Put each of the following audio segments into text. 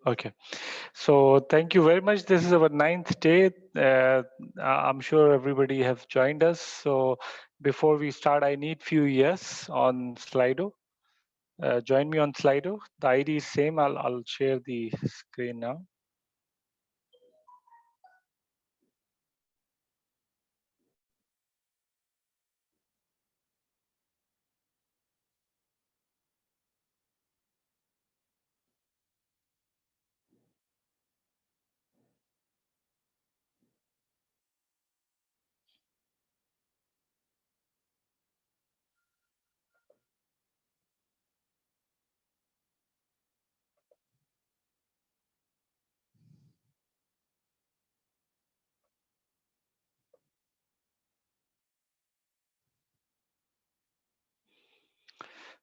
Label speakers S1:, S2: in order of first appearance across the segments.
S1: Okay. So thank you very much. This is our 9th day. I'm sure everybody have joined us. So before we start, I need few yes on Slido. Join me on Slido. The ID is same. I'll share the screen now.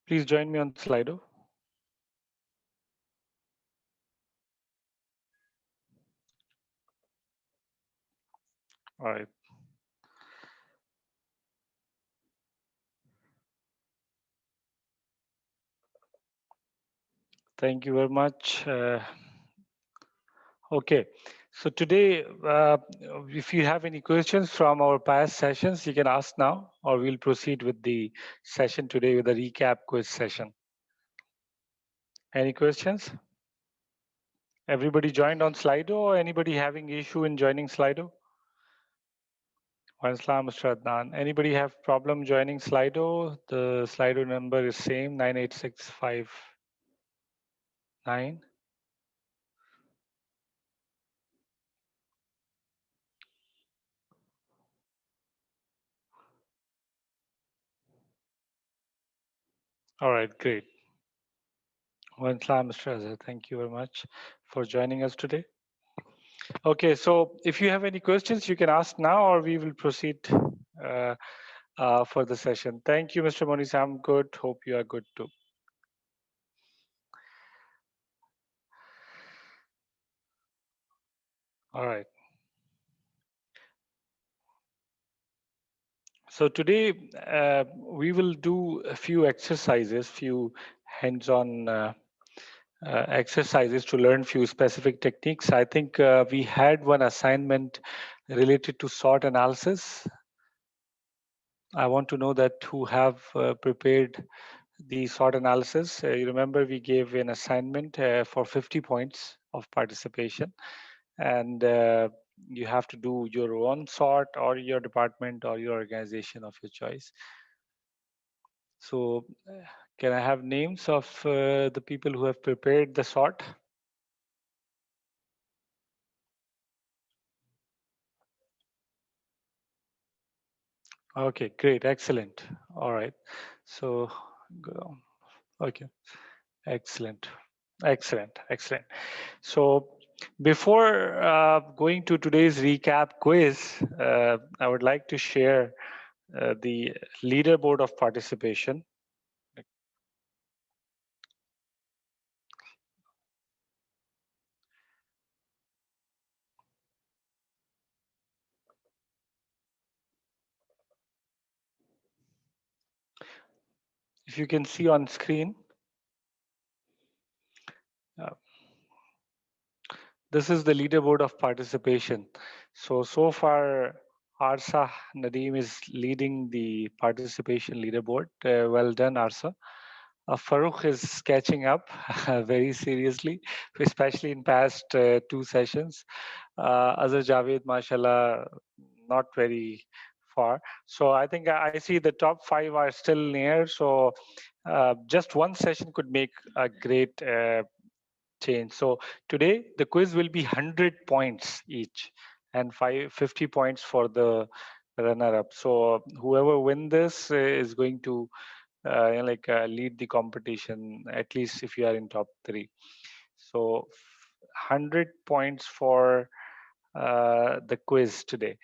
S1: Please join me on Slido. All right. Thank you very much. Okay. So today, if you have any questions from our past sessions, you can ask now, or we'll proceed with the session today with a recap quiz session. Any questions? Everybody joined on Slido, or anybody having issue in joining Slido? Salam, Mr. Adnan. Anybody have problem joining Slido? The Slido number is same, 98659. All right, great. Salam, Mr. Azhar. Thank you very much for joining us today. Okay, so if you have any questions, you can ask now, or we will proceed for the session. Thank you, Mr. Moniz. I'm good. Hope you are good too. All right. So today we will do a few exercises, few hands-on exercises to learn few specific techniques. I think we had one assignment related to sort analysis. I want to know that who have prepared the sort analysis. You remember we gave an assignment for 50 points of participation, and you have to do your own sort or your department or your organization of your choice. So can I have names of the people who have prepared the sort? Okay, great, excellent. All right, so go. Okay, excellent, excellent, excellent. So before going to today's recap quiz, I would like to share the leaderboard of participation. If you can see on screen, this is the leaderboard of participation. So far, Arsa Nadeem is leading the participation leaderboard. Well done, Arsa. Farooq is catching up very seriously, especially in past 2 sessions. Azhar Javed, mashallah, not very far. So I think I see the top 5 are still near. So just one session could make a great change. So today the quiz will be 100 points each and 50 points for the runner up. So whoever win this is going to lead the competition, at least if you are in top 3. So 100 points for the quiz today.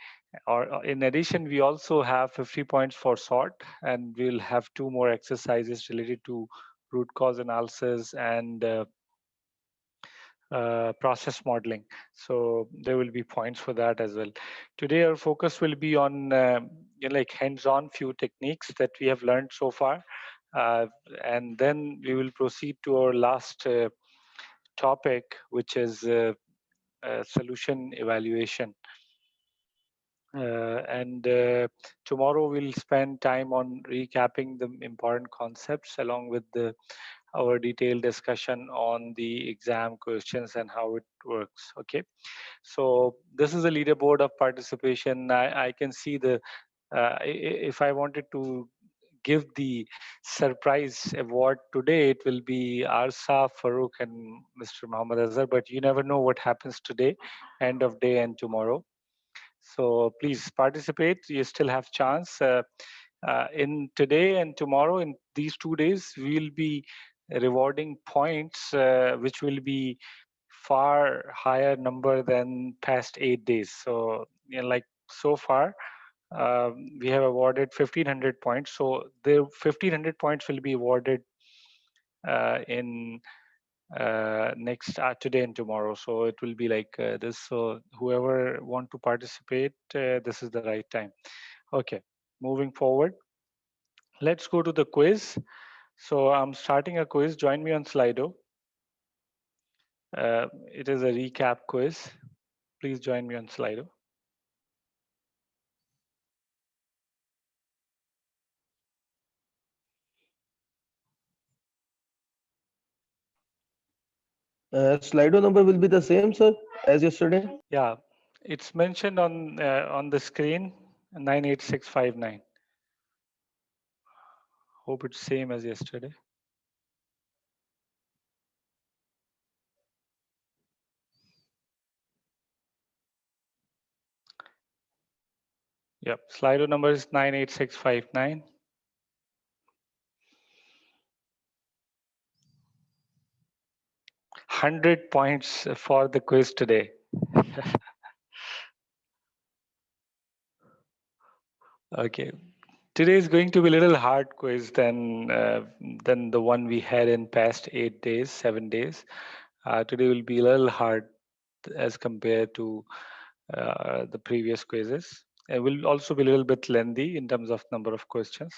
S1: Or in addition, we also have 50 points for sort, and we'll have 2 more exercises related to root cause analysis and process modeling. So there will be points for that as well. Today our focus will be on hands-on few techniques that we have learned so far, and then we will proceed to our last topic, which is solution evaluation. And tomorrow we'll spend time on recapping the important concepts along with our detailed discussion on the exam questions and how it works. Okay, so this is a leaderboard of participation. I can see if I wanted to give the surprise award today, it will be Arsa, Farouk, and Mr. Muhammad Azhar. But you never know what happens today, end of day, and tomorrow. So please participate. You still have chance. In today and tomorrow, in these 2 days, we'll be rewarding points, which will be far higher number than past 8 days. So, like so far, we have awarded 1500 points. So the 1500 points will be awarded in next today and tomorrow. So it will be like this. So whoever want to participate, this is the right time. Okay, moving forward, let's go to the quiz. So I'm starting a quiz. Join me on Slido. It is a recap quiz. Please join me on Slido.
S2: Slido number will be the same, sir, as yesterday.
S1: Yeah, it's mentioned on the screen 98659. Hope it's same as yesterday. Yep, Slido number is 98659. 100 points for the quiz today. Okay. Today is going to be a little hard quiz than the one we had in past 8 days, 7 days. Today will be a little hard as compared to the previous quizzes. It will also be a little bit lengthy in terms of number of questions.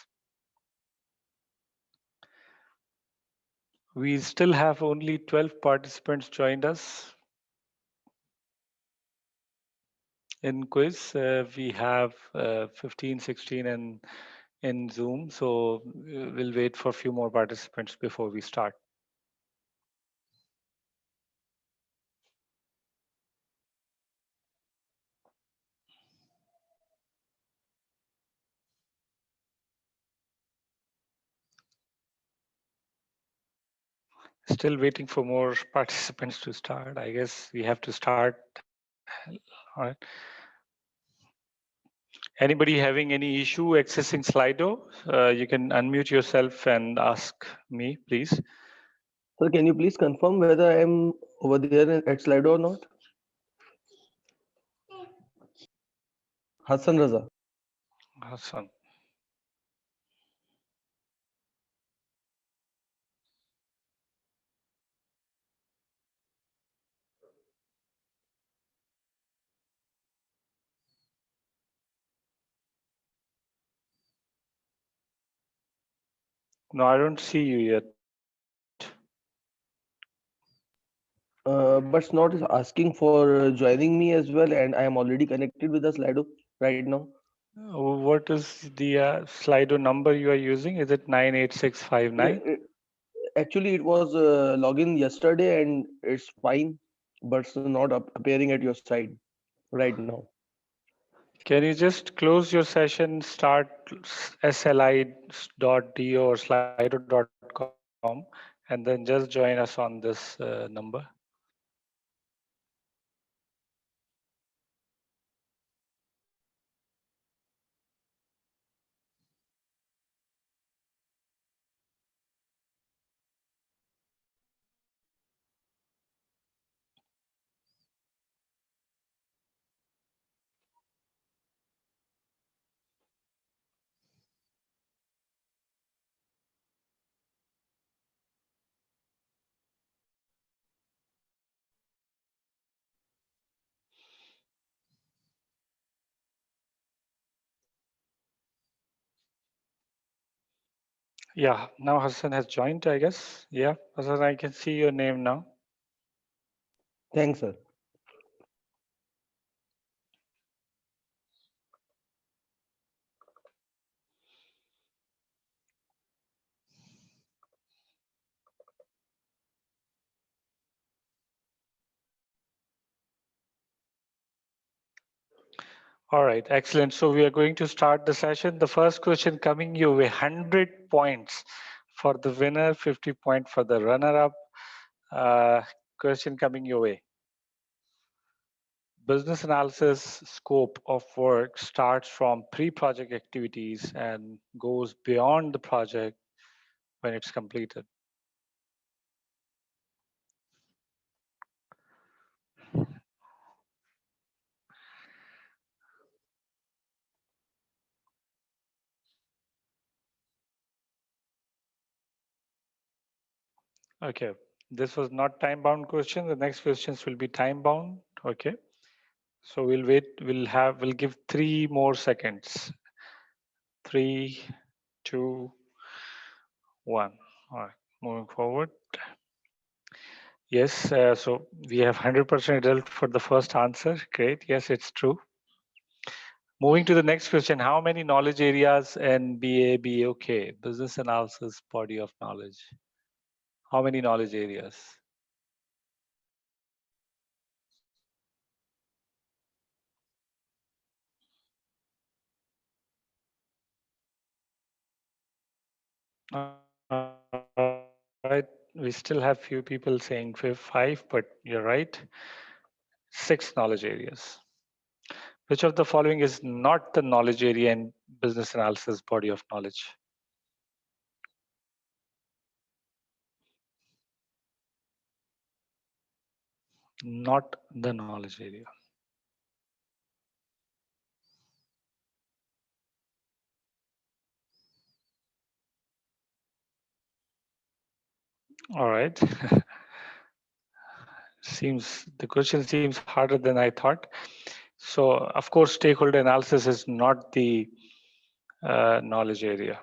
S1: We still have only 12 participants joined us in quiz. We have 15, 16 in Zoom. So we'll wait for a few more participants before we start. Still waiting for more participants to start. I guess we have to start. All right. Anybody having any issue accessing Slido, you can unmute yourself and ask me, please.
S2: Sir, can you please confirm whether I am over there at Slido or not? Hassan Raza.
S1: Hassan. No, I don't see you yet.
S2: But Snot is asking for joining me as well, and I am already connected with the Slido right now.
S1: What is the Slido number you are using? Is it
S2: Yeah,
S1: 98659?
S2: actually, it was login yesterday, and it's fine, but it's not appearing at your side right now.
S1: Can you just close your session, start sli.do or slido.com, and then just join us on this number? Yeah, now Hassan has joined, I guess. Yeah, Hassan, I can see your name now.
S2: Thanks, sir.
S1: All right, excellent. So we are going to start the session. The first question coming your way, 100 points for the winner, 50 points for the runner-up. Uh, Question coming your way. Business analysis scope of work starts from pre-project activities and goes beyond the project when it's completed. Okay, this was not time-bound question. The next questions will be time-bound. Okay, so we'll wait. We'll give 3 more seconds. 3, 2, 1. All right, moving forward. Yes, so we have 100% result for the first answer. Great. Yes, it's true. Moving to the next question, how many knowledge areas in BABOK, business analysis body of knowledge? How many knowledge areas? Right. We still have few people saying 5, but you're right. 6 knowledge areas. Which of the following is not the knowledge area in business analysis body of knowledge? Not the knowledge area. All right. Seems the question seems harder than I thought. So, of course, stakeholder analysis is not the knowledge area.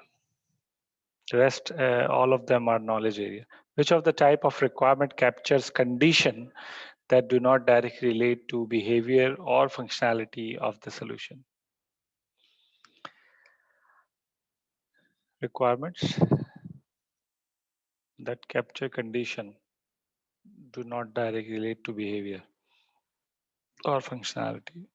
S1: The rest, all of them are knowledge area. Which of the type of requirement captures condition that do not directly relate to behavior or functionality of the solution? Requirements that capture condition do not directly relate to behavior or functionality.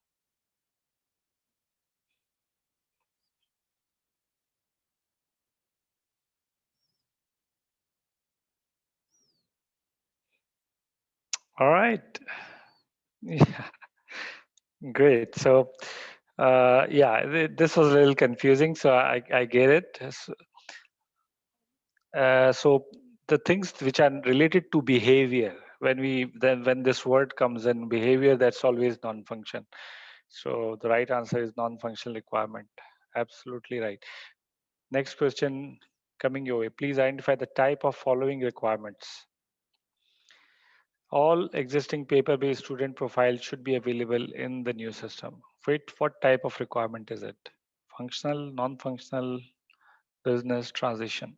S1: All right. Yeah, great. So, yeah, this was a little confusing. So I get it. So the things which are related to behavior, when this word comes in behavior, that's always non-function. So the right answer is non-functional requirement. Absolutely right. Next question coming your way. Please identify the type of following requirements. All existing paper-based student profiles should be available in the new system. Wait, what type of requirement is it? Functional, non-functional, business, transition.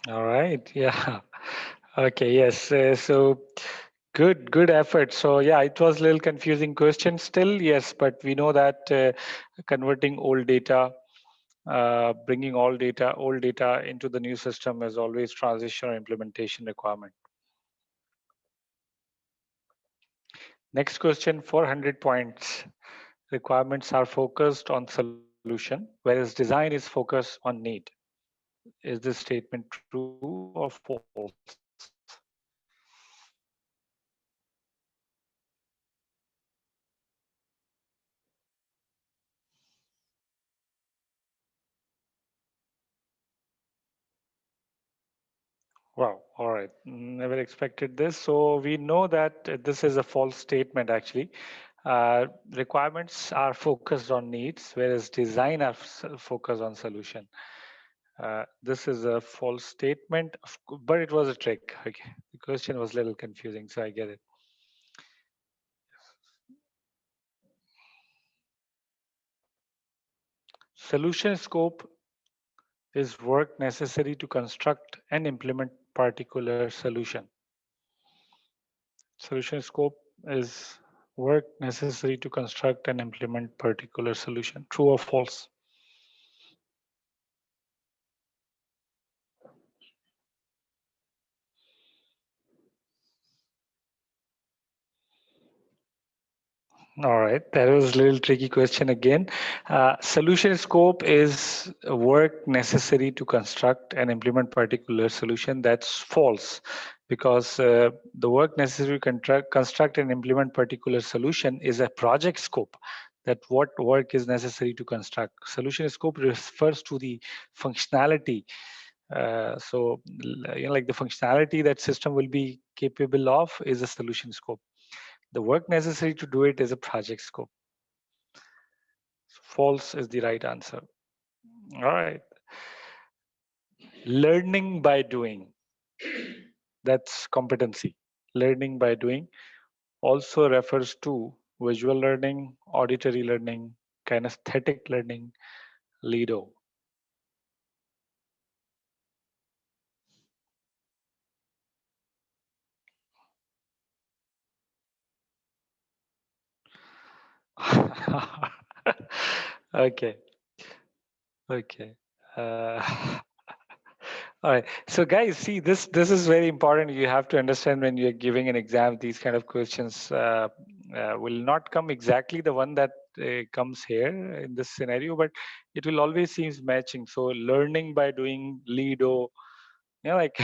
S1: All right. Yeah. Okay. Yes. So good effort. So yeah, it was a little confusing question still. Yes, but we know that converting old data, bringing old data into the new system is always transition or implementation requirement. Next question, 400 points. Requirements are focused on solution, whereas design is focused on need. Is this statement true or false? Wow. All right. Never expected this. So we know that this is a false statement actually. Requirements are focused on needs, whereas design are focused on solution. This is a false statement, but it was a trick. Okay. The question was a little confusing, so I get it. Solution scope is work necessary to construct and implement particular solution. Solution scope is work necessary to construct and implement particular solution. True or false? All right, that was a little tricky question again. Solution scope is work necessary to construct and implement particular solution. That's false, because the work necessary to construct and implement particular solution is a project scope. That what work is necessary to construct. Solution scope refers to the functionality. Like the functionality that system will be capable of is a solution scope. The work necessary to do it is a project scope. False is the right answer. All right. Learning by doing. That's competency. Learning by doing also refers to visual learning, auditory learning, kinesthetic learning, Lido. Okay. Okay. All right. So, guys, see this is very important. You have to understand when you're giving an exam, these kind of questions will not come exactly the one that comes here in this scenario, but it will always seems matching. So, learning by doing Lido, like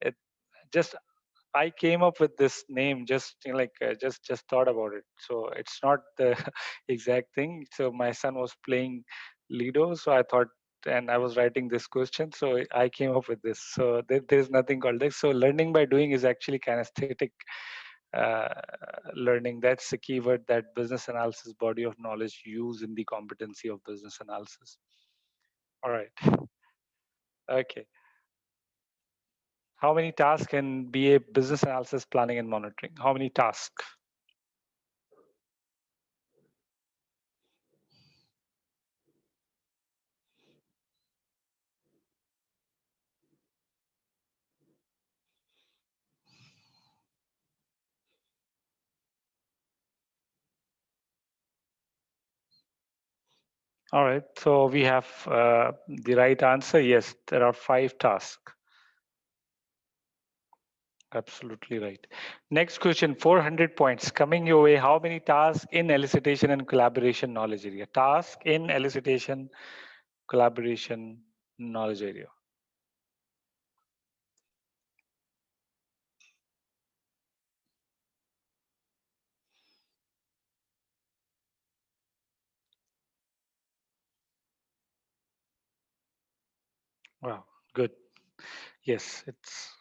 S1: it just I came up with this name just just thought about it. So it's not the exact thing. So my son was playing Lido, so I thought, and I was writing this question, so I came up with this. So there's nothing called this. So learning by doing is actually kinesthetic uh, learning. That's the keyword that business analysis body of knowledge use in the competency of business analysis. All right. Okay. How many tasks can be a business analysis planning and monitoring? How many tasks? All right, so we have the right answer. Yes, there are 5 tasks. Absolutely right. Next question, 400 points coming your way. How many tasks in elicitation and collaboration knowledge area? Task in elicitation, collaboration knowledge area. Wow, good. Yes, it's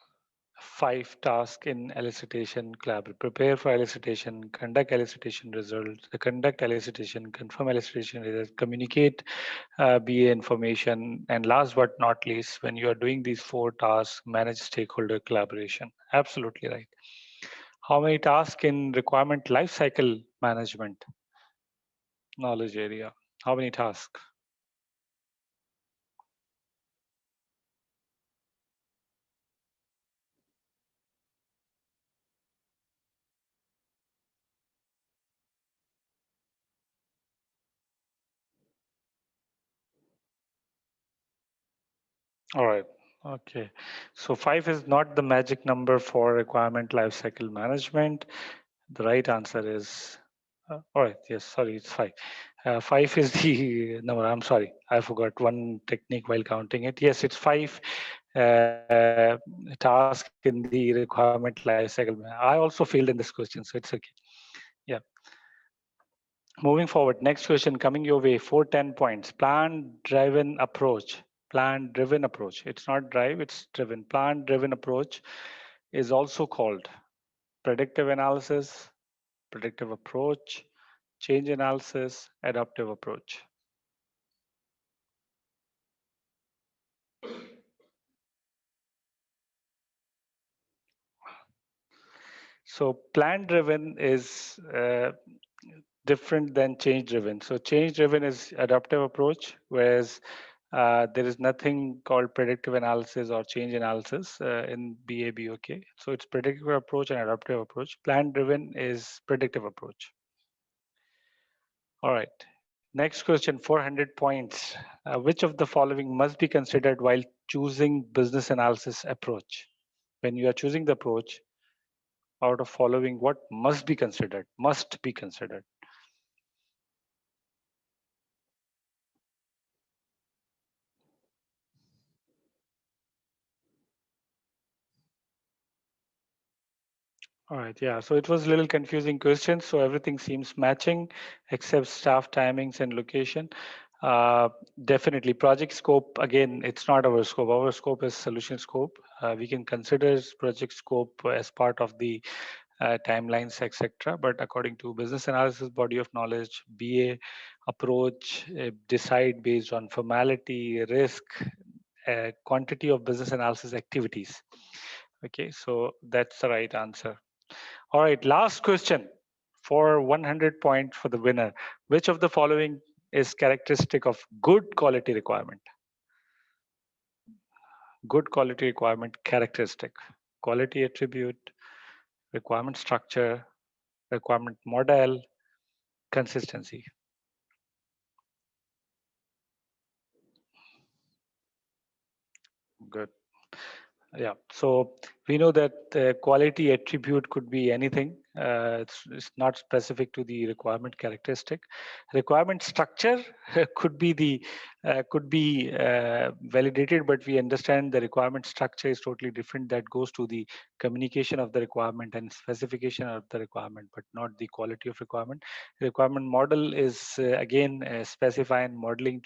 S1: 5 tasks in elicitation, collaborate, prepare for elicitation, conduct elicitation results, conduct elicitation, confirm elicitation results, communicate BA information, and last but not least, when you are doing these 4 tasks, manage stakeholder collaboration. Absolutely right. How many tasks in requirement lifecycle management knowledge area? How many tasks? All right. Okay. So 5 is not the magic number for requirement lifecycle management. The right answer is, all right, yes, sorry, it's 5. 5 is the number. I'm sorry, I forgot one technique while counting it. Yes, it's 5 task in the requirement lifecycle. I also failed in this question, so it's okay. Yeah. Moving forward, next question coming your way, 410 points. Plan-driven approach. Plan-driven approach. It's not drive, it's driven. Plan-driven approach is also called predictive analysis, predictive approach, change analysis, adaptive approach. So plan driven is different than change driven. So change driven is adaptive approach, whereas there is nothing called predictive analysis or change analysis in BABOK. So it's predictive approach and adaptive approach. Plan driven is predictive approach. All right. Next question, 400 points. Which of the following must be considered while choosing business analysis approach? When you are choosing the approach, out of following, what must be considered? Must be considered. All right, yeah. So it was a little confusing question. So everything seems matching except staff timings and location. Uh, Definitely. Project scope, again, it's not our scope. Our scope is solution scope. We can consider project scope as part of the timelines, etc. But according to business analysis body of knowledge, BA approach, decide based on formality, risk, quantity of business analysis activities. Okay, so that's the right answer. All right, last question for 100 points for the winner. Which of the following is characteristic of good quality requirement? Good quality requirement characteristic. Quality attribute, requirement structure, requirement model, consistency. Good. Yeah. So we know that quality attribute could be anything. It's not specific to the requirement characteristic. Requirement structure could be validated, but we understand the requirement structure is totally different. That goes to the communication of the requirement and specification of the requirement, but not the quality of requirement. Requirement model is again specifying modeling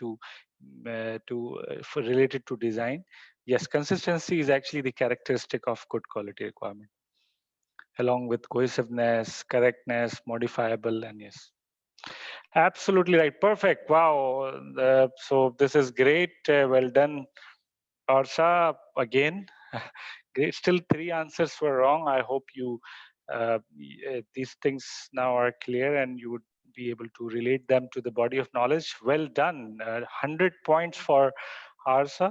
S1: related to design. Yes, consistency is actually the characteristic of good quality requirement, along with cohesiveness, correctness, modifiable, and yes. Absolutely right. Perfect. Wow. So this is great. Well done, Arsha. Again, great. Still, three answers were wrong. I hope these things now are clear and you would be able to relate them to the body of knowledge. Well done. 100 points for Arsha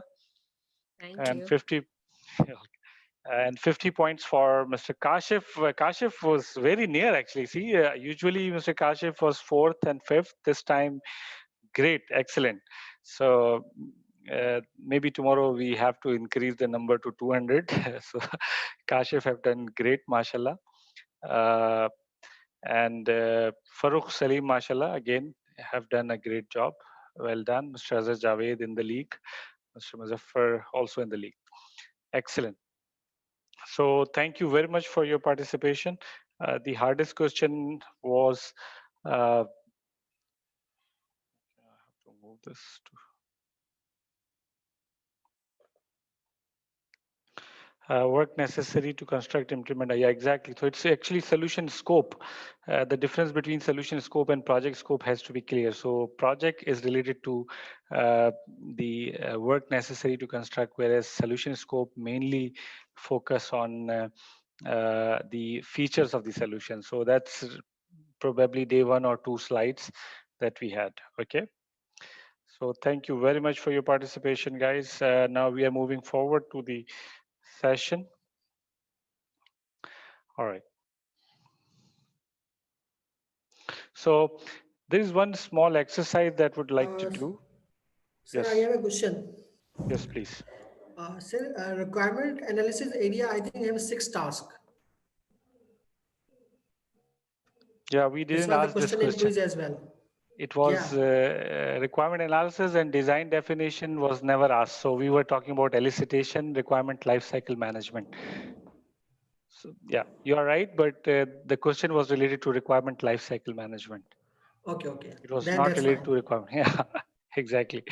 S3: Thank
S1: and
S3: you.
S1: 50 and 50 points for Mr. Kashif. Kashif was very near actually. See, usually Mr. Kashif was fourth and fifth. This time, great, excellent. So maybe tomorrow we have to increase the number to 200. So Kashif have done great, mashallah. Uh, and Farooq Salim, mashallah, again have done a great job. Well done. Mr. Azaz Javed in the league. Mr. Muzaffar also in the league. Excellent. So thank you very much for your participation. The hardest question was, I have to move this to work necessary to construct, implement. Yeah, exactly. So it's actually solution scope. The difference between solution scope and project scope has to be clear. So project is related to the work necessary to construct, whereas solution scope mainly focus on the features of the solution. So that's probably day one or two slides that we had. Okay. So thank you very much for your participation, guys. Now we are moving forward to the session. All right. So there is one small exercise that would like to do.
S4: Sir, I
S1: Yes.
S4: have a question.
S1: Yes, please.
S4: Sir, requirement analysis area, I think have six tasks.
S1: Yeah, we
S4: This
S1: didn't
S4: was the
S1: ask this
S4: question in
S1: question.
S4: quiz as well.
S1: It
S4: Yeah.
S1: was requirement analysis and design definition was never asked. So we were talking about elicitation, requirement lifecycle management. So yeah, you are right, but the question was related to requirement lifecycle management.
S4: Okay, okay.
S1: It was
S4: Then
S1: not
S4: that's
S1: related
S4: fine.
S1: to requirement. Yeah, exactly.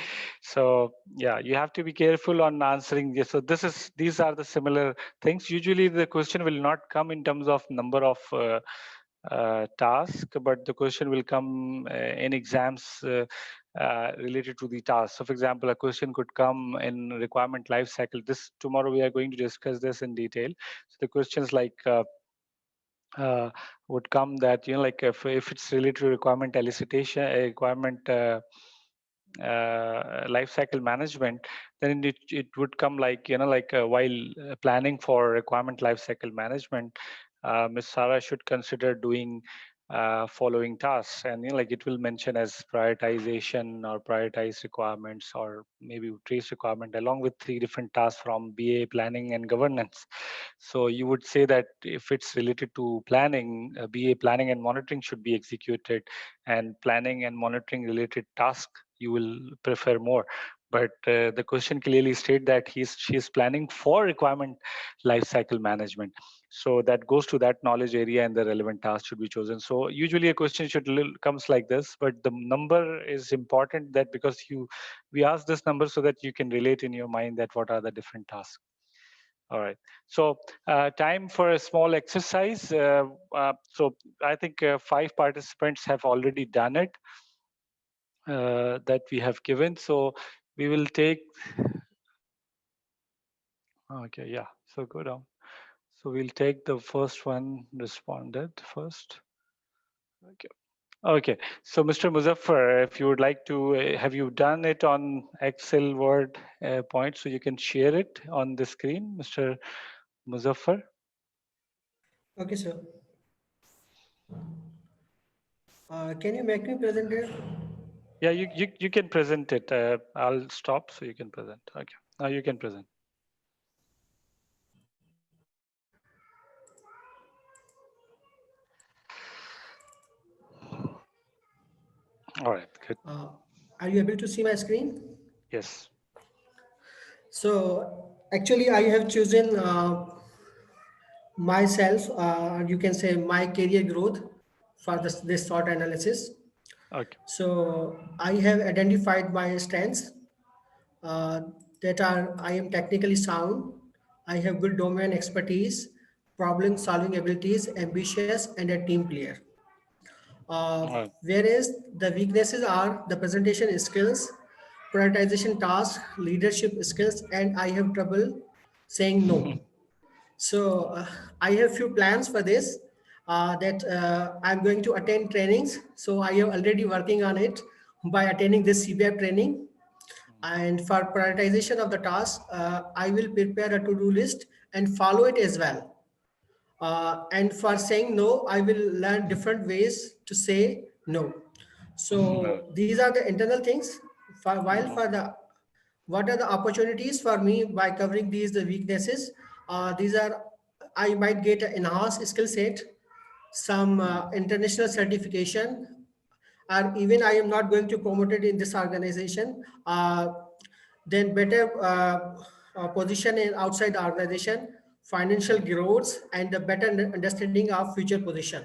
S1: So yeah, you have to be careful on answering this. So these are the similar things. Usually the question will not come in terms of number of task, but the question will come in exams related to the task. So for example, a question could come in requirement lifecycle. This tomorrow we are going to discuss this in detail. So the questions like uh, would come that, like if it's related to requirement elicitation, requirement life cycle management, then it would come like, like while planning for requirement life cycle management, Ms. Sarah should consider doing following tasks, and like it will mention as prioritization or prioritize requirements, or maybe trace requirement along with 3 different tasks from BA, planning and governance. So you would say that if it's related to planning, BA, planning and monitoring should be executed, and planning and monitoring related task you will prefer more. But the question clearly state that she is planning for requirement lifecycle management. So that goes to that knowledge area, and the relevant task should be chosen. So usually a question should comes like this, but the number is important, that because we ask this number so that you can relate in your mind that what are the different tasks. All right. So time for a small exercise. So I think 5 participants have already done it, that we have given. So we will take, okay, yeah. So go down. So we'll take the first one responded first. Okay. Okay. So Mr. Muzaffar, if you would like to, have you done it on Excel, Word point, so you can share it on the screen, Mr. Muzaffar?
S4: Okay, sir. Can you make me present it?
S1: Yeah, you can present it. I'll stop so you can present. Okay. Now you can present. All right. Good.
S4: Are you able to see my screen?
S1: Yes.
S4: So actually, I have chosen myself, you can say my career growth for this SWOT analysis.
S1: Okay.
S4: So I have identified my strengths, uh, that are I am technically sound, I have good domain expertise, problem solving abilities, ambitious, and a team player.
S1: All right.
S4: Whereas the weaknesses are the presentation skills, prioritization tasks, leadership skills, and I have trouble saying no. So I have few plans for this, that I'm going to attend trainings. So I am already working on it by attending this CBAP training. And for prioritization of the task, I will prepare a to-do list and follow it as well. And for saying no, I will learn different ways to say no.
S1: No.
S4: So these are the internal things. While
S1: Mhm.
S4: for the what are the opportunities for me by covering these the weaknesses? These are I might get an enhanced skill set, some
S1: Mhm.
S4: international certification, or even I am not going to promote it in this organization. Then better position in outside the organization, financial growths, and a better understanding of future position.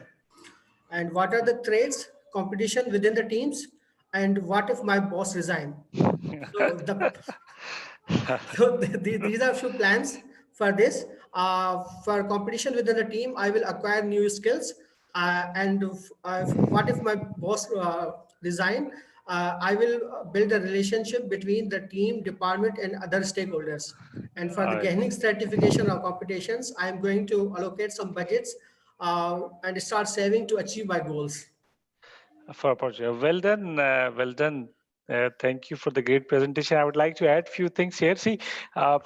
S4: And what are the threats, competition within the teams, and what if my boss resign? So the so these are few plans for this. For competition within the team, I will acquire new skills. And what if my boss resign? I will build a relationship between the team, department, and other stakeholders. And for
S1: All
S4: the
S1: right.
S4: gaining certification or competitions, I am going to allocate some budgets and start saving to achieve my goals.
S1: For opportunity. Well done. Well done. Thank you for the great presentation. I would like to add few things here. See, uh,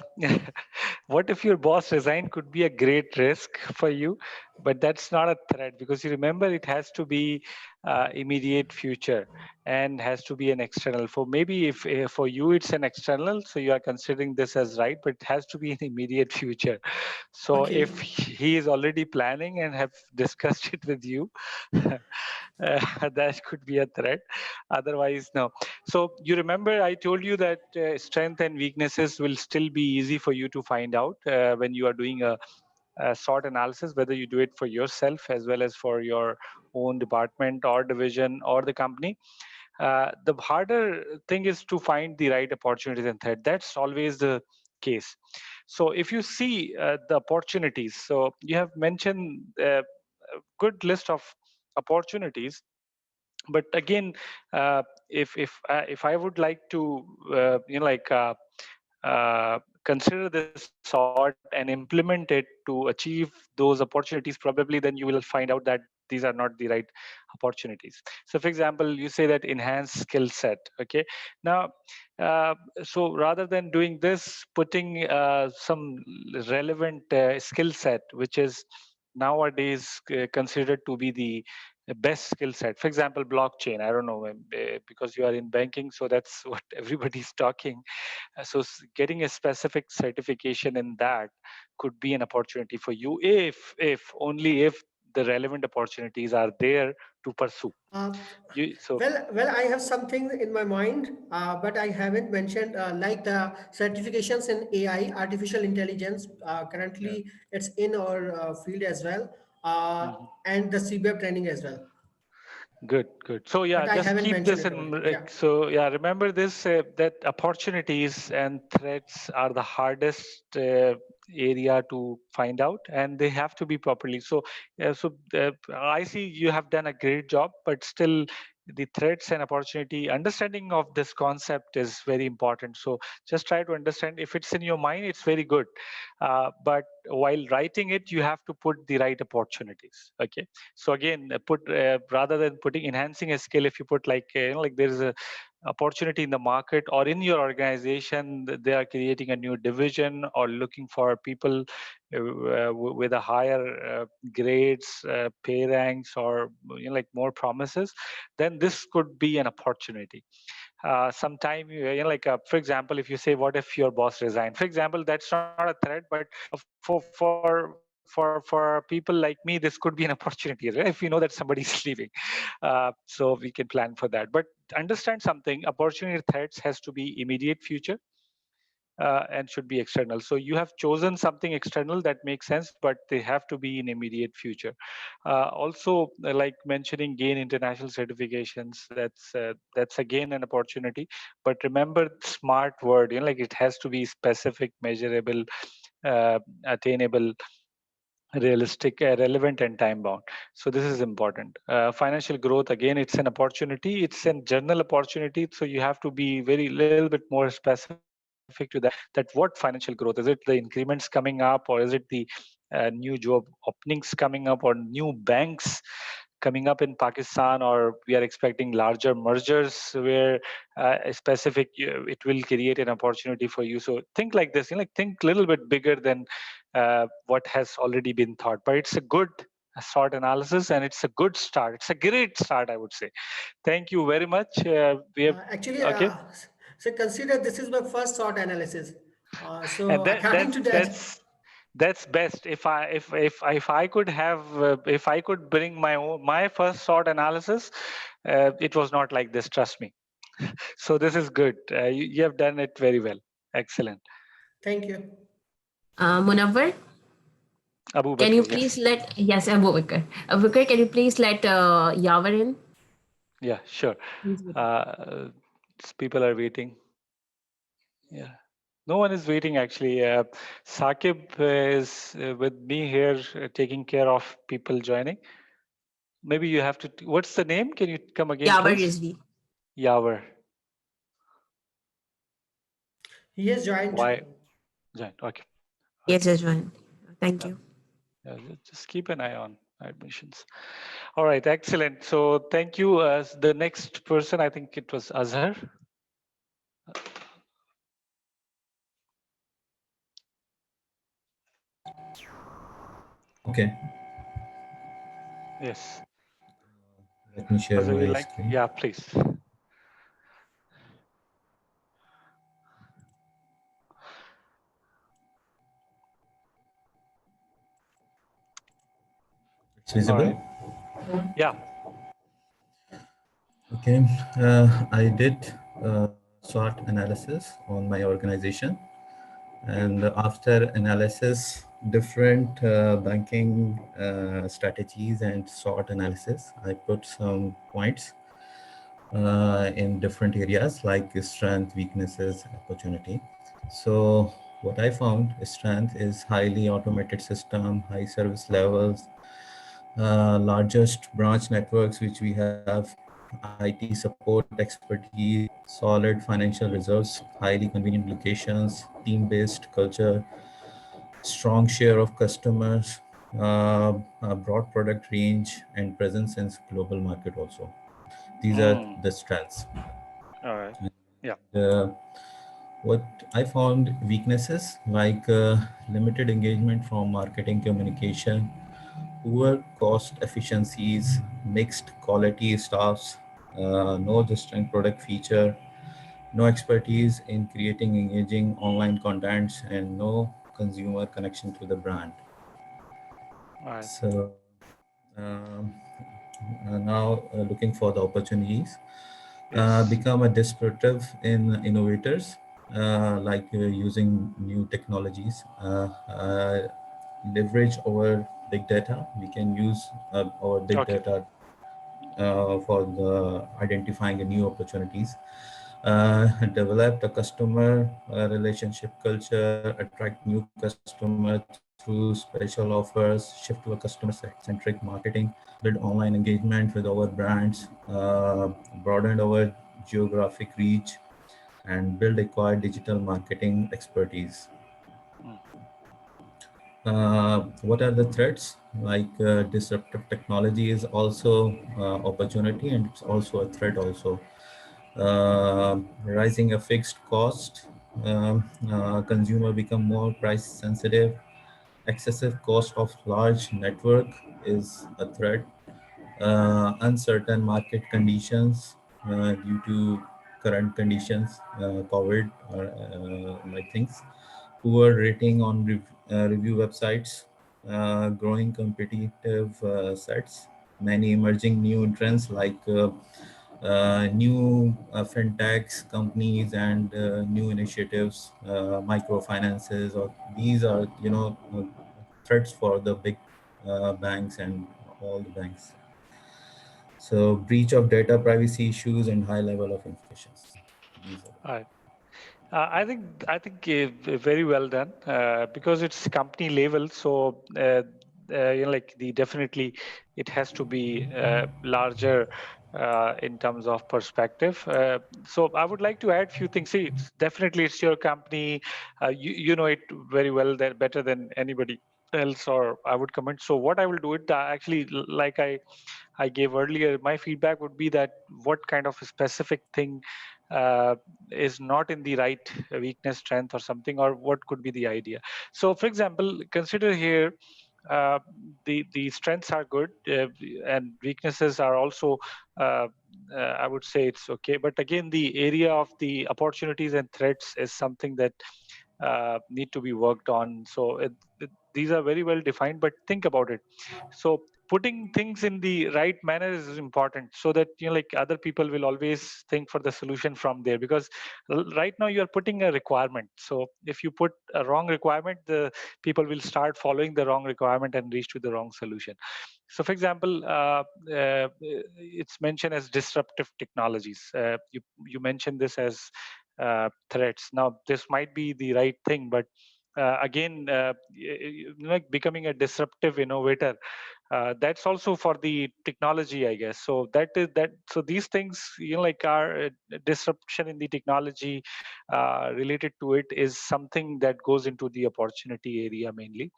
S1: what if your boss resign could be a great risk for you, but that's not a threat, because you remember it has to be immediate future and has to be an external. For maybe if for you it's an external, so you are considering this as right, but it has to be an immediate future. So
S4: Okay.
S1: if he is already planning and have discussed it with you, that could be a threat. Otherwise, no. So you remember I told you that strength and weaknesses will still be easy for you to find out when you are doing a SWOT analysis, whether you do it for yourself as well as for your own department or division or the company. The harder thing is to find the right opportunities and threat. That's always the case. So if you see the opportunities, so you have mentioned a good list of opportunities, but again, if I would like to like consider this sort and implement it to achieve those opportunities, probably then you will find out that these are not the right opportunities. So for example, you say that enhanced skill set. Okay, now uh, so rather than doing this, putting some relevant skill set which is nowadays considered to be the best skill set. For example, blockchain. I don't know, because you are in banking, so that's what everybody's talking. So getting a specific certification in that could be an opportunity for you, if only if the relevant opportunities are there to pursue.
S4: Uh,
S1: You so
S4: well, I have something in my mind, but I haven't mentioned, like the certifications in AI, artificial intelligence.
S1: yeah.
S4: Currently, it's in our field as well,
S1: Mhm.
S4: and the CBAP training as well.
S1: Good, good. So
S4: But
S1: yeah,
S4: I
S1: just
S4: haven't
S1: keep
S4: mentioned
S1: this
S4: it over
S1: in.
S4: here. Yeah.
S1: So yeah, remember this that opportunities and threats are the hardest area to find out, and they have to be properly. So I see you have done a great job, but still the threats and opportunity understanding of this concept is very important. So just try to understand. If it's in your mind, it's very good, but while writing it, you have to put the right opportunities. Okay, so again, put rather than putting enhancing a skill, if you put like like there is a opportunity in the market or in your organization, they are creating a new division or looking for people with a higher grades, pay ranks, or like more promises, then this could be an opportunity. Sometime like for example, if you say, what if your boss resign, for example, that's not a threat, but for people like me, this could be an opportunity, right? If you know that somebody's leaving, so we can plan for that. But understand something: opportunity threats has to be immediate future, and should be external. So you have chosen something external that makes sense, but they have to be in immediate future. Also, like mentioning gain international certifications, that's again an opportunity. But remember, smart word, like it has to be specific, measurable, attainable, realistic, relevant, and time bound. So this is important. Financial growth, again, it's an opportunity, it's a general opportunity, so you have to be very little bit more specific to that what financial growth is. It the increments coming up, or is it the new job openings coming up, or new banks coming up in Pakistan, or we are expecting larger mergers where a specific it will create an opportunity for you. So think like this, like think a little bit bigger than what has already been thought. But it's a good SWOT analysis, and it's a good start. It's a great start, I would say. Thank you very much. We have
S4: Actually,
S1: okay,
S4: so consider this is my first SWOT analysis. So
S1: and
S4: according to that,
S1: that's best. If I could have if I could bring my first SWOT analysis, it was not like this. Trust me. So this is good. You have done it very well. Excellent.
S4: thank you.
S3: Munawwar,
S1: Abu
S3: can you
S1: Bakr,
S3: please
S1: yes.
S3: let, yes, Abubakar. Abubakar, can you please let Yavar in?
S1: Yeah, sure.
S3: He's waiting.
S1: People are waiting. Yeah. No one is waiting actually. Saqib is with me here, taking care of people joining. Maybe you have to. What's the name? Can you come again,
S3: Yavar
S1: please?
S3: Rizvi.
S1: Yavar.
S4: He has joined.
S1: Why? Join. Okay.
S3: Yes,
S1: Okay.
S3: Ajwan. Thank
S1: Yeah.
S3: you.
S1: Yeah, just keep an eye on admissions. All right. Excellent. So thank you. The next person, I think it was Azhar.
S5: Okay,
S1: Yes.
S5: let me share
S1: Azhar, you
S5: my
S1: like?
S5: screen.
S1: Yeah, please.
S5: It's
S1: All right.
S5: visible.
S1: Yeah.
S5: Okay, I did SWOT analysis on my organization,
S1: Good.
S5: and after analysis, different banking strategies and SWOT analysis, I put some points in different areas like strength, weaknesses, opportunity. So what I found, strength is highly automated system, high service levels, largest branch networks which we have, IT support expertise, solid financial reserves, highly convenient locations, team-based culture, strong share of customers, a broad product range, and presence in global market also. These are
S1: Mm.
S5: the strengths.
S1: All right. Yeah.
S5: Uh, what I found weaknesses like limited engagement from marketing communication, poor cost efficiencies, mixed quality staffs, no distinct product feature, no expertise in creating engaging online contents, and no consumer connection to the brand.
S1: All right.
S5: So um, now looking for the opportunities,
S1: Yes.
S5: become a disruptive in innovators, like using new technologies, leverage our big data. We can use our big
S1: Okay.
S5: data for the identifying the new opportunities, develop the customer relationship culture, attract new customer through special offers, shift to a customer-centric marketing, build online engagement with our brands, broaden our geographic reach, and build acquired digital marketing expertise.
S1: Mm.
S5: What are the threats? Like disruptive technology is also opportunity and it's also a threat also. Rising a fixed cost, consumer become more price sensitive. Excessive cost of large network is a threat. Uncertain market conditions due to current conditions, COVID or like things. Poor rating on review websites, growing competitive sets, many emerging new entrants like new fintechs companies and new initiatives, microfinances, or these are threats for the big banks and all the banks. So breach of data privacy issues and high level of infections. These are
S1: All right. I think very well done because it's company level. So like the definitely it has to be larger in terms of perspective. So I would like to add few things. See, definitely it's your company. You know it very well, that better than anybody else, or I would comment. So what I will do it actually, like I gave earlier, my feedback would be that what kind of a specific thing uh, is not in the right weakness, strength, or something, or what could be the idea. So, for example, consider here uh, the strengths are good and weaknesses are also. Uh, I would say it's okay, but again, the area of the opportunities and threats is something that need to be worked on. So these are very well defined, but think about it. So putting things in the right manner is important, so that like other people will always think for the solution from there. Because right now you are putting a requirement. So if you put a wrong requirement, the people will start following the wrong requirement and reach to the wrong solution. So, for example, it's mentioned as disruptive technologies. You mentioned this as threats. Now, this might be the right thing, but again, like becoming a disruptive innovator, that's also for the technology, I guess. So that is that. So these things, like our disruption in the technology related to it is something that goes into the opportunity area mainly.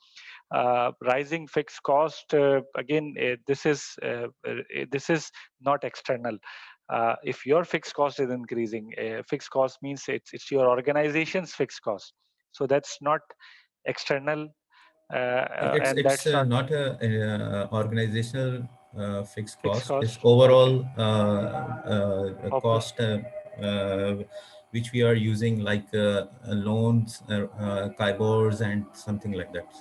S1: Rising fixed cost, again, this is not external. If your fixed cost is increasing, fixed cost means it's your organization's fixed cost. So that's not external, and
S5: it's
S1: that's not
S5: not a organizational fixed
S1: fixed
S5: cost. It's
S1: cost. Okay.
S5: overall
S1: Oper-
S5: cost uh, which we are using like loans, kibors, and something like that.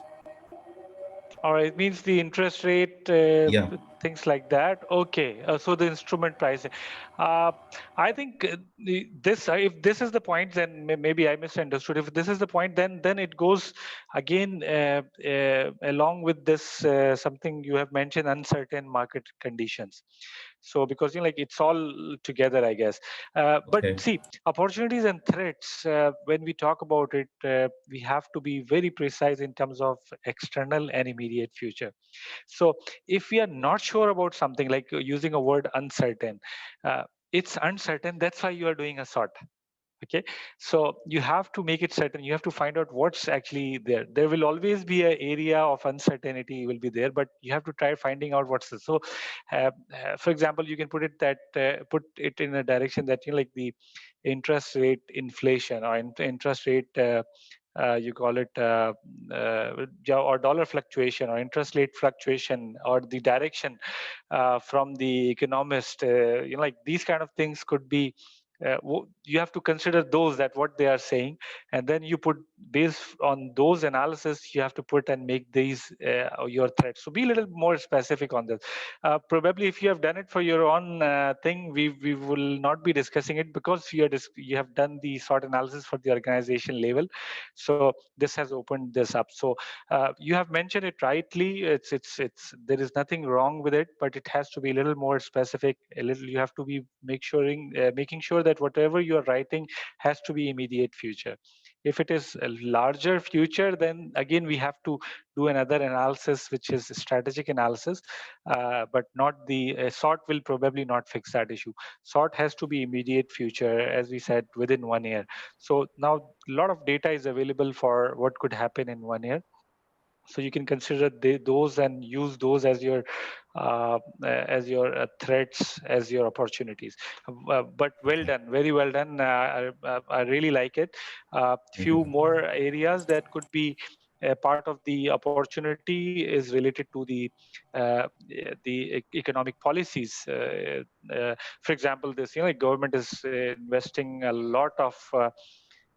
S1: All right, it means the interest rate,
S5: Yeah.
S1: things like that. Okay, so the instrument pricing. Uh, I think this, if this is the point, then maybe I misunderstood. If this is the point, then it goes again along with this something you have mentioned, uncertain market conditions. So because like it's all together, I guess. But
S5: Okay.
S1: see, opportunities and threats. When we talk about it, we have to be very precise in terms of external and immediate future. So if we are not sure about something, like using a word uncertain, it's uncertain. That's why you are doing a sort. Okay, so you have to make it certain. You have to find out what's actually there. There will always be an area of uncertainty will be there, but you have to try finding out what's this. So for example, you can put it that put it in a direction that, you know, like the interest rate inflation, or interest rate you call it or dollar fluctuation, or interest rate fluctuation, or the direction from the economist, you know, like these kind of things could be you have to consider those, that what they are saying, and then you put, based on those analysis, you have to put and make these your threats. So be a little more specific on this. Probably if you have done it for your own thing, we will not be discussing it, because you have done the SWOT analysis for the organization level. So this has opened this up. So you have mentioned it rightly. It's there is nothing wrong with it, but it has to be a little more specific. A little, you have to be making sure that whatever you are writing has to be immediate future. If it is a larger future, then again we have to do another analysis, which is strategic analysis, but not the SWOT will probably not fix that issue. SWOT has to be immediate future, as we said, within 1 year. So now a lot of data is available for what could happen in 1 year. So you can consider those and use those as your threats, as your opportunities. But well done, very well done. I really like it. Few more areas that could be part of the opportunity is related to the economic policies. For example, this, you know, government is investing a lot of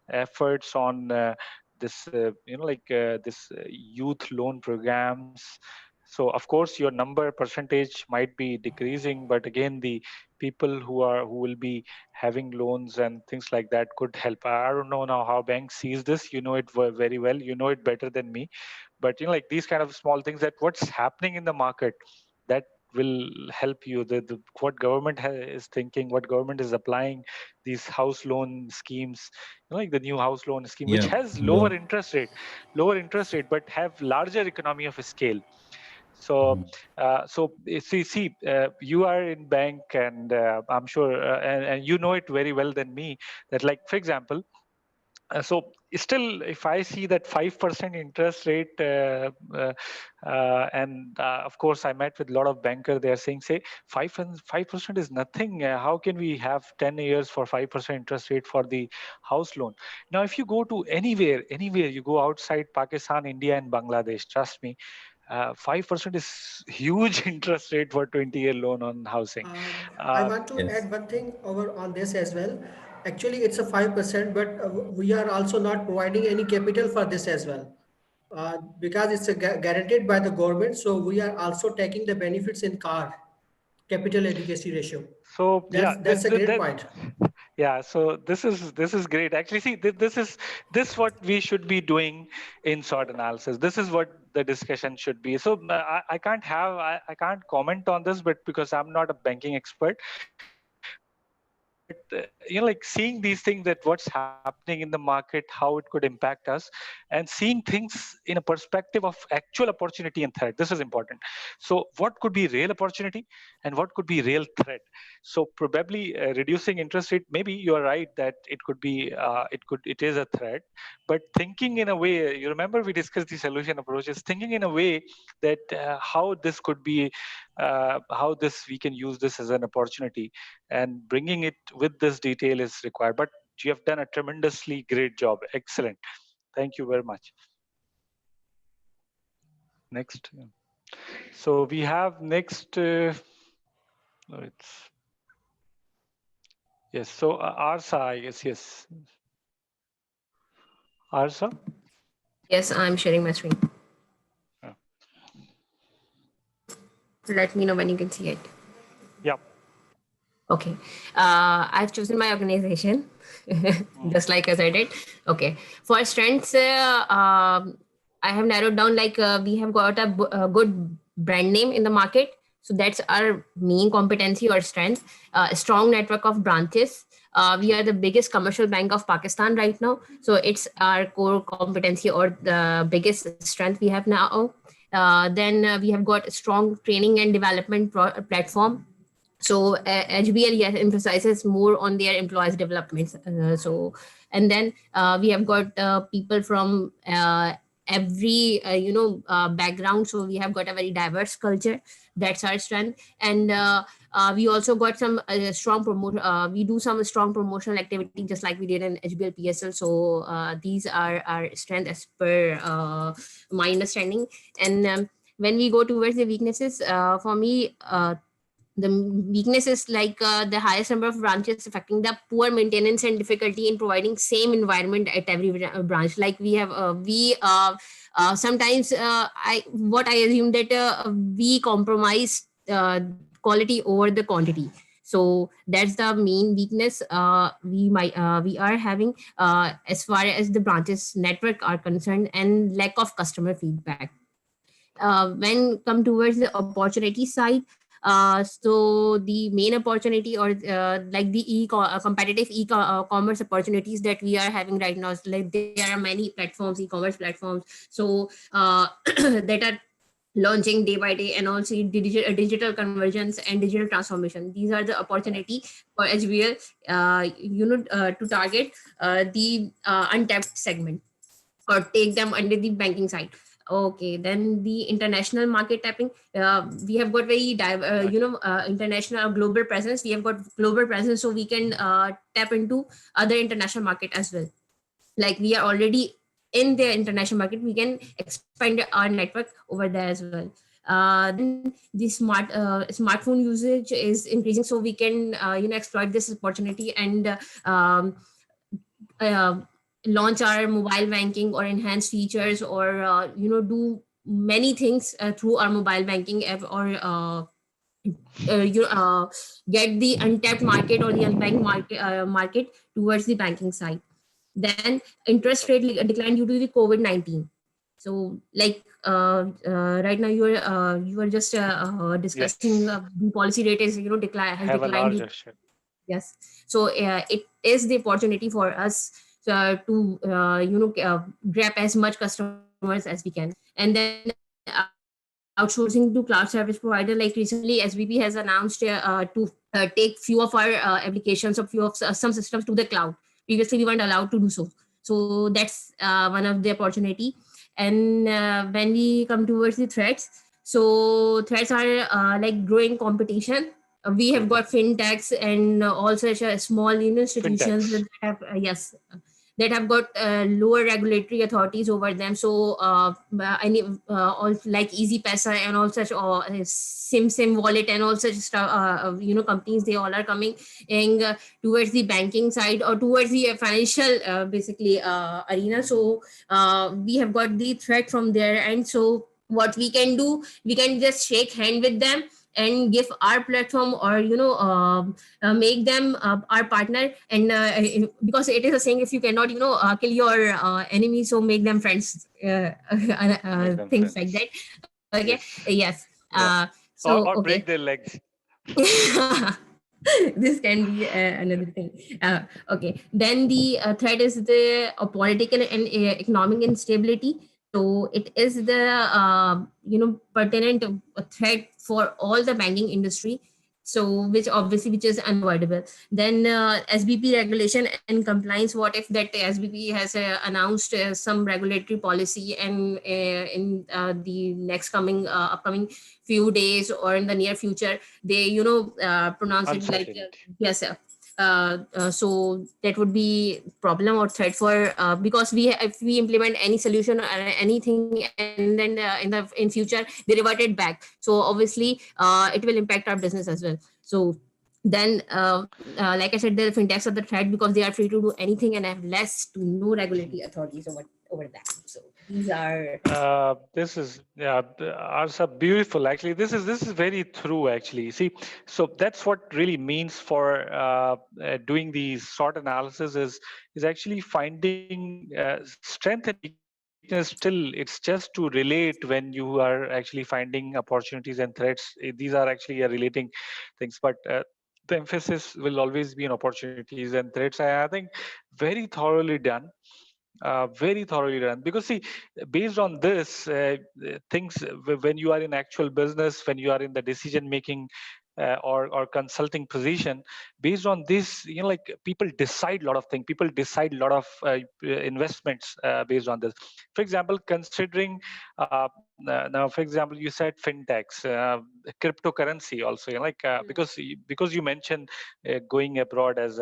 S1: efforts on this this youth loan programs. So of course your number percentage might be decreasing, but again the people who will be having loans and things like that could help. I don't know now how bank sees this. You know it very well, you know it better than me. But you know, like these kind of small things, that what's happening in the market, that will help you. What government is thinking, what government is applying, these house loan schemes, you know, like the new house loan scheme, which
S5: Yeah.
S1: has
S5: Loan.
S1: lower interest rate, but have larger economy of scale. So you are in bank, and I'm sure and you know it very well than me, that, like, for example, so still, if I see that 5% interest rate, and of course, I met with a lot of banker. They are saying, say 5% is nothing. How can we have 10 years for 5% interest rate for the house loan? Now, if you go to anywhere, you go outside Pakistan, India, and Bangladesh, trust me, 5% is huge interest rate for 20-year loan on housing.
S4: I want to
S5: Yes.
S4: add one thing over on this as well. Actually, it's a 5%, but we are also not providing any capital for this as well. Because it's guaranteed by the government, so we are also taking the benefits in CAR, capital adequacy ratio.
S1: So yeah,
S4: That's a great point.
S1: yeah. So this is great. Actually, see, this what we should be doing in SWOT analysis. This is what the discussion should be. So I can't comment on this, but because I'm not a banking expert, but you know, like seeing these things, that what's happening in the market, how it could impact us, and seeing things in a perspective of actual opportunity and threat. This is important. So what could be real opportunity and what could be real threat? So probably reducing interest rate, maybe you are right that it is a threat, but thinking in a way, you remember we discussed the solution approaches, thinking in a way that how this could be, how this we can use this as an opportunity, and bringing it with this detail is required. But you have done a tremendously great job. Excellent. Thank you very much. Next. So we have next. It's yes. So Arsa, I guess, yes. Arsa.
S3: Yes, I'm sharing my screen.
S1: Yeah.
S3: Let me know when you can see it.
S1: Yeah.
S3: Okay. I've chosen my organization, just like as I did. Okay. For strengths, I have narrowed down, like we have got a good brand name in the market. So that's our main competency or strength. A strong network of branches. We are the biggest commercial bank of Pakistan right now. So it's our core competency or the biggest strength we have now. Then we have got a strong training and development platform. So HBL, yes, emphasizes more on their employees development. And then we have got people from every background, so we have got a very diverse culture. That's our strength. And we also got some strong promote we do some strong promotional activity, just like we did in HBL PSL. So these are our strength as per my understanding. And when we go towards the weaknesses, for me, the weakness is like the highest number of branches, affecting the poor maintenance and difficulty in providing same environment at every branch. Like we have sometimes I assume that we compromise quality over the quantity. So that's the main weakness we are having as far as the branches network are concerned, and lack of customer feedback. When come towards the opportunity side, so the main opportunity, or like the competitive commerce opportunities that we are having right now is like there are many platforms, e-commerce platforms, so that are launching day by day, and also digital conversions and digital transformation. These are the opportunity for HBL to target the untapped segment, or take them under the banking side. Okay, then the international market tapping. We have got very international global presence. We have got global presence, so we can tap into other international market as well. Like we are already in the international market, we can expand our network over there as well. Then the smartphone usage is increasing, so we can exploit this opportunity and uh, launch our mobile banking, or enhance features, or do many things through our mobile banking app, or you get the untapped market, or the unbanked market towards the banking side. Then interest rate decline due to the COVID-19. So like right now you are just discussing
S1: Yes.
S3: the policy rate is decline has
S1: Have a
S3: declined.
S1: larger share.
S3: Yes. So it is the opportunity for us to grab as much customers as we can. And then outsourcing to cloud service provider, like recently SBP has announced to take few of our applications, or few of some systems to the cloud. Previously we weren't allowed to do so. So that's one of the opportunity. And when we come towards the threats, so threats are like growing competition. We have got fintechs and all such small institutions that
S1: Fintechs.
S3: have yes, that have got lower regulatory authorities over them. So any all like Easy Pesa and all such, or Sim Wallet and all such stuff, companies, they all are coming in towards the banking side, or towards the financial basically arena. So we have got the threat from there. And so what we can do, we can just shake hand with them and give our platform, or make them our partner. And because it is a saying, if you cannot kill your enemy, so make them friends,
S1: Make them
S3: things like
S1: friends.
S3: that. Okay.
S1: Yes.
S3: Yes.
S1: Yeah.
S3: So
S1: Or
S3: okay.
S1: break their legs.
S3: This can be another thing. Okay, then the threat is the political and economic instability. So it is the pertinent threat for all the banking industry, so which is unavoidable. Then SBP regulation and compliance. What if that SBP has announced some regulatory policy, and in the next coming upcoming few days, or in the near future, they pronounce it like
S1: Uncertainty.
S3: yes, so that would be problem or threat for because if we implement any solution or anything, and then in future they revert it back, so obviously it will impact our business as well. So then like I said, the fintechs are the threat, because they are free to do anything and have less to no regulatory authorities over that. So these are
S1: This is Arsa, beautiful. Actually, this is very true. Actually, see, so that's what really means for doing the SWOT analysis is actually finding strength and weakness. Still, it's just to relate when you are actually finding opportunities and threats. These are actually relating things, but the emphasis will always be on opportunities and threats. I think very thoroughly done. Very thoroughly done. Because see, based on this, things when you are in actual business, when you are in the decision making or consulting position, based on this, like people decide a lot of things. People decide a lot of investments based on this. For example, considering now, for example, you said fintechs, cryptocurrency also. Because you mentioned going abroad as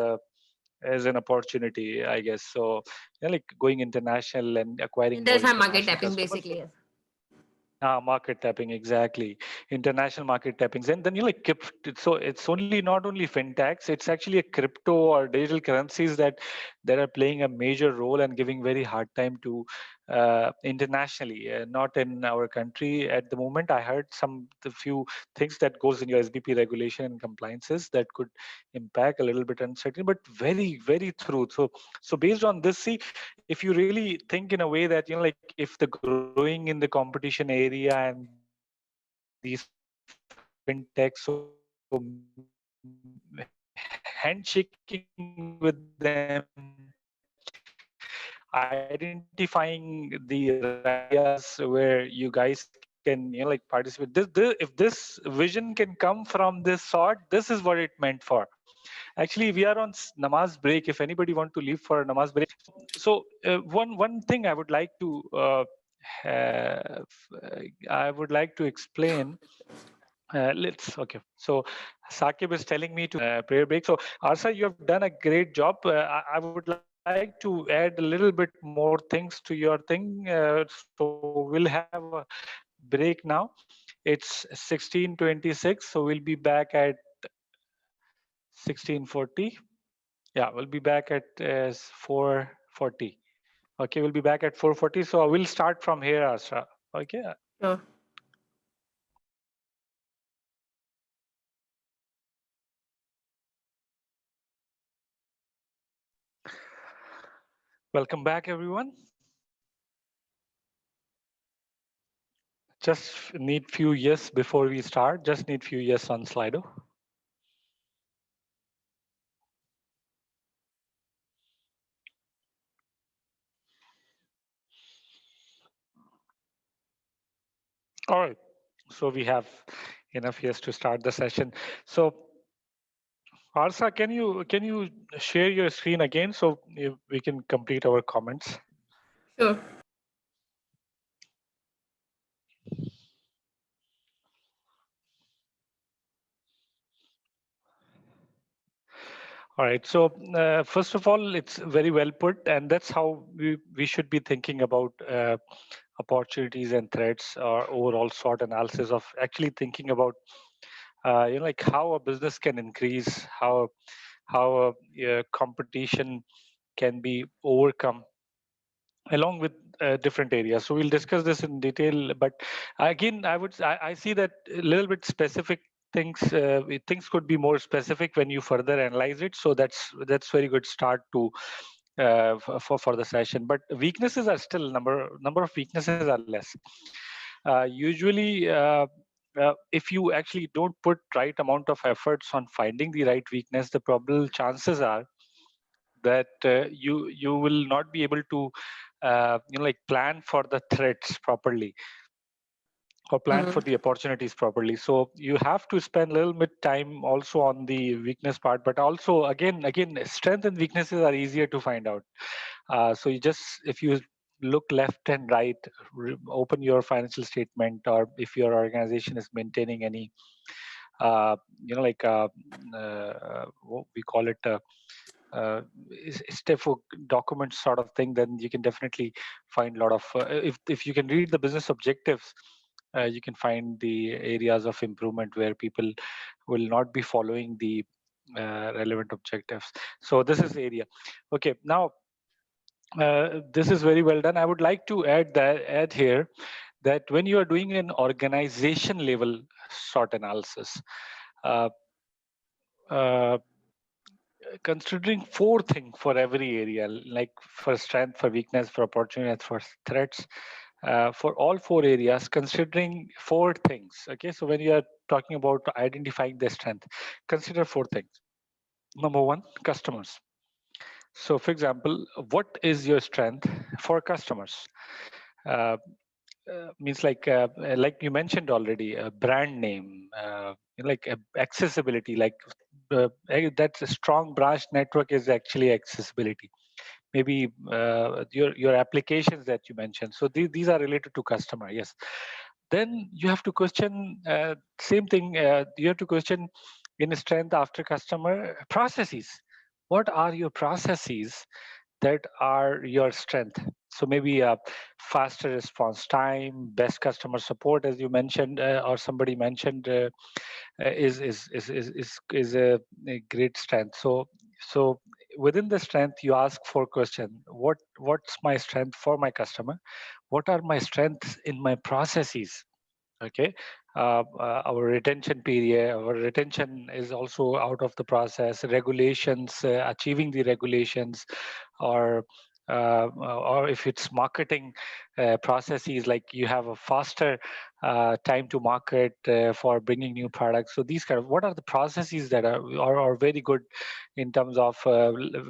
S1: an opportunity, I guess. So, like going international and acquiring more
S3: There's my market
S1: international
S3: tapping
S1: customers.
S3: basically. Yes.
S1: Market tapping, exactly. International market tappings. And then you like so it's only not only fintechs, it's actually a crypto or digital currencies that are playing a major role and giving very hard time to internationally, not in our country at the moment. I heard the few things that goes in your SBP regulation and compliances that could impact a little bit uncertain, but very, very true. So based on this, see, if you really think in a way that, like if the growing in the competition area and these fintechs, so handshaking with them, identifying the right areas where you guys can, like participate. If this vision can come from this sort, this is what it meant for. Actually, we are on namaz break. If anybody want to leave for namaz break, so one thing I would like to have, I would like to explain. Let's okay. So Sakib is telling me to prayer break. So Arsa, you have done a great job. I would like to add a little bit more things to your thing. So we'll have a break now. It's 16:26. So we'll be back at 16:40. Yeah, we'll be back at 4:40. Okay, we'll be back at 4:40. So I will start from here, Asra. Okay.
S3: Sure.
S1: Welcome back, everyone. Just need few yes before we start. Just need few yes on Slido. All right. So we have enough yes to start the session. So Arsa, can you share your screen again so we can complete our comments?
S3: Sure.
S1: All right. So first of all, it's very well put, and that's how we should be thinking about opportunities and threats, or overall SWOT analysis of actually thinking about like how a business can increase, how competition can be overcome along with different areas. So we'll discuss this in detail. But again, I see that a little bit specific things. Things could be more specific when you further analyze it. So that's very good start to for the session. But weaknesses are still number of weaknesses are less. Usually. If you actually don't put right amount of efforts on finding the right weakness, the probable chances are that you will not be able to like plan for the threats properly or plan for the opportunities properly. So you have to spend a little bit time also on the weakness part, but also again strength and weaknesses are easier to find out. So you just, if you look left and right, open your financial statement, or if your organization is maintaining any like what we call it step for document sort of thing, then you can definitely find a lot of if you can read the business objectives, you can find the areas of improvement where people will not be following the relevant objectives. So this is the area. Okay, now this is very well done. I would like to add here that when you are doing an organization level SWOT analysis, uh, uh, considering four things for every area, like for strength, for weakness, for opportunity, and for threats, for all four areas, considering four things. Okay, so when you are talking about identifying the strength, consider four things. Number one, customers. So for example, what is your strength for customers? Uh, Means like you mentioned already, a brand name, like accessibility, like that's a strong branch network is actually accessibility. Maybe your applications that you mentioned. So these are related to customer, yes. Then you have to question same thing. You have to question in strength after customer processes. What are your processes that are your strength? So maybe a faster response time, best customer support, as you mentioned, or somebody mentioned, is a great strength. So within the strength, you ask for question. What's my strength for my customer? What are my strengths in my processes? Okay. Our retention period, our retention is also out of the process. Regulations, achieving the regulations, or or if it's marketing processes, like you have a faster time to market for bringing new products. So these kind of, what are the processes that are very good in terms of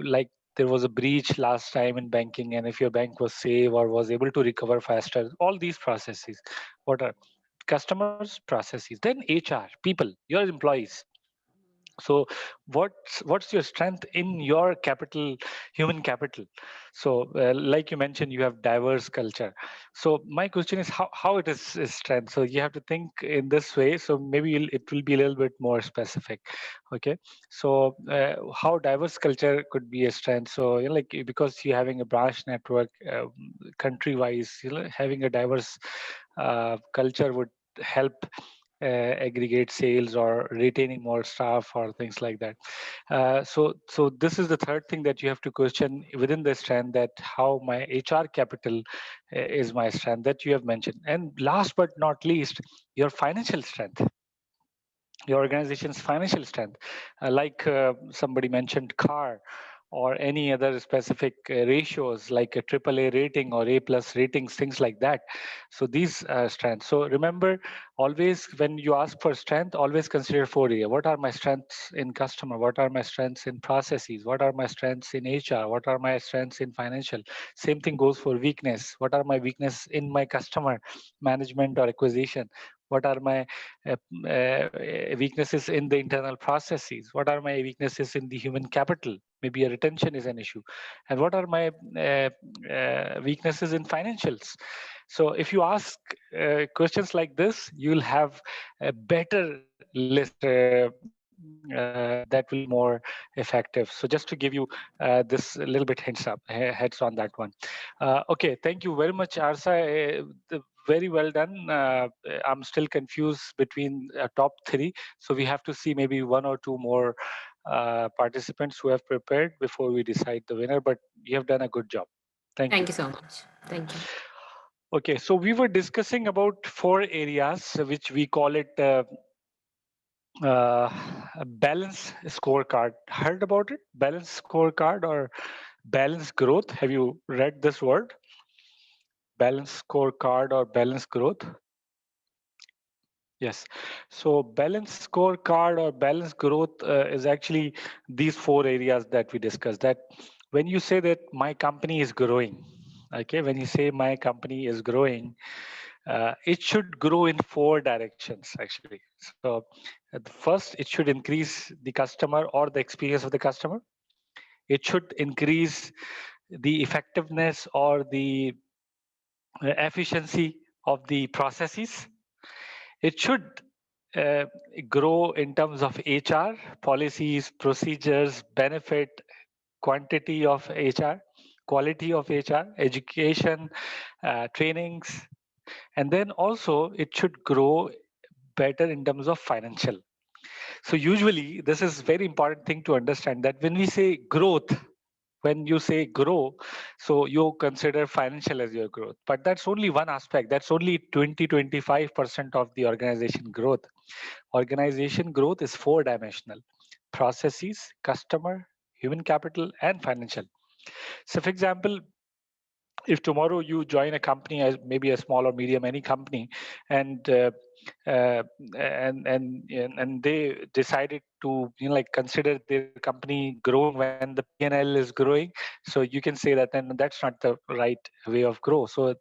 S1: like there was a breach last time in banking, and if your bank was safe or was able to recover faster, all these processes, what are customers processes, then HR people, your employees. So what's your strength in your capital, human capital? So like you mentioned, you have diverse culture. So my question is how it is strength. So you have to think in this way, so maybe it will be a little bit more specific. Okay. So how diverse culture could be a strength? So like because you're having a branch network, country wise, having a diverse culture would help aggregate sales or retaining more staff or things like that. So this is the third thing that you have to question within the strength, that how my HR capital is my strength that you have mentioned. And last but not least, your financial strength, your organization's financial strength, somebody mentioned car or any other specific ratios like a AAA rating or A plus ratings, things like that. So these strengths. So remember, always when you ask for strength, always consider 4 areas. What are my strengths in customer? What are my strengths in processes? What are my strengths in HR? What are my strengths in financial? Same thing goes for weakness. What are my weakness in my customer management or acquisition? What are my uh, weaknesses in the internal processes? What are my weaknesses in the human capital? Maybe a retention is an issue. And what are my weaknesses in financials? So if you ask questions like this, you'll have a better list that will be more effective. So just to give you this little bit heads on that one. Okay, thank you very much, Arsa. Very well done. I'm still confused between top three. So we have to see maybe one or two more participants who have prepared before we decide the winner. But you have done a good job. Thank you.
S3: Thank you so much. Thank you.
S1: Okay, so we were discussing about 4 areas, which we call it a balance scorecard. Heard about it? Balance scorecard or balance growth? Have you read this word? Balance scorecard or balance growth? Yes. So balance scorecard or balance growth is actually these 4 areas that we discussed. That when you say that my company is growing, okay, when you say my company is growing, it should grow in 4 directions actually. So at the first, it should increase the customer or the experience of the customer. It should increase the effectiveness or the efficiency of the processes. It should uh, grow in terms of HR, policies, procedures, benefit, quantity of HR, quality of HR, education, trainings, and then also it should grow better in terms of financial. So usually this is very important thing to understand, that when we say growth, when you say grow, so you consider financial as your growth, but that's only one aspect. That's only 20-25% of the organization growth. Organization growth is 4-dimensional: processes, customer, human capital, and financial. So for example, if tomorrow you join a company, as maybe a small or medium, any company, and and they decided to like consider their company growing when the P&L is growing. So you can say that, and that's not the right way of growth. So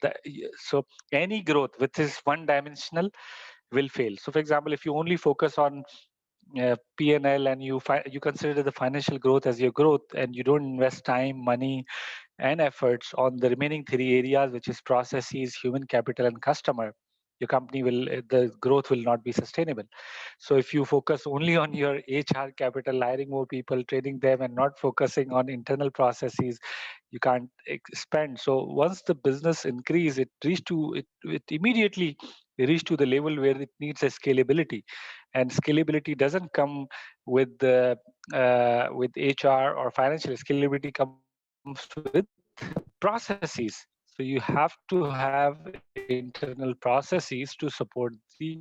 S1: any growth which is one dimensional will fail. So for example, if you only focus on P&L and you consider the financial growth as your growth, and you don't invest time, money, and efforts on the remaining three areas, which is processes, human capital, and customer, your company will the growth will not be sustainable. So if you focus only on your HR capital, hiring more people, training them, and not focusing on internal processes, you can't expand. So once the business increase, it immediately reach to the level where it needs a scalability, and scalability doesn't come with HR or financial. Scalability comes with processes. So you have to have internal processes to support the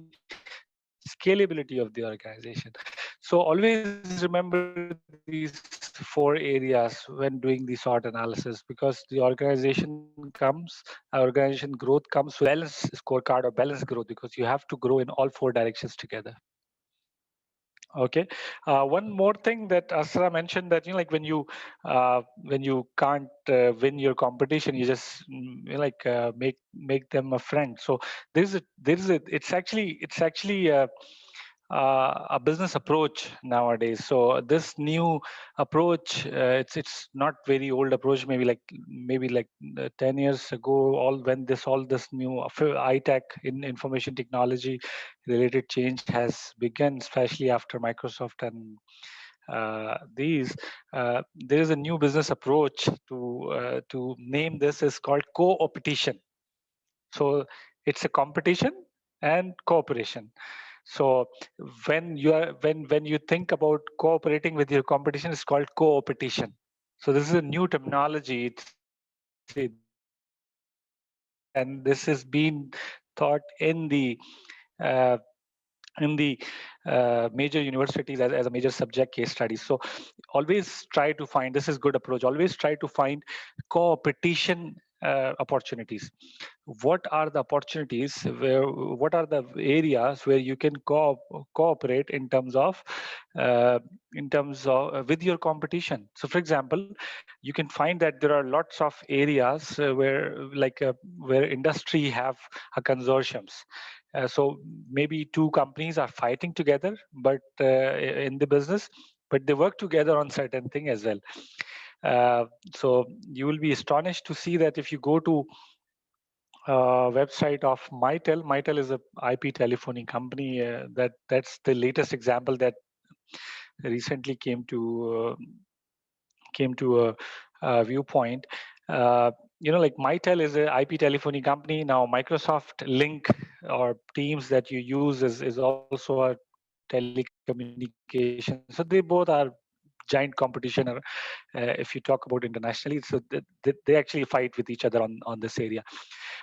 S1: scalability of the organization. So always remember these four areas when doing the SWOT analysis, because the organization growth comes with a balanced scorecard or balanced growth, because you have to grow in all four directions together. Okay. One more thing that Asra mentioned, that when you can't win your competition, you just make them a friend. So it's actually a business approach nowadays. So this new approach, it's not very old approach. Maybe like 10 years ago, all this new iTech in information technology related change has begun, especially after Microsoft and these. There is a new business approach to name this is called co-opetition. So it's a competition and cooperation. So when you think about cooperating with your competition, it's called co-opetition. So this is a new terminology. And this has been taught uh, in the major universities as a major subject case study. So always try to find, this is good approach, always try to find co-opetition opportunities. What are the opportunities, what are the areas where you can cooperate in terms of with your competition? So for example, you can find that there are lots of areas where industry have a consortiums. So maybe two companies are fighting together, but in the business, but they work together on certain thing as well. So you will be astonished to see that if you go to website of Mitel. Mitel is a IP telephony company. That's the latest example that recently came to a viewpoint. Like Mitel is a IP telephony company. Now Microsoft Link or Teams that you use is also a telecommunication. So they both are giant competition. If you talk about internationally, so they actually fight with each other on this area.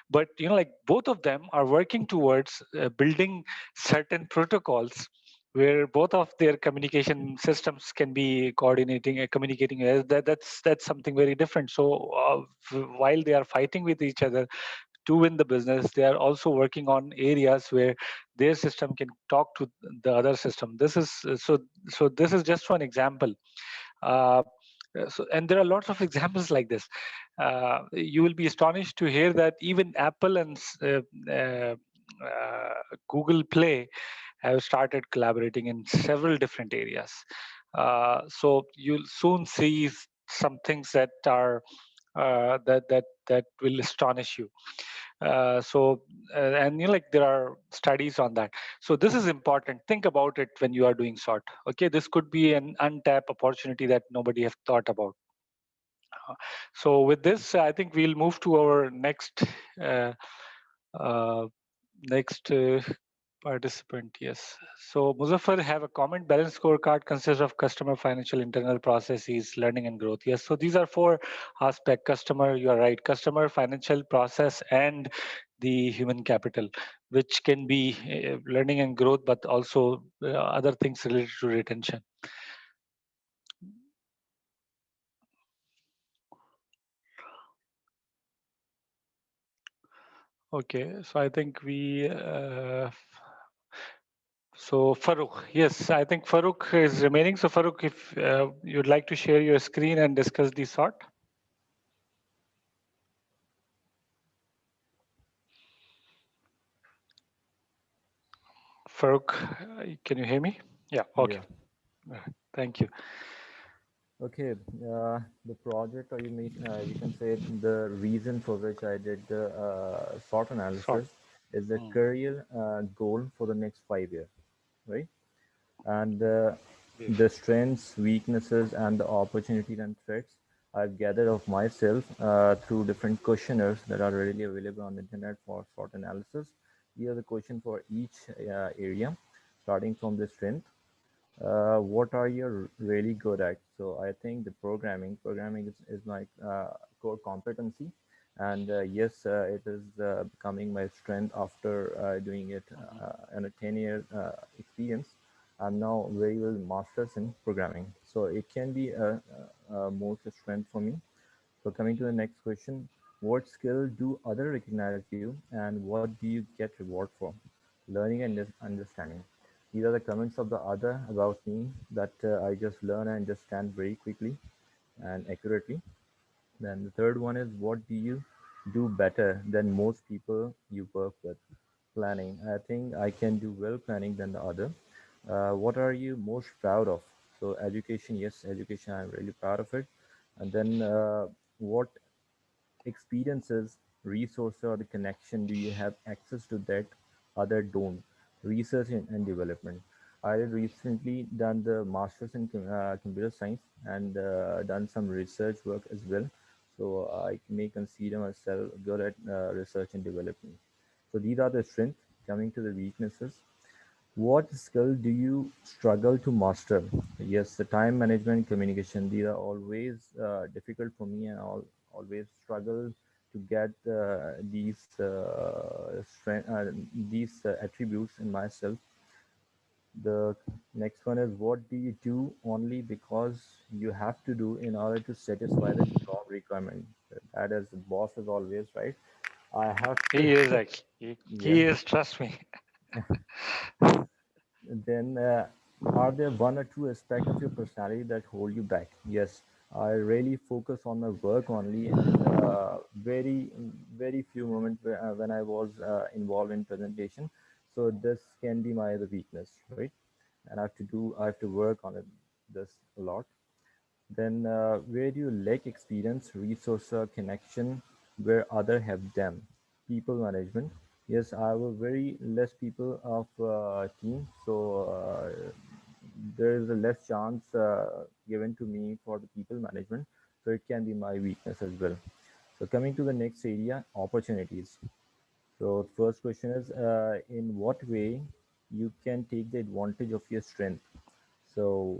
S1: But like both of them are working towards building certain protocols where both of their communication systems can be coordinating and communicating. That's something very different. So while they are fighting with each other to win the business, they are also working on areas where their system can talk to the other system. So this is just one example. uh, and there are lots of examples like this. You will be astonished to hear that even Apple and Google Play have started collaborating in several different areas. So you'll soon see some things that are that will astonish you. And there are studies on that. So this is important. Think about it when you are doing sort. Okay, this could be an untapped opportunity that nobody have thought about. So with this, I think we'll move to our uh, uh, next participant. Yes. So Muzaffar have a comment. Balance scorecard consists of customer, financial, internal processes, learning and growth. Yes. So these are four aspects: customer, you are right, customer, financial, process, and the human capital, which can be learning and growth, but also other things related to retention. Okay, so I think So Farooq, yes, I think Farooq is remaining. So Farooq, if you'd like to share your screen and discuss the sort. Farooq, can you hear me? Yeah, okay.
S6: Yeah.
S1: Thank you.
S6: Okay. The project, or you can say the reason for which I did the SWOT
S1: Sort.
S6: analysis is a
S1: Mm,
S6: career goal for the next 5 years, right? And
S1: yes.
S6: the strengths, weaknesses, and the opportunities and threats I've gathered of myself through different questionnaires that are readily available on the internet for SWOT analysis. Here are the question for each area, starting from the strength. What are you really good at? So I think the programming is my core competency, and yes, it is becoming my strength after doing it
S1: Mhm.
S6: in a 10-year experience. I'm now very well masters in programming, so it can be a most strength for me. So coming to the next question, what skill do other recognize you, and what do you get reward for? Learning and understanding. These are the comments of the other about me that I just learn and understand very quickly and accurately. Then the third one is, what do you do better than most people you work with? Planning. I think I can do well planning than the other. What are you most proud of? So education, yes, education. I'm really proud of it. And then what experiences, resources, or the connection do you have access to that other don't? Research and development. I have recently done the master's in computer science and done some research work as well. So I may consider myself good at research and development. So these are the strengths. Coming to the weaknesses, what skill do you struggle to master? Yes, the time management, communication. These are always difficult for me, and I'll always struggle to get these attributes in myself. The next one is, what do you do only because you have to do in order to satisfy the job requirement? That is, the boss is always right. I have to,
S1: He is actually. He
S6: yeah.
S1: is. Trust me.
S6: Then, are there one or two aspects of your personality that hold you back? Yes, I really focus on my work only, and very few moments when I was involved in presentation. So this can be my other weakness, right? And I have to work on it this a lot. Then, where do you lack experience, resource, or connection where other have them? People management. Yes, I have a very less people of team, so there is a less chance given to me for the people management. So it can be my weakness as well. So coming to the next area, opportunities. So the first question is, in what way you can take the advantage of your strength? So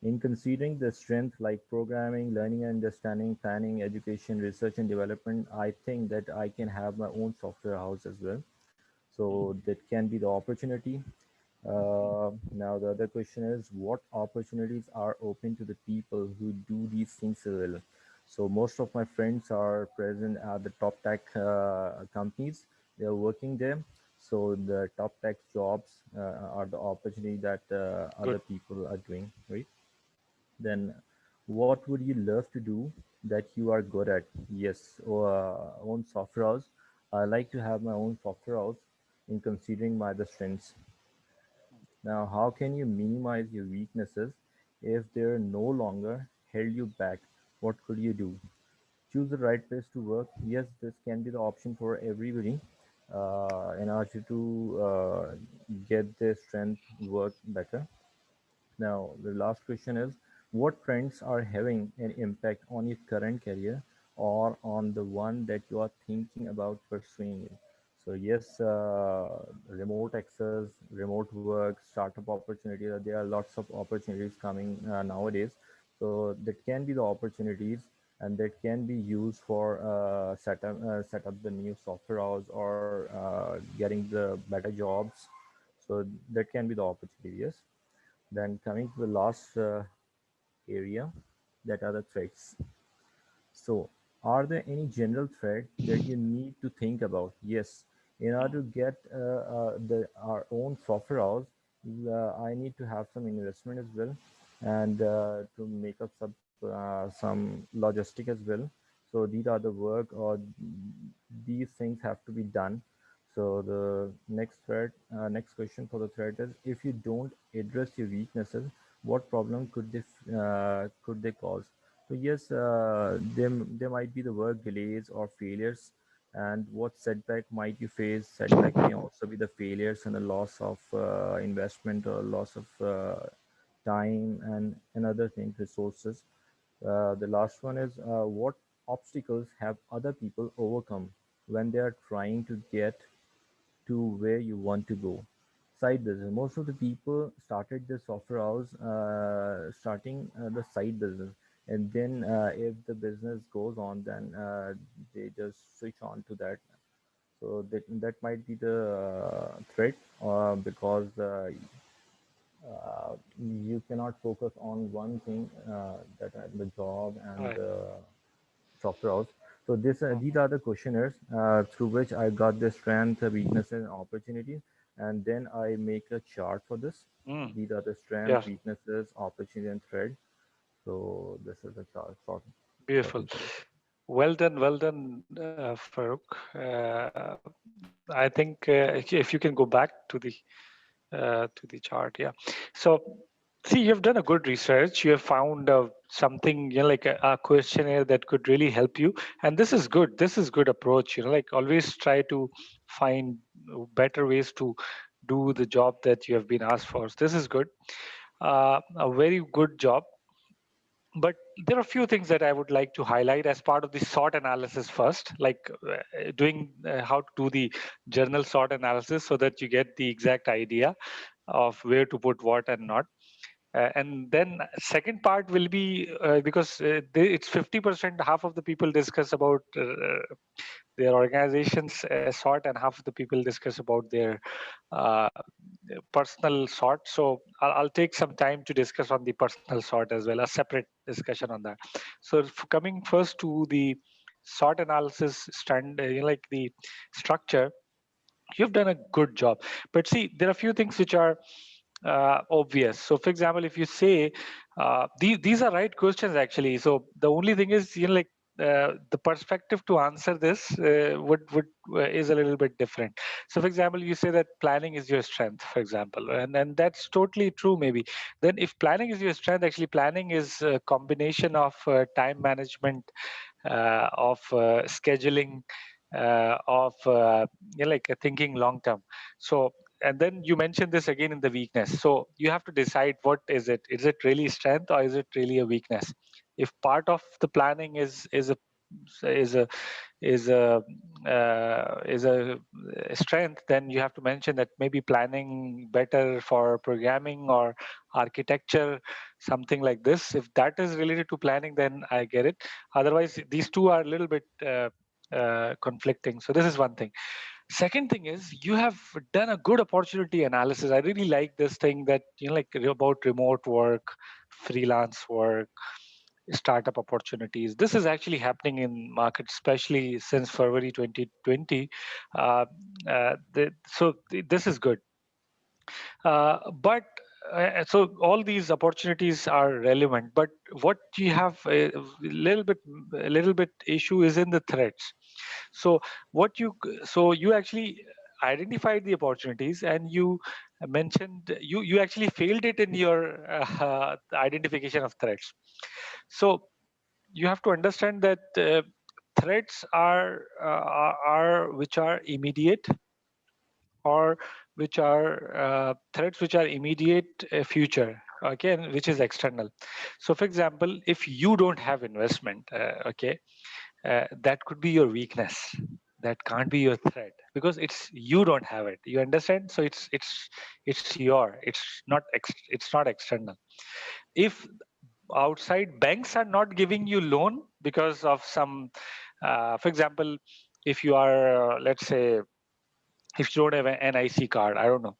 S6: in considering the strength like programming, learning and understanding, planning, education, research and development, I think that I can have my own software house as well. So that can be the opportunity. Now the other question is, what opportunities are open to the people who do these things well? So most of my friends are present at the top tech companies. They are working there. So the top tech jobs are the opportunity that other
S1: Good.
S6: people are doing, right? Then, what would you love to do that you are good at? Yes, own software house. I like to have my own software house in considering my the strengths. Now, how can you minimize your weaknesses if they're no longer held you back? What could you do? Choose the right place to work. Yes, this can be the option for everybody in order to get their strength work better. Now, the last question is, what trends are having an impact on your current career or on the one that you are thinking about pursuing it? So, yes, remote access, remote work, startup opportunities, there are lots of opportunities coming nowadays. So, that can be the opportunities and that can be used for set up the new software house or getting the better jobs. So, that can be the opportunity, yes. Then coming to the last area, that are the threats. So, are there any general threat that you need to think about? Yes, In order to get our own software house, I need to have some investment as well, and to make up some logistic as well. So these are the work, or these things have to be done. So the next question for the thread is: if you don't address your weaknesses, what problem could they cause? So yes, there might be the work delays or failures, and what setback might you face? Setback may also be the failures and the loss of investment, or loss of time and another things, resources. The last one is what obstacles have other people overcome when they are trying to get to where you want to go? Side business. Most of the people started the software house, starting the side business, and then if the business goes on, then they just switch on to that. So that might be the threat, because you cannot focus on one thing, that the job and
S1: Right.
S6: the software house. So these
S1: Mhm.
S6: are the questionnaires through which I got the strength, weaknesses, and opportunities, and then I make a chart for this.
S1: Mm.
S6: These are the strength,
S1: Yeah,
S6: weaknesses, opportunity, and thread. So this is the chart,
S1: beautiful.
S6: shortly for this.
S1: Well done, Farooq. I think if you can go back to the chart, yeah. So, see, you've done a good research. You have found something, like a questionnaire that could really help you, and this is good. This is good approach. Like always try to find better ways to do the job that you have been asked for. So this is good. A very good job. But there are a few things that I would like to highlight as part of the SWOT analysis first, like doing how to do the journal SWOT analysis so that you get the exact idea of where to put what and not. And then second part will be because it's 50%, half of the people discuss about their organization's SWOT, and half of the people discuss about their uh, personal SWOT. So I'll take some time to discuss on the personal SWOT as well, a separate discussion on that. So coming first to the SWOT analysis like the structure, you've done a good job. But see, there are a few things which are obvious. So, for example, if you say these are right questions actually. So the only thing is, like the perspective to answer this would is a little bit different. So, for example, you say that planning is your strength, for example, and that's totally true. Maybe then, if planning is your strength, actually, planning is a combination of time management, of scheduling, of like thinking long term. So, and then you mentioned this again in the weakness. So you have to decide, what is it? Is it really strength, or is it really a weakness? If part of the planning is a is a is a strength, then you have to mention that maybe planning better for programming or architecture, something like this. If that is related to planning, then I get it. Otherwise, these two are a little bit conflicting. So this is one thing. Second thing is, you have done a good opportunity analysis. I really like this thing that, like about remote work, freelance work, startup opportunities. This is actually happening in market, especially since February 2020. Uh, this is good. But so all these opportunities are relevant, but what you have a little bit issue is in the threats. So so you actually identified the opportunities, and you mentioned you actually failed it in your identification of threats. So you have to understand that threats are which are immediate, or which are threats which are immediate future, again, which is external. So for example, if you don't have investment, okay, that could be your weakness. That can't be your threat, because it's you don't have it. You understand? So it's your, it's not external. If outside banks are not giving you loan because of some, for example, if you are, let's say, if you don't have an NIC card, I don't know.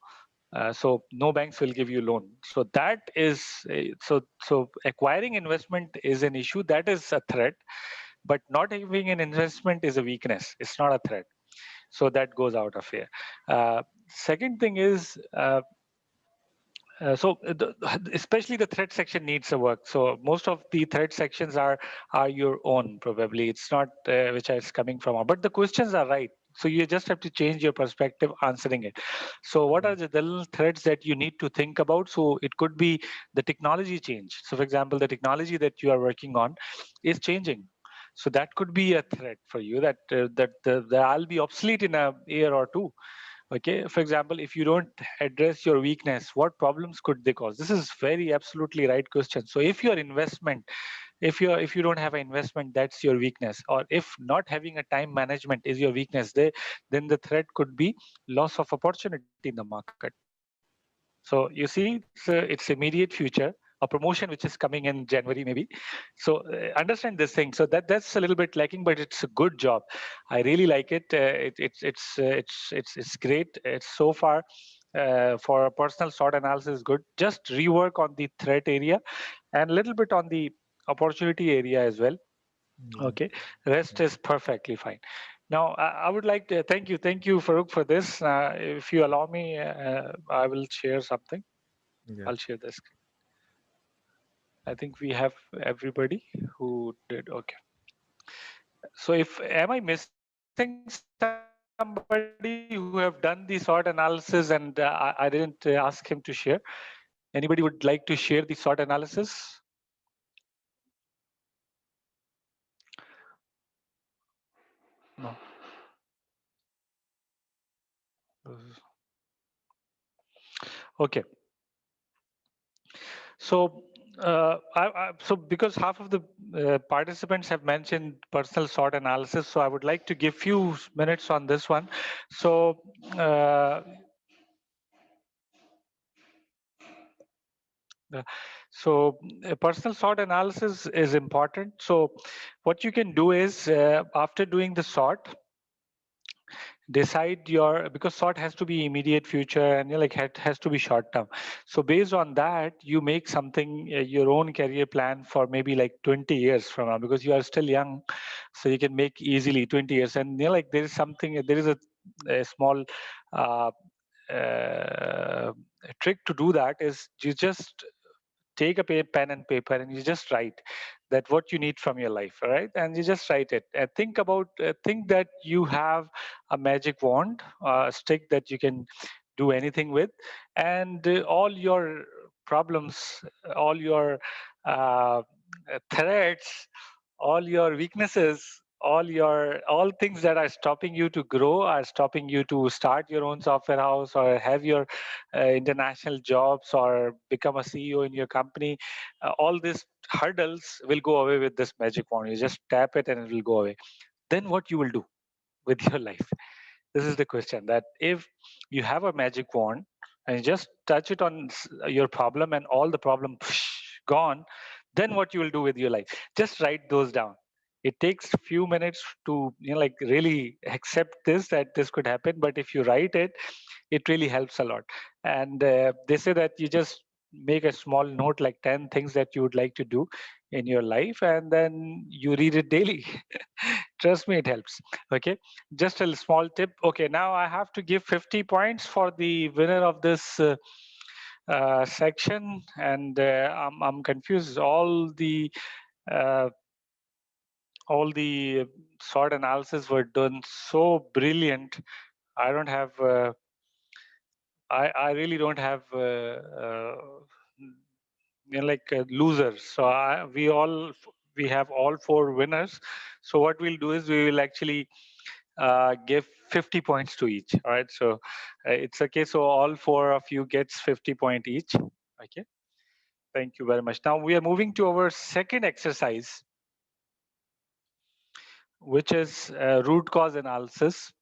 S1: So no banks will give you loan. So that is so acquiring investment is an issue. That is a threat, but not having an investment is a weakness. It's not a threat. So that goes out of here. Second thing is, especially the thread section needs a work. So most of the thread sections are your own, probably. It's not which is coming from, but the questions are right. So you just have to change your perspective answering it. So what are the little threads that you need to think about? So it could be the technology change. So for example, the technology that you are working on is changing. So that could be a threat for you that I'll be obsolete in a year or two. Okay, for example, if you don't address your weakness, what problems could they cause? This is very absolutely right question. So if your investment, if you don't have an investment, that's your weakness, or if not having a time management is your weakness, then the threat could be loss of opportunity in the market. So you see, it's immediate future, a promotion which is coming in January maybe. So understand this thing. So that's a little bit lacking, but it's a good job. I really like it. It's great. It's so far for a personal sort analysis good. Just rework on the threat area and a little bit on the opportunity area as well.
S6: Yeah.
S1: Okay, rest is perfectly fine. Now, I would like to thank you, Farooq, for this. If you allow me, I will share something.
S6: Yeah.
S1: I'll share this. I think we have everybody who did. Okay. So, if am I missing somebody who have done the sort analysis and I didn't ask him to share? Anybody would like to share the sort analysis? No. Okay. So, so because half of the participants have mentioned personal sort analysis, so I would like to give few minutes on this one. So, uh, personal sort analysis is important. So, what you can do is after doing the sort, decide your, because sort has to be immediate future and has to be short term. So based on that, you make something your own career plan for maybe like 20 years from now, because you are still young, so you can make easily 20 years. And there is something, there is a small uh, uh, trick to do that is you just take a pen and paper and you just write that what you need from your life, right? And you just write it and think that you have a magic wand, a stick that you can do anything with, and all your problems, all your uh, threats, all your weaknesses, all things that are stopping you to grow, are stopping you to start your own software house or have your international jobs or become a CEO in your company. All these hurdles will go away with this magic wand. You just tap it and it will go away. Then what you will do with your life? This is the question, that if you have a magic wand and you just touch it on your problem and all the problem gone, then what you will do with your life? Just write those down. It takes a few minutes to really accept this, that this could happen, but if you write it, it really helps a lot. And they say that you just make a small note, like 10 things that you would like to do in your life, and then you read it daily. Trust me, it helps. Okay, just a small tip. Okay, now I have to give 50 points for the winner of this section, and I'm confused. Uh, all the sort analysis were done so brilliant. I don't have I really don't have losers. So we have all four winners. So what we'll do is we will actually give 50 points to each. All right. So it's okay. So all four of you gets 50 point each. Okay. Thank you very much. Now we are moving to our second exercise, which is root cause analysis.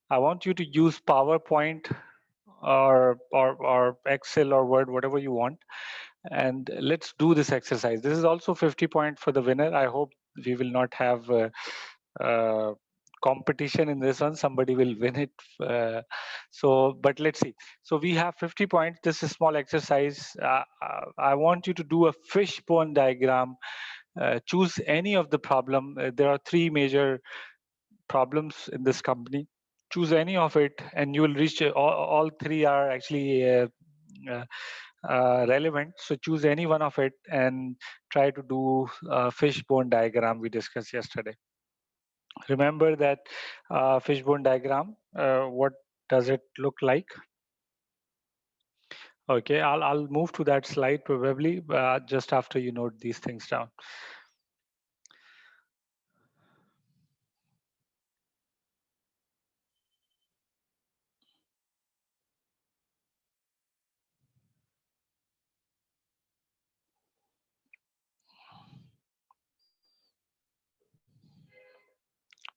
S1: I want you to use PowerPoint or Excel or Word, whatever you want. And let's do this exercise. This is also 50 point for the winner. I hope we will not have uh, competition in this one. Somebody will win it. But let's see. So we have 50 points. This is a small exercise. I want you to do a fishbone diagram. Choose any of the problem. There are three major problems in this company. choose any of it, and you will reach all three are actually relevant. So choose any one of it and try to do a fishbone diagram we discussed yesterday. Remember that fishbone diagram. What does it look like? Okay, I'll move to that slide probably just after you note these things down.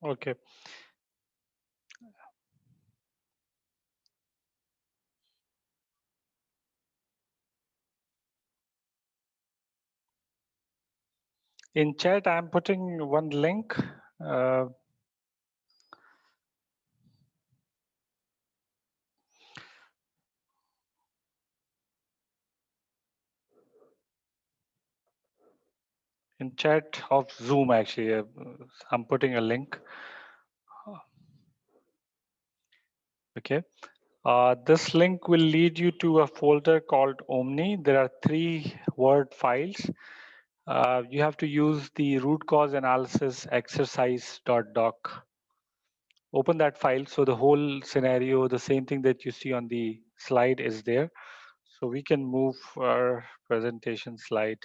S1: Okay. In chat, I'm putting one link. In chat of Zoom, actually, I'm putting a link. Okay. This link will lead you to a folder called Omni. There are 3 Word files. You have to use the root cause analysis exercise.doc. Open that file. So the whole scenario, the same thing that you see on the slide is there. So we can move our presentation slide.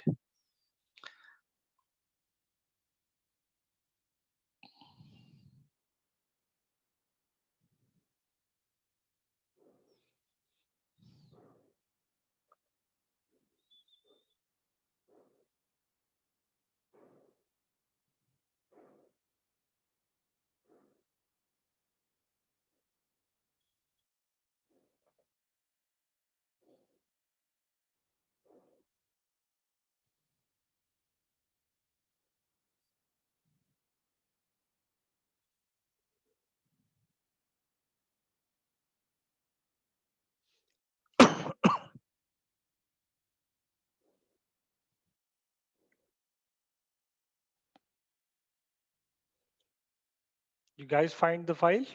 S1: You guys find the file?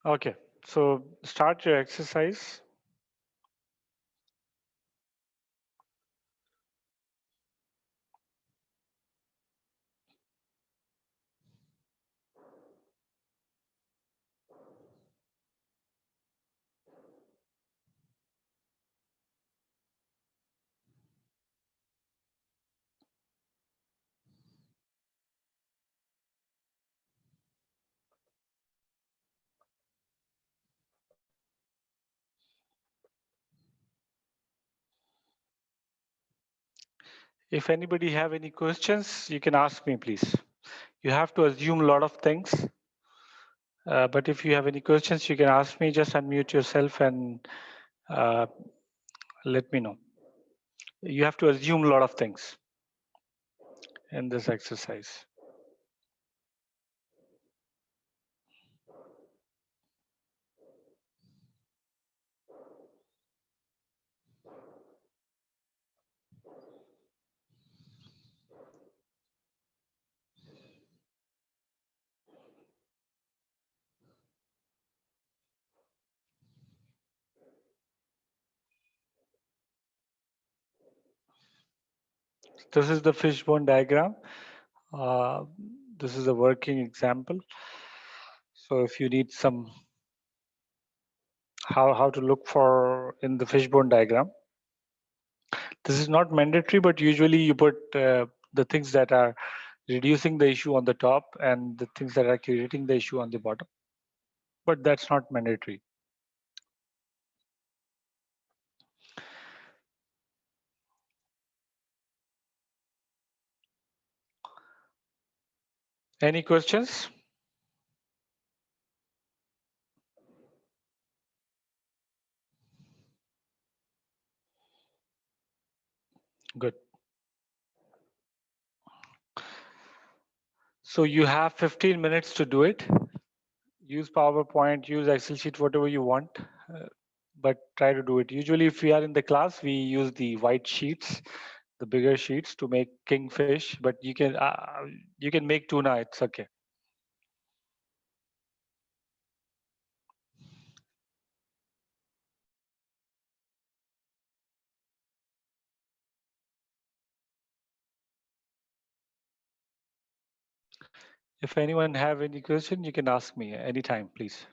S1: Okay, so start your exercise. If anybody have any questions, you can ask me, please. You have to assume a lot of things. But if you have any questions, you can ask me. Just unmute yourself and let me know. You have to assume a lot of things in this exercise. This is the fishbone diagram. This is a working example. So if you need some how to look for in the fishbone diagram, this is not mandatory, but usually you put the things that are reducing the issue on the top and the things that are creating the issue on the bottom. But that's not mandatory. Any questions? Good. So you have 15 minutes to do it. Use PowerPoint, use Excel sheet, whatever you want, but try to do it. Usually, if we are in the class, we use the white sheets, the bigger sheets to make kingfish. But you can make tuna. It's okay. If anyone have any question, you can ask me anytime, please.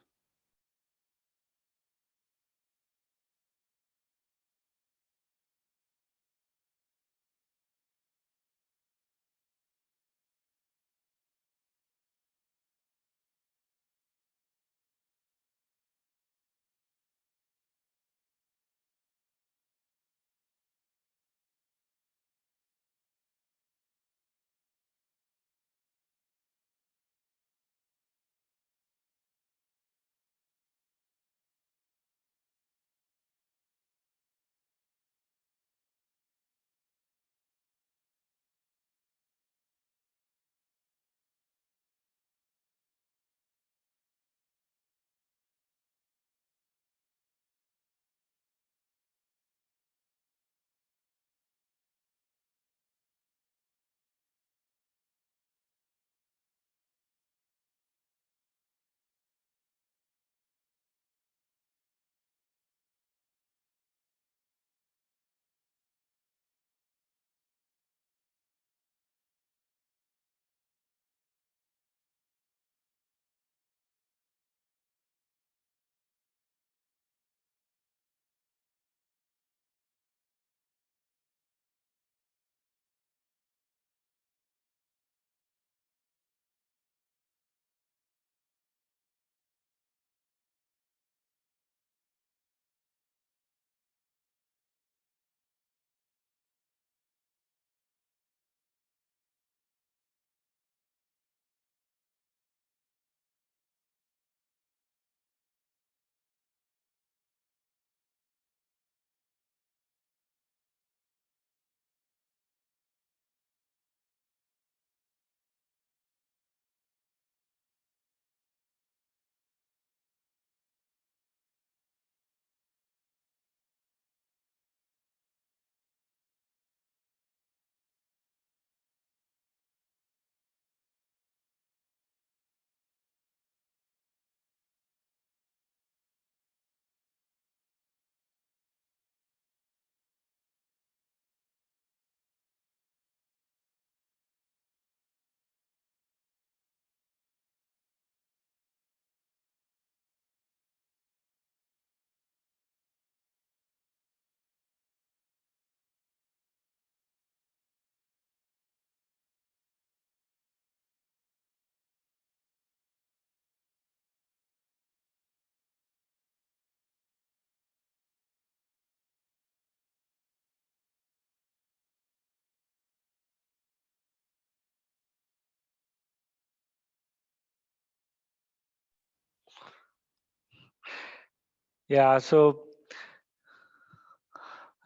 S1: Yeah. So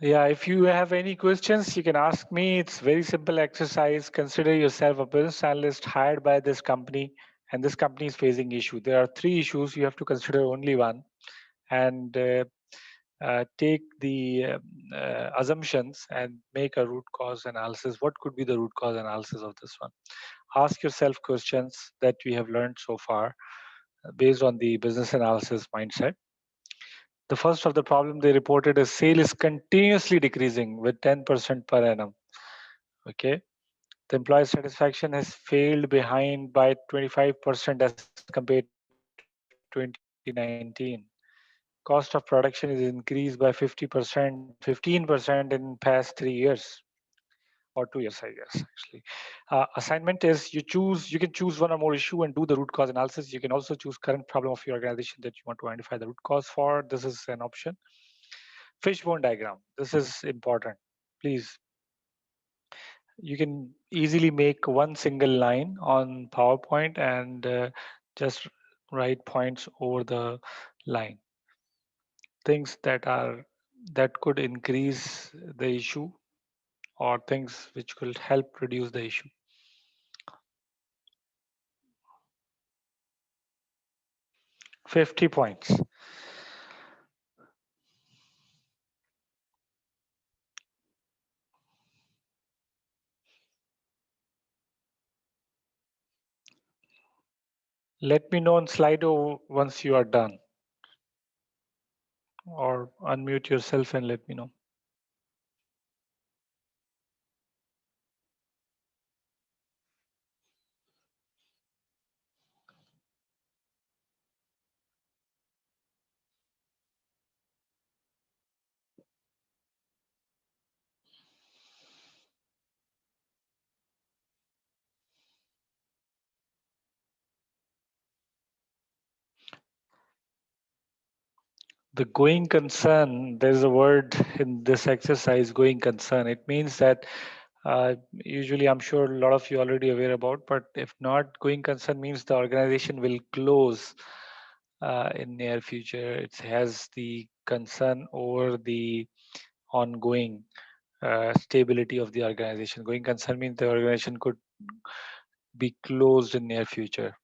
S1: yeah, if you have any questions, you can ask me. It's very simple exercise. Consider yourself a business analyst hired by this company, and this company is facing issue. There are three issues. You have to consider only one, and take the assumptions and make a root cause analysis. What could be the root cause analysis of this one? Ask yourself questions that we have learned so far based on the business analysis mindset. The first of the problem they reported is sale is continuously decreasing with 10% per annum. Okay. The employee satisfaction has failed behind by 25% as compared to 2019. Cost of production is increased by 50%, 15% in past 3 years or 2 years, I guess. Actually, assignment is you can choose one or more issue and do the root cause analysis. You can also choose current problem of your organization that you want to identify the root cause for. This is an option. Fishbone diagram. This is important. Please, you can easily make one single line on PowerPoint and just write points over the line. Things that could increase the issue or things which will help reduce the issue. £50. Let me know on Slido once you are done, or unmute yourself and let me know. The going concern, there's a word in this exercise, going concern. It means that usually I'm sure a lot of you already aware about, but if not, going concern means the organization will close in near future. It has the concern over the ongoing stability of the organization. Going concern means the organization could be closed in near future.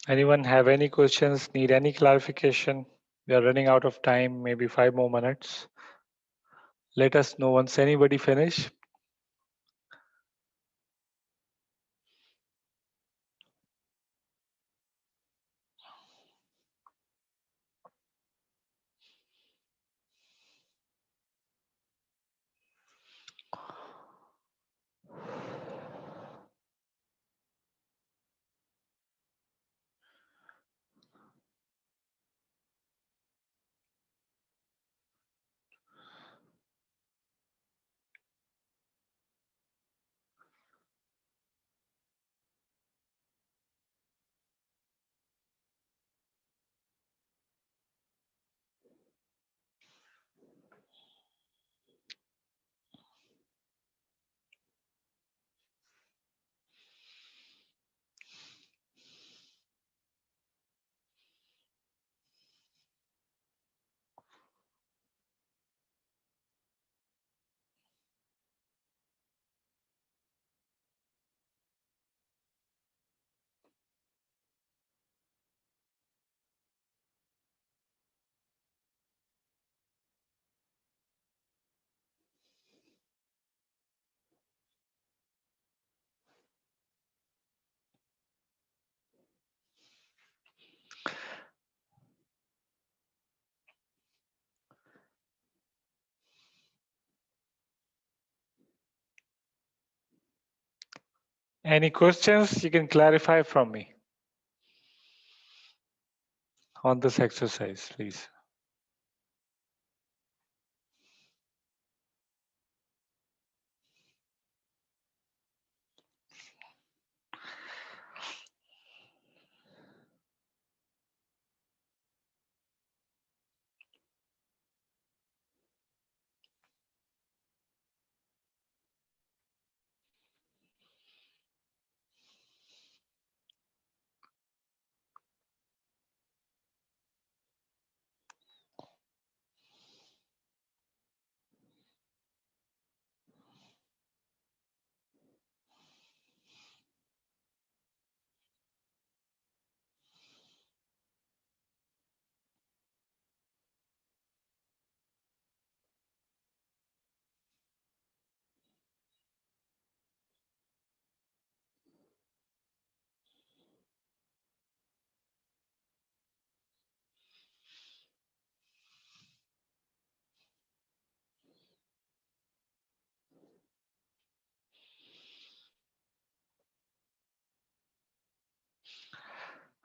S1: Anyone have any questions, need any clarification? We are running out of time, maybe 5 more minutes. Let us know once anybody finish. Any questions you can clarify from me on this exercise, please.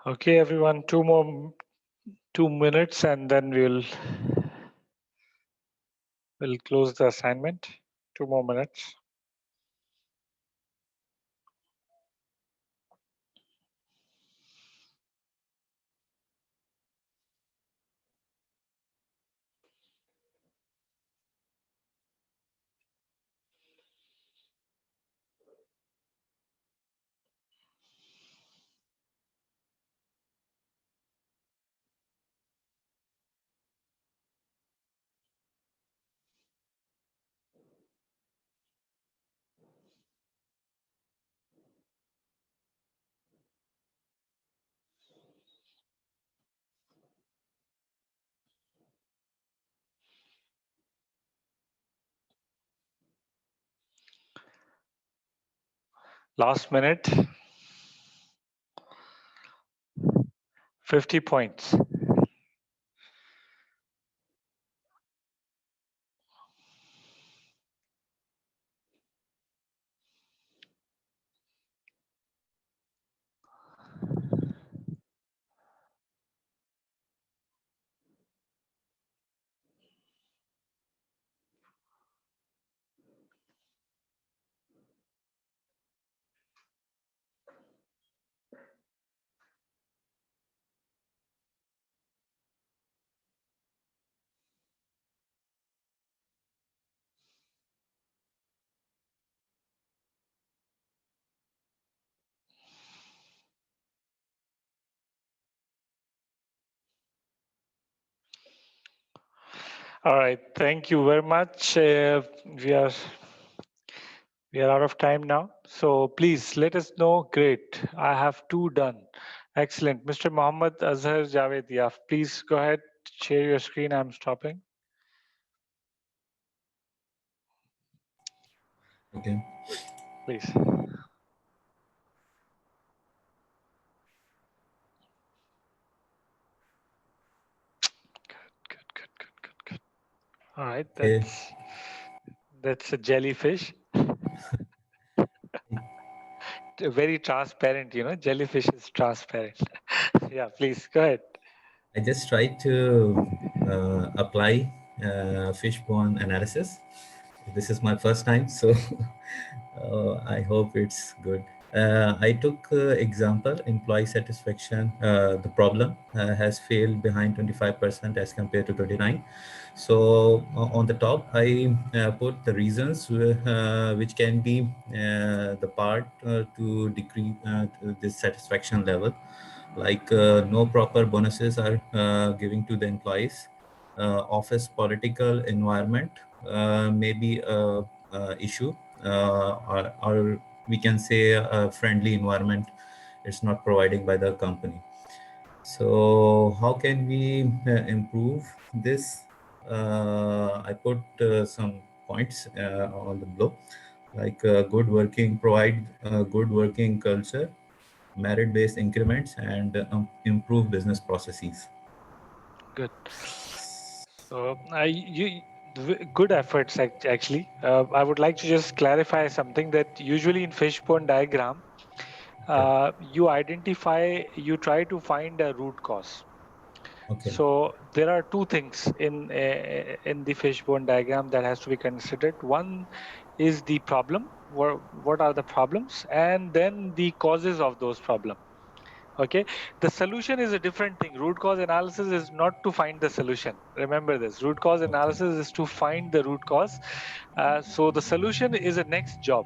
S1: Okay, everyone, 2 minutes, and then we'll close the assignment. 2 more minutes. Last minute, 50 points. All right, thank you very much. We are out of time now. So please let us know. Great, I have 2 done. Excellent. Mr. Mohammed Azhar Javed Yaf, please go ahead, share your screen. I'm stopping.
S5: Okay.
S1: Please. Good. All right,
S5: Okay.
S1: that's a jellyfish. Very transparent, jellyfish is transparent. Yeah, please go ahead.
S5: I just tried to apply fishbone analysis. This is my first time, so I hope it's good. I took example employee satisfaction. The problem has failed behind 25% as compared to 29. So on the top, I put the reasons which can be the part to decrease this satisfaction level, like no proper bonuses are giving to the employees. Office political environment may be a issue, or we can say a friendly environment it's not providing by the company. So how can we improve this? I put some points on the below, like provide good working culture, merit-based increments, and improve business processes.
S1: Good. So good efforts actually. I would like to just clarify something that usually in fishbone diagram,
S5: Okay.
S1: you try to find a root cause.
S5: Okay.
S1: So there are 2 things in the fishbone diagram that has to be considered. One is the problem. What are the problems, and then the causes of those problems. Okay, the solution is a different thing. Root cause analysis is not to find the solution. Remember this. Root cause
S5: Okay.
S1: analysis is to find the root cause. So the solution is a next job.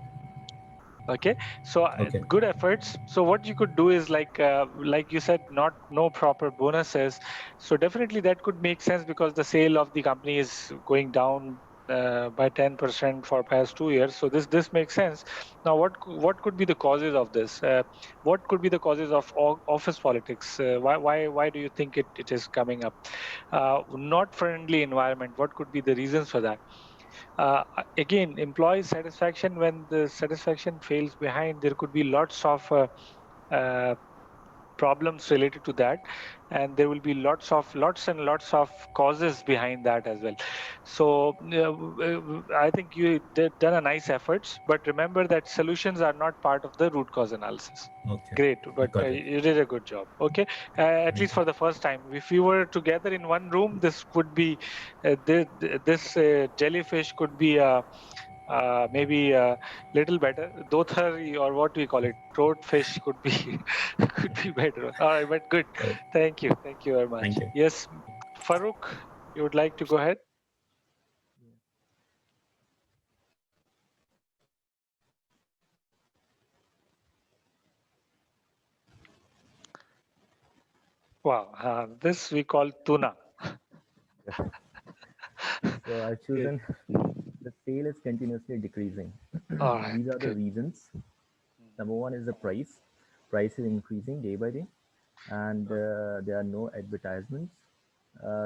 S1: Okay, so
S5: Okay.
S1: good efforts. So what you could do is like you said, no proper bonuses. So definitely that could make sense because the sale of the company is going down by 10% for past 2 years. So this makes sense. Now what could be the causes of this? What could be the causes of office politics? Why do you think it is coming up? Not friendly environment. What could be the reasons for that? Again, employee satisfaction, when the satisfaction fails behind, there could be lots of problems related to that, and there will be lots and lots of causes behind that as well. So I think you done a nice efforts, but remember that solutions are not part of the root cause analysis.
S5: Okay,
S1: Great, but
S5: got it.
S1: you did a good job. Okay, at least for the first time. If we were together in one room, this could be this jellyfish could be maybe a little better. Dothar, or what do we call it? Throat fish could be could be better. All right, but good.
S5: Right.
S1: Thank you very
S5: Thank
S1: much.
S5: you.
S1: Yes, Farouk, you would like to go ahead? Wow, this we call tuna.
S6: So I've
S1: Good.
S6: chosen the sale is continuously decreasing.
S1: All right,
S6: These are the
S1: good.
S6: reasons. Number one is the price. Price is increasing day by day, and there are no advertisements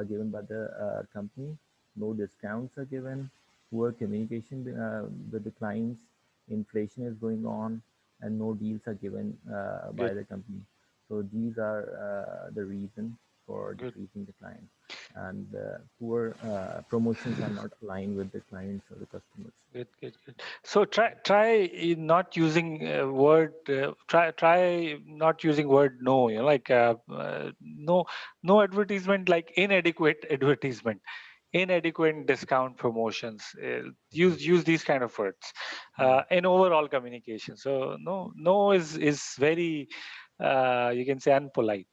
S6: given by the company. No discounts are given. Poor communication with the clients. Inflation is going on, and no deals are given by
S1: Good.
S6: the company. So these are the reason for
S1: Good.
S6: decreasing the client, and poor promotions are not aligned with the clients or the customers.
S1: Good, good, good. So try not using word. Try not using word no. You know, like no advertisement, like inadequate advertisement, inadequate discount promotions. Use these kind of words in overall communication. So no is very you can say unpolite.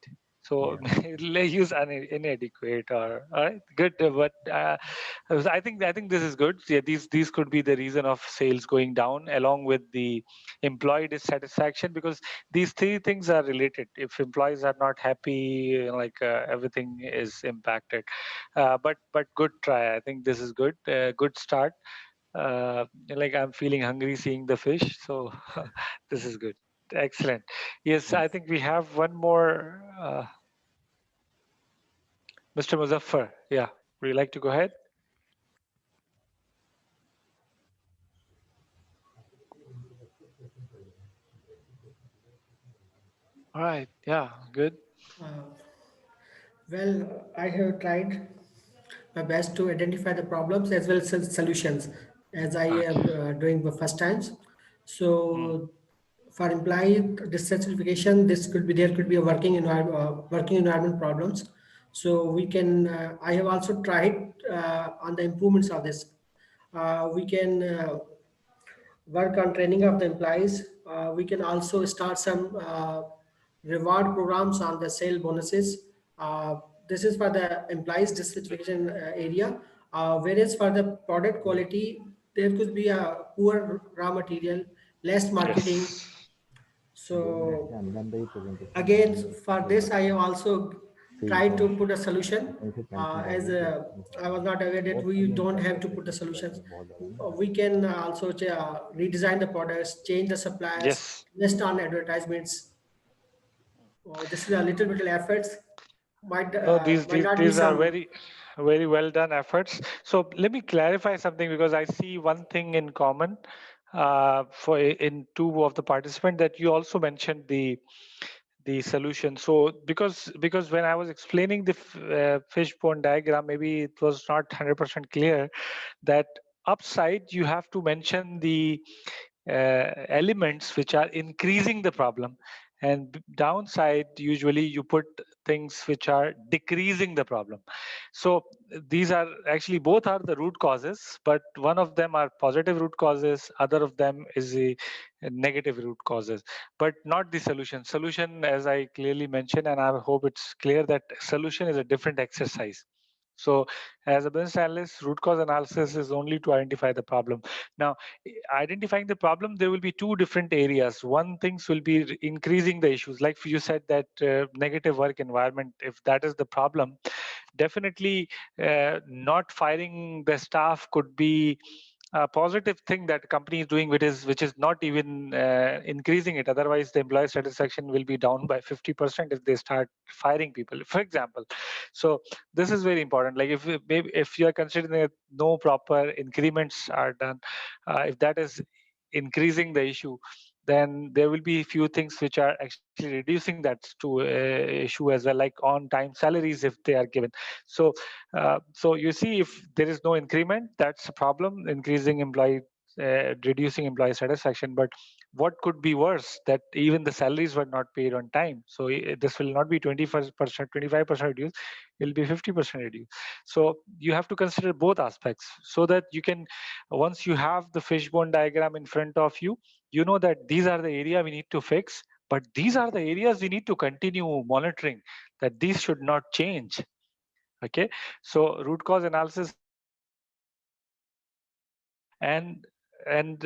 S1: So
S6: Yeah.
S1: use inadequate or all right, good. But I think this is good. Yeah, these could be the reason of sales going down along with the employee dissatisfaction, because these three things are related. If employees are not happy, you know, like everything is impacted. But good try. I think this is good. Good start. Like I'm feeling hungry seeing the fish. So this is good. Excellent. Yes, I
S6: Thanks.
S1: think we have one more. Mr. Muzaffar. Yeah, would you like to go ahead? All right. Yeah, good.
S4: Uh, well, I have tried my best to identify the problems as well as solutions, as I am
S1: Okay.
S4: doing the first times.
S1: Mm,
S4: So for employee dissatisfaction, this could be there could be a working environment problems. So we can. I have also tried on the improvements of this. We can work on training of the employees. We can also start some reward programs on the sale bonuses. Uh, this is for the employees dissatisfaction area. Whereas for the product quality, there could be a poor raw material, less marketing.
S1: yes.
S4: So
S6: And then the presentation
S4: again,
S6: and
S4: for this, I have also
S6: sales
S4: tried to
S6: are
S4: put a solution.
S6: इसे pension
S4: As
S6: डालने की
S4: I was not aware that
S6: बहुत
S4: we
S6: सारी
S4: don't have to put the
S6: infrastructure
S4: solutions.
S6: बहुत ज़्यादा ना
S4: We can also redesign the products, change the suppliers,
S1: Yes.
S4: invest on advertisements. This is a little bit of efforts.
S1: No, these
S4: Might
S1: these
S4: not be
S1: these are
S4: some.
S1: very well done efforts. So let me clarify something, because I see one thing in common for in two of the participants, that you also mentioned the solution. So because when I was explaining the fishbone diagram, maybe it was not 100% clear that upside you have to mention the elements which are increasing the problem, and downside usually you put things which are decreasing the problem. So these are actually both are the root causes, but one of them are positive root causes, other of them is a negative root causes, but not the solution, as I clearly mentioned, and I hope it's clear that solution is a different exercise. So as a business analyst, root cause analysis is only to identify the problem. Now, identifying the problem, there will be two different areas. One things will be increasing the issues, like you said that negative work environment. If that is the problem, definitely not firing the staff could be a positive thing that company is doing, which is not even increasing it. Otherwise, the employee satisfaction will be down by 50% if they start firing people, for example. So this is very important. Like if you are considering that no proper increments are done, if that is increasing the issue, then there will be a few things which are actually reducing that issue as well, like on time salaries if they are given. So so you see, if there is no increment, that's a problem, increasing employee reducing employee satisfaction. But what could be worse, that even the salaries were not paid on time. So this will not be 20%, 25% reduced, it will be 50% reduced. So you have to consider both aspects, so that you can, once you have the fishbone diagram in front of you, you know that these are the area we need to fix, but these are the areas we need to continue monitoring, that these should not change. Okay, so root cause analysis helps you to and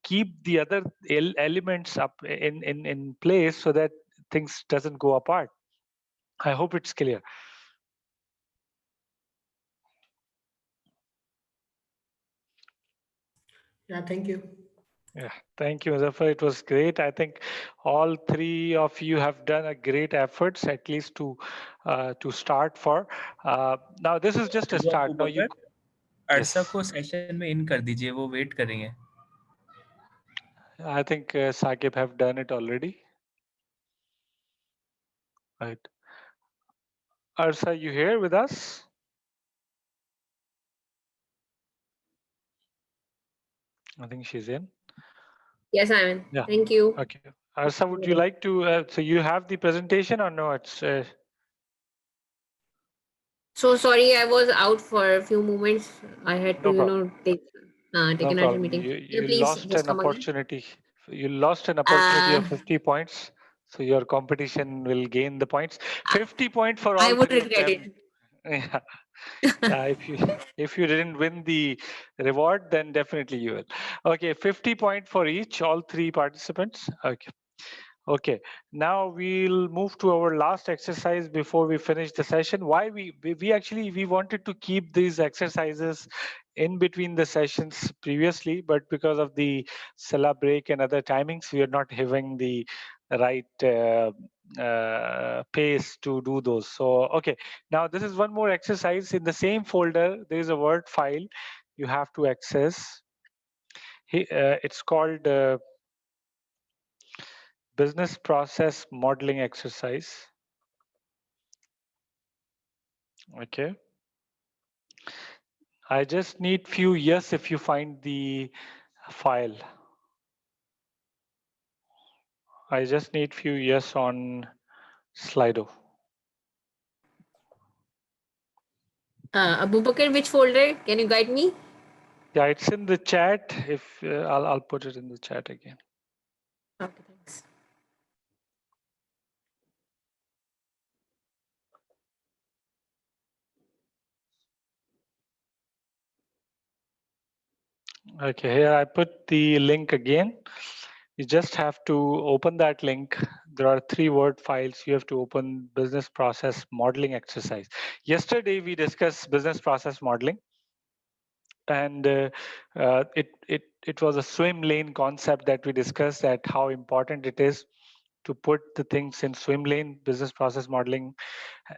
S1: keep the other elements up in place, so that things doesn't go apart. I hope it's clear.
S4: Yeah, thank you.
S1: Yeah, thank you, Muzaffar. It was great. I think all three of you have done a great efforts, at least to start for. Now, this is just a
S7: वो
S1: start.
S7: Abu
S1: Now, you
S7: बकर अरसा
S1: yes,
S7: को session में इन कर दीजिए, वो wait करेंगे.
S1: I think Saqib have done it already. Right, Arsa, you here with us? I think she's in.
S3: Yes, I'm in.
S1: Yeah.
S3: Thank you.
S1: Okay. Arsa, would you like to? So you have the presentation or no? It's
S3: So sorry, I was out for a few moments. I had to,
S1: no problem.
S3: take
S1: No
S3: an urgent
S1: problem.
S3: meeting.
S1: You
S3: Can you
S1: you
S3: please
S1: lost
S3: just
S1: an
S3: come again?
S1: opportunity. You lost an opportunity
S3: Uh,
S1: of 50 points. So your competition will gain the points. 50 point for
S3: I
S1: all
S3: would
S1: three of
S3: regret
S1: them.
S3: it.
S1: Yeah. If you didn't win the reward, then definitely you will. Okay, 50 point for each, all three participants. Okay. Okay, now we'll move to our last exercise before we finish the session. Why we actually we wanted to keep these exercises in between the sessions previously, but because of the Salah break and other timings, we are not having the right pace to do those. So okay, now this is one more exercise in the same folder. There is a Word file you have to access. It's called business process modeling exercise. Okay, I just need few yes if you find the file. I just need few yes on Slido.
S3: Abu Bakr, which folder? Can you guide me?
S1: Yeah, it's in the chat. If I'll put it in the chat again.
S3: Okay, thanks.
S1: Okay, here I put the link again. You just have to open that link. There are 3 Word files. You have to open business process modeling exercise. Yesterday we discussed business process modeling, and it was a swim lane concept that we discussed, that how important it is to put the things in swim lane business process modeling.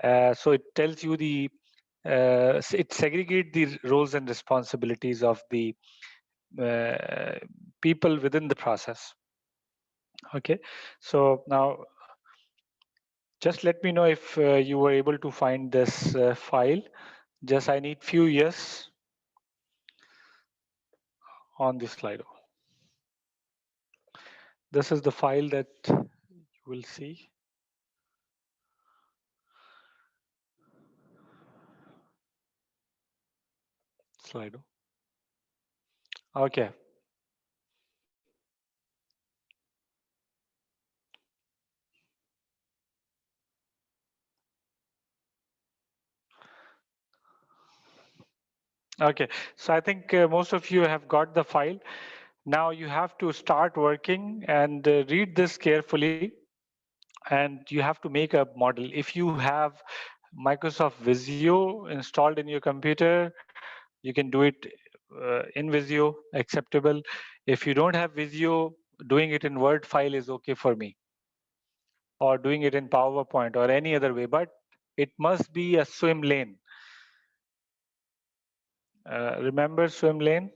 S1: So it tells you the it segregate the roles and responsibilities of the people within the process. Okay, so now just let me know if you were able to find this file. Just I need few yes on this slide. This is the file that you will see. Slido. Okay. Okay, so I think most of you have got the file. Now you have to start working and read this carefully, and you have to make a model. If you have Microsoft Visio installed in your computer, you can do it in Visio, acceptable. If you don't have Visio, doing it in Word file is okay for me, or doing it in PowerPoint or any other way, but it must be a swim lane. Remember swim lane?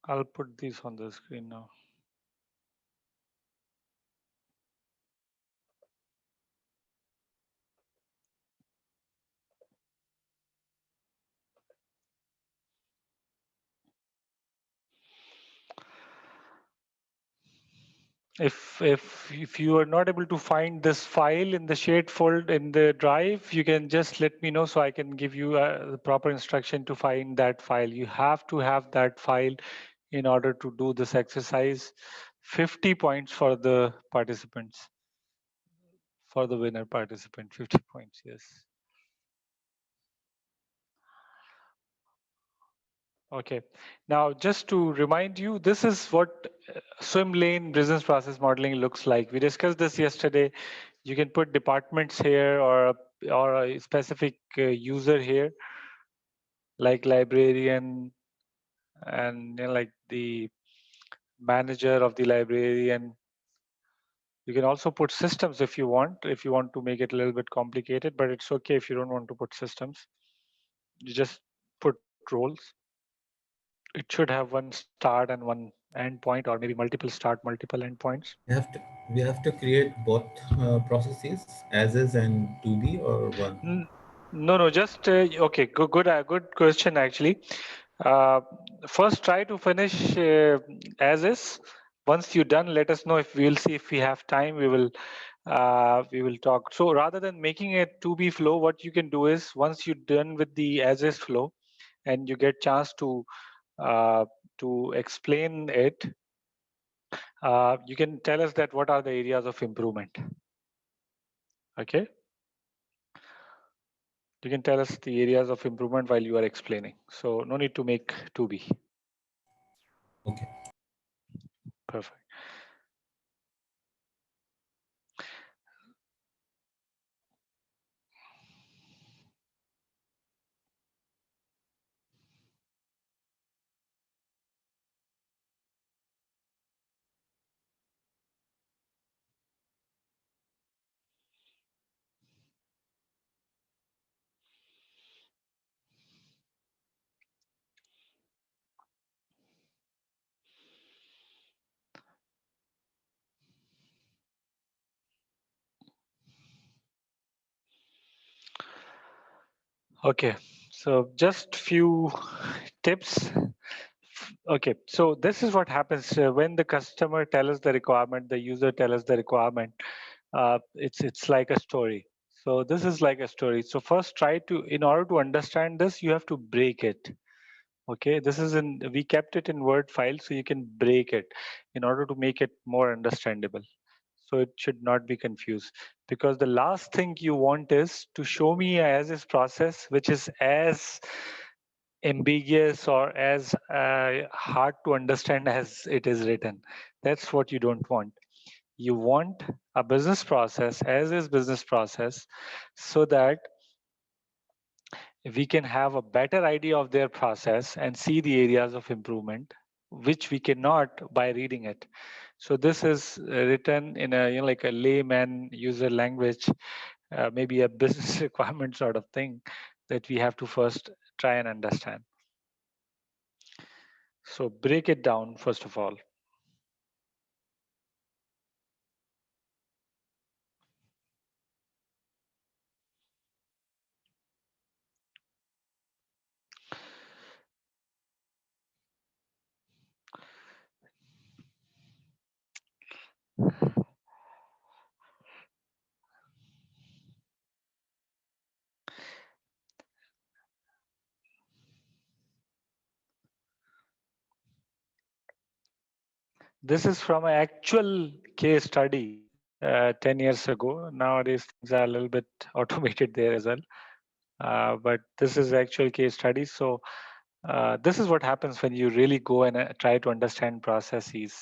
S1: I'll put these on the screen now. If you are not able to find this file in the shared folder in the drive, you can just let me know so I can give you the proper instruction to find that file. You have to have that file in order to do this exercise. 50 points for the participants, for the winner participant, 50 points, yes. Okay, now just to remind you, this is what swim lane business process modeling looks like. We discussed this yesterday. You can put departments here or a specific user here, like librarian and like the manager of the librarian. You can also put systems if you want to make it a little bit complicated, but it's okay if you don't want to put systems. You just put roles. It should have one start and one end point, or maybe multiple start, multiple end points.
S5: We have to create both processes, as is and to be, or one.
S1: No, just okay. Good question actually. Uh, First, try to finish as is. Once you're done, let us know. If we'll see if we have time, we will talk. So rather than making a to be flow, what you can do is once you're done with the as is flow, and you get chance uh, to explain it, you can tell us that what are the areas of improvement. Okay. You can tell us the areas of improvement while you are explaining. So no need to make to be.
S5: Okay.
S1: Perfect. Okay, so just few tips. Okay, so this is what happens when the customer tells us the requirement, the user tells us the requirement. It's like a story. So this is like a story. So first, try to, in order to understand this, you have to break it. Okay, this is we kept it in Word file, so you can break it in order to make it more understandable. So it should not be confused, because the last thing you want is to show me a as is process which is as ambiguous or as hard to understand as it is written. That's what you don't want. You want a business process as is business process, so that we can have a better idea of their process and see the areas of improvement, which we cannot by reading it. So this is written in a like a layman user language, maybe a business requirement sort of thing that we have to first try and understand. So break it down first of all. This is from an actual case study 10 years ago. Nowadays, things are a little bit automated there as well. But this is actual case study. So this is what happens when you really go and try to understand processes.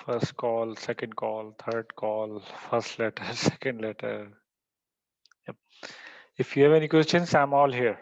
S1: First call, second call, third call, first letter, second letter. Yep. If you have any questions, I'm all here.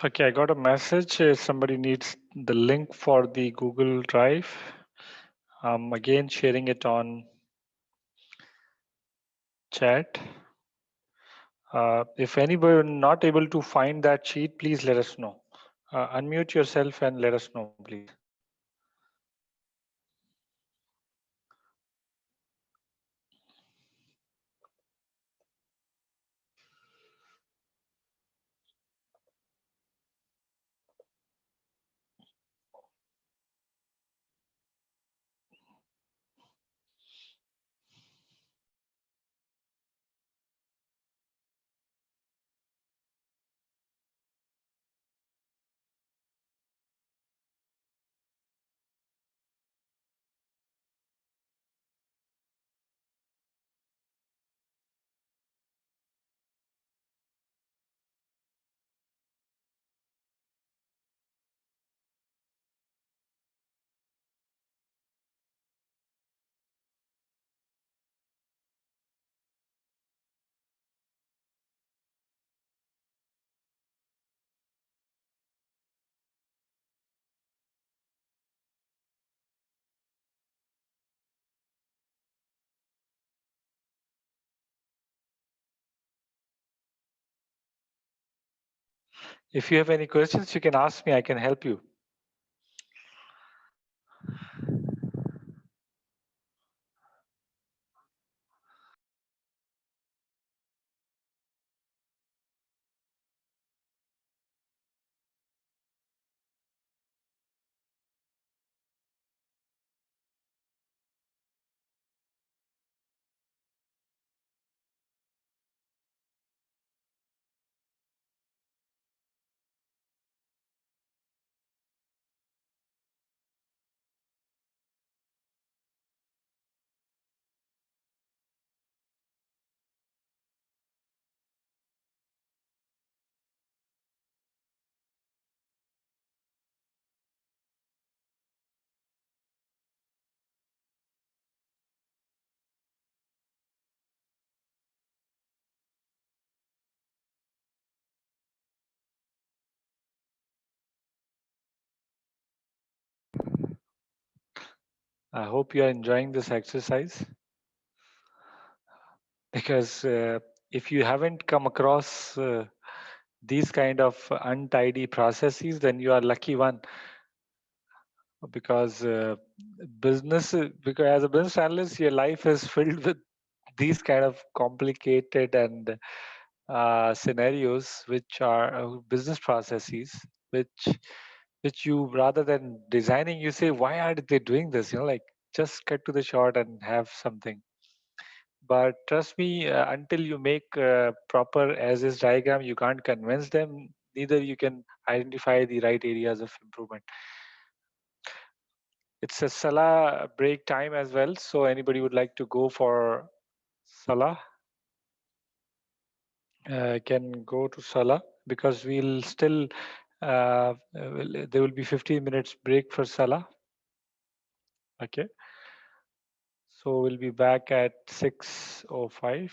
S1: Okay, I got a message. Somebody needs the link for the Google Drive. I'm again sharing it on chat. If anybody not able to find that sheet, please let us know. Unmute yourself and let us know, please. If you have any questions, you can ask me. I can help you. I hope you are enjoying this exercise because if you haven't come across these kind of untidy processes, then you are lucky one because because as a business analyst, your life is filled with these kind of complicated and scenarios, which are business processes, which you rather than designing, you say, why are they doing this? Like just cut to the short and have something. But trust me, until you make proper as is diagram, you can't convince them. Neither you can identify the right areas of improvement. It's a Salah break time as well. So anybody would like to go for Salah can go to Salah because we'll still there will be 15 minutes break for Salah. Okay. So we'll be back at 6:05.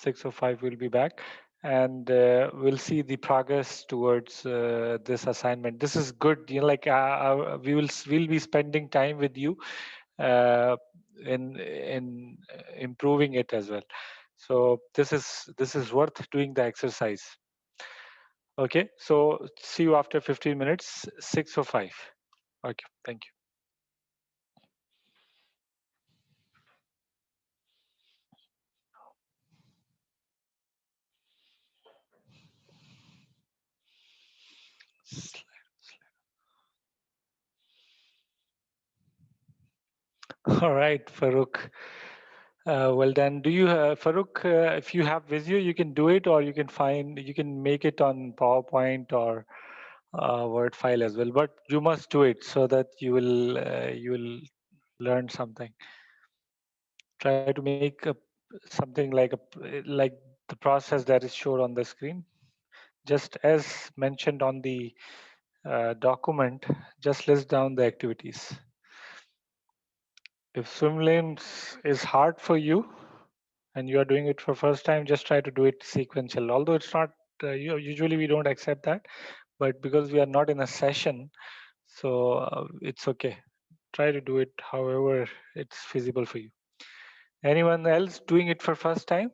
S1: 6:05 we'll be back, and we'll see the progress towards this assignment. This is good. Like we'll be spending time with you in improving it as well. So this is worth doing the exercise. Okay. So see you after 15 minutes. 6:05. Okay. Thank you. All right, Farooq. Well done. Do you, Farooq, if you have Visio, you can do it, or you can make it on PowerPoint or Word file as well. But you must do it so that you will learn something. Try to make something like the process that is showed on the screen. Just as mentioned on the document, just list down the activities. If swim lanes is hard for you, and you are doing it for first time, just try to do it sequential. Although it's not usually we don't accept that, but because we are not in a session, so it's okay. Try to do it however it's feasible for you. Anyone else doing it for first time?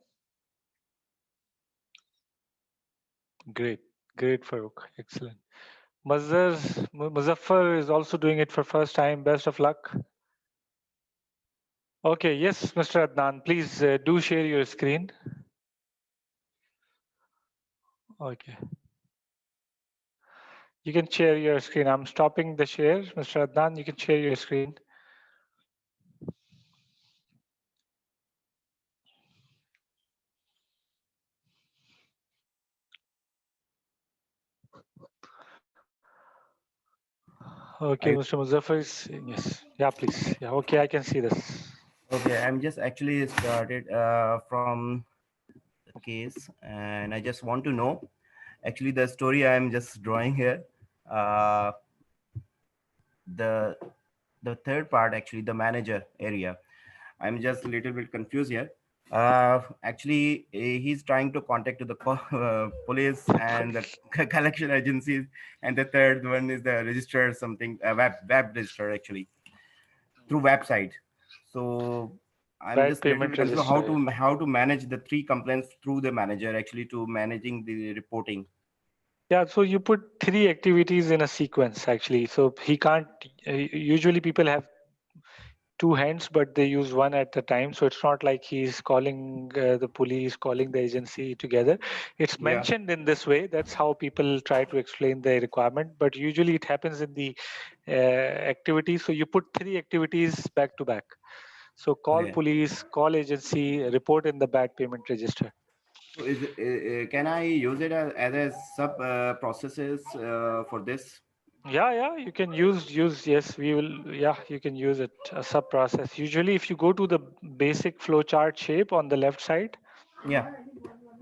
S1: Great, great, Farooq. Excellent. Muzaffar is also doing it for first time. Best of luck. Okay, yes, Mr. Adnan, please do share your screen. Okay. You can share your screen. I'm stopping the share. Mr. Adnan, you can share your screen. Okay,
S8: I,
S1: Mr. Muzaffar is, yes. Yeah, please. Yeah, okay, I can see this.
S8: okay, I'm just actually started from the case, and I just want to know actually the story I'm just drawing here. Uh, the the third part, actually the manager area. I'm just a little bit confused here. Actually, he's trying to contact to the police and the collection agencies, and the third one is the register something web register actually through website. So I'm
S1: Bad
S8: just a little
S1: payment
S8: bit confused
S1: register.
S8: how to manage the three complaints through the manager actually to managing the reporting.
S1: Yeah, so you put 3 activities in a sequence actually. So he can't, usually people have 2 hands, but they use one at a time. So it's not like he's calling the police, calling the agency together. It's
S8: Yeah.
S1: mentioned in this way. That's how people try to explain the requirement. But usually it happens in the activity. So you put 3 activities back to back. So call
S8: Okay.
S1: police, call agency, report in the bad payment register.
S8: So is it, can I use it as a sub processes for this?
S1: Yeah, you can use yes, we will, yeah, you can use it a sub process. Usually if you go to the basic flowchart shape on the left side,
S8: Yeah,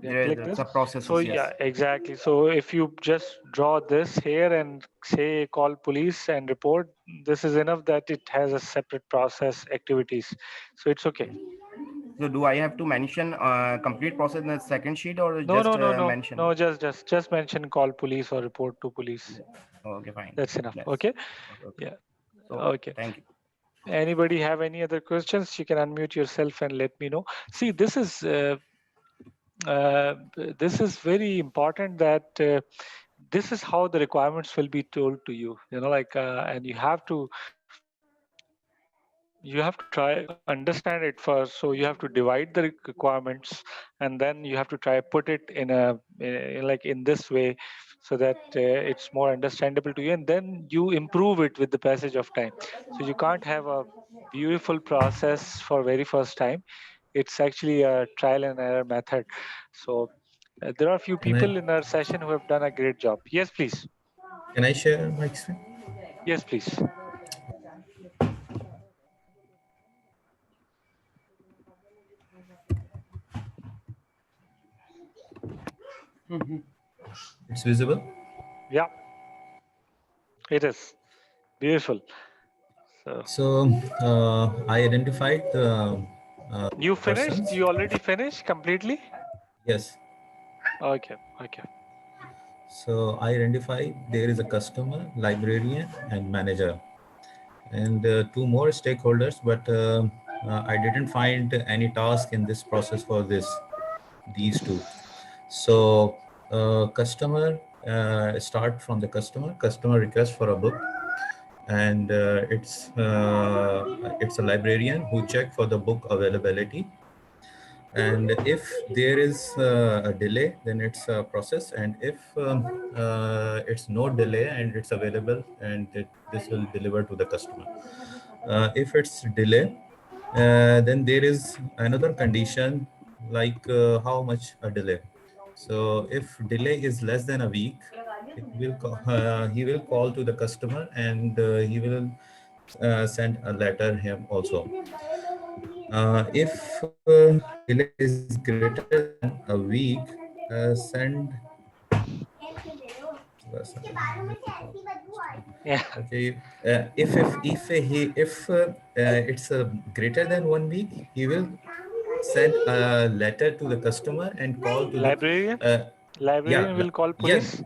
S1: yeah,
S8: there is
S1: click
S8: the
S1: this.
S8: sub
S1: So
S8: processes.
S1: yeah,
S8: Yes.
S1: exactly. So if you just draw this here and say call police and report, this is enough that it has a separate process activities. So it's okay.
S8: So do I have to mention complete process in the second sheet or
S1: No,
S8: just
S1: no, no, no,
S8: mention?
S1: no, just mention call police or report to police.
S8: Okay, fine.
S1: That's enough.
S8: That's
S1: Okay.
S8: okay. Okay.
S1: Yeah.
S8: So
S1: Okay.
S8: thank you.
S1: Anybody have any other questions? You can unmute yourself and let me know. See, uh, this is very important that this is how the requirements will be told to you. You know, like, and you have to try understand it first. So you have to divide the requirements, and then you have to try put it in like in this way, so that it's more understandable to you, and then you improve it with the passage of time. So you can't have a beautiful process for very first time. It's actually a trial and error method. So there are a few
S5: Can I
S1: people in our session who have done a great job. Yes, please.
S5: can I share my screen?
S1: Yes, please.
S5: It's visible.
S1: Yeah, it is beautiful. So
S5: So I identified the
S1: you finished?
S5: persons.
S1: You already finished completely?
S5: Yes.
S1: Okay, okay.
S5: So I identify there is a customer, librarian, and manager, and two more stakeholders. But I didn't find any task in this process for these two. So customer start from the customer request for a book, and it's a librarian who check for the book availability, and if there is a delay, then it's a process, and if it's no delay and it's available, and this will deliver to the customer. If it's delay, then there is another condition, like how much a delay. So if delay is less than a week, he will call to the customer, and he will send a letter him also. If delay is greater than a week, send.
S1: Yeah,
S5: Okay, if it's greater than 1 week, he will send a letter to the customer and call to the
S1: librarian. Librarian will call police.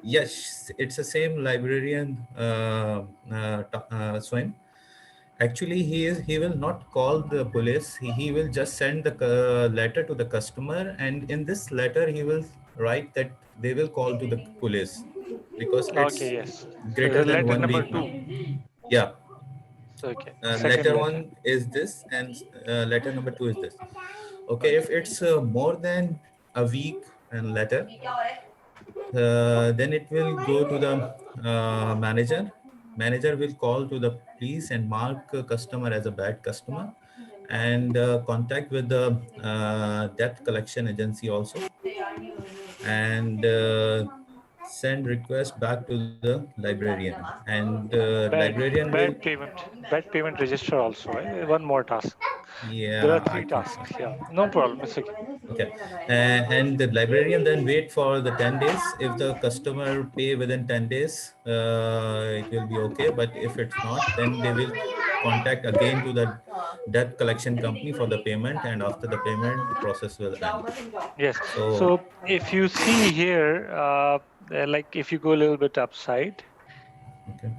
S5: Yes, it's the same librarian, Swayam. Actually, he will not call the police. He will just send the letter to the customer, and in this letter he will write that they will call to the police because
S1: Okay,
S5: it's
S1: yes. So
S5: greater
S1: the
S5: than
S1: letter
S5: 1 week
S1: number
S5: now.
S1: 2.
S5: Yeah,
S1: Okay, second
S5: letter
S1: letter.
S5: one is this, and letter number two is this. Okay, if it's more than a week and letter, then it will go to the manager. Manager will call to the police and mark a customer as a bad customer, and contact with the debt collection agency also, and send request back to the librarian, and
S1: Bad,
S5: librarian will.
S1: bad payment register also. One more task. There are
S5: Yeah, I
S1: 3
S5: think so.
S1: tasks. Yeah, no problem. It's okay.
S5: Okay. And the librarian then wait for the 10 days. If the customer pay within 10 days, it will be okay. But if it's not, then they will contact again to the debt collection company for the payment. And after the payment, the process will end.
S1: Yes.
S5: So,
S1: So if you see here, like if you go a little bit upside,
S5: okay.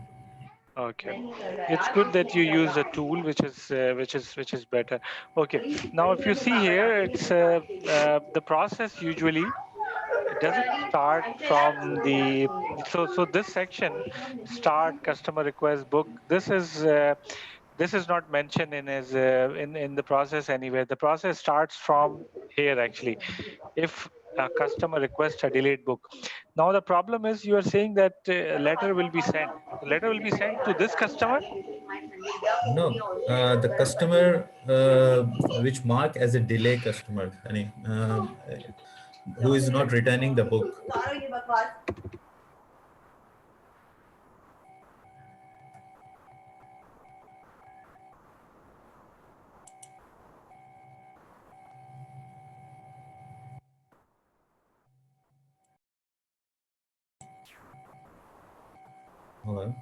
S1: okay, it's good that you use a tool which is better. Okay. Now if you see here, it's the process usually it doesn't start from the so this section start customer request book. This is not mentioned in his in the process anywhere. The process starts from here actually. If a customer requests a delayed book, now the problem is you are saying that letter will be sent. The letter will be sent to this customer.
S5: No, the customer which mark as a delay customer, who is not returning the book. Hello.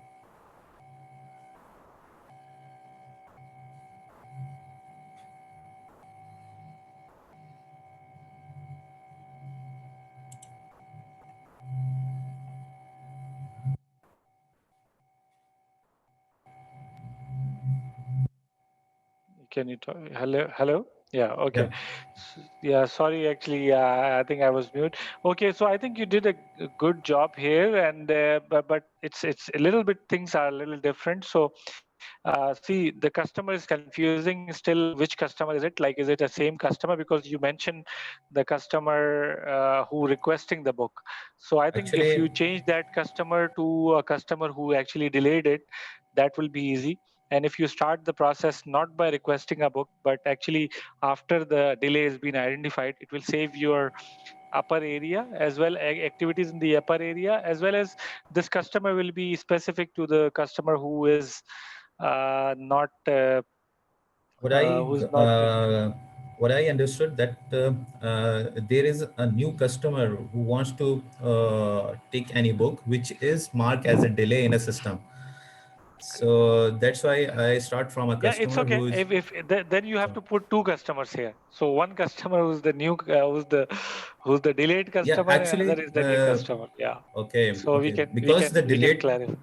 S1: Can you talk? Hello, hello. Yeah. Okay.
S5: Yeah.
S1: Yeah. Sorry. Actually, I think I was mute. Okay. So I think you did a good job here, and but it's a little bit things are a little different. So see, the customer is confusing still. Which customer is it? Like, is it a same customer? Because you mentioned the customer who requesting the book. So I think if you
S5: Actually,
S1: change that customer to a customer who actually delayed it, that will be easy. And if you start the process not by requesting a book, but actually after the delay has been identified, it will save your upper area as well activities in the upper area, as well as this customer will be specific to the customer who is not
S5: what I
S1: who's not
S5: what I understood that there is a new customer who wants to take any book which is marked as a delay in a system. So that's why I start from a
S1: yeah, it's
S5: customer
S1: okay.
S5: who is.
S1: Then you have to put 2 customers here. So one customer who's the new who's the delayed
S5: Yeah,
S1: customer, and
S5: actually,
S1: other is the new customer. Yeah.
S5: okay,
S1: So we
S5: okay,
S1: can we
S5: because the
S1: can we can
S5: delayed.
S1: clarify.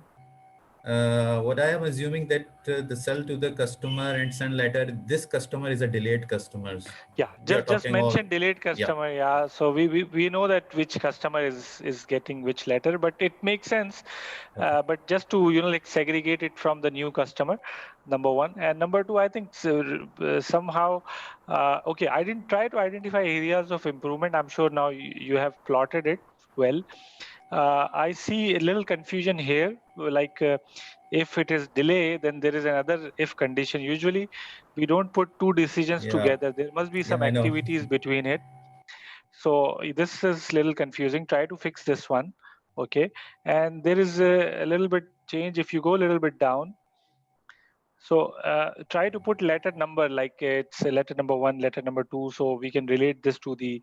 S5: What I am assuming that the sell to the customer and send letter, this customer is a delayed customers.
S1: Yeah,
S5: We are
S1: just
S5: talking about,
S1: mention delayed
S5: yeah.
S1: customer. Yeah, so we know that which customer is getting which letter, but it makes sense.
S5: Okay.
S1: But just to like segregate it from the new customer, number one, and number two, I think somehow, okay, I didn't try to identify areas of improvement. I'm sure now you have plotted it well. I see a little confusion here, like if it is delay, then there is another if condition. Usually, we don't put 2 decisions
S5: Yeah,
S1: together. There must be
S5: yeah,
S1: some
S5: I know.
S1: activities between it. So this is little confusing. Try to fix this one, okay? And there is a little bit change. If you go a little bit down, so try to put letter number like it's a letter number 1, letter number 2, so we can relate this to the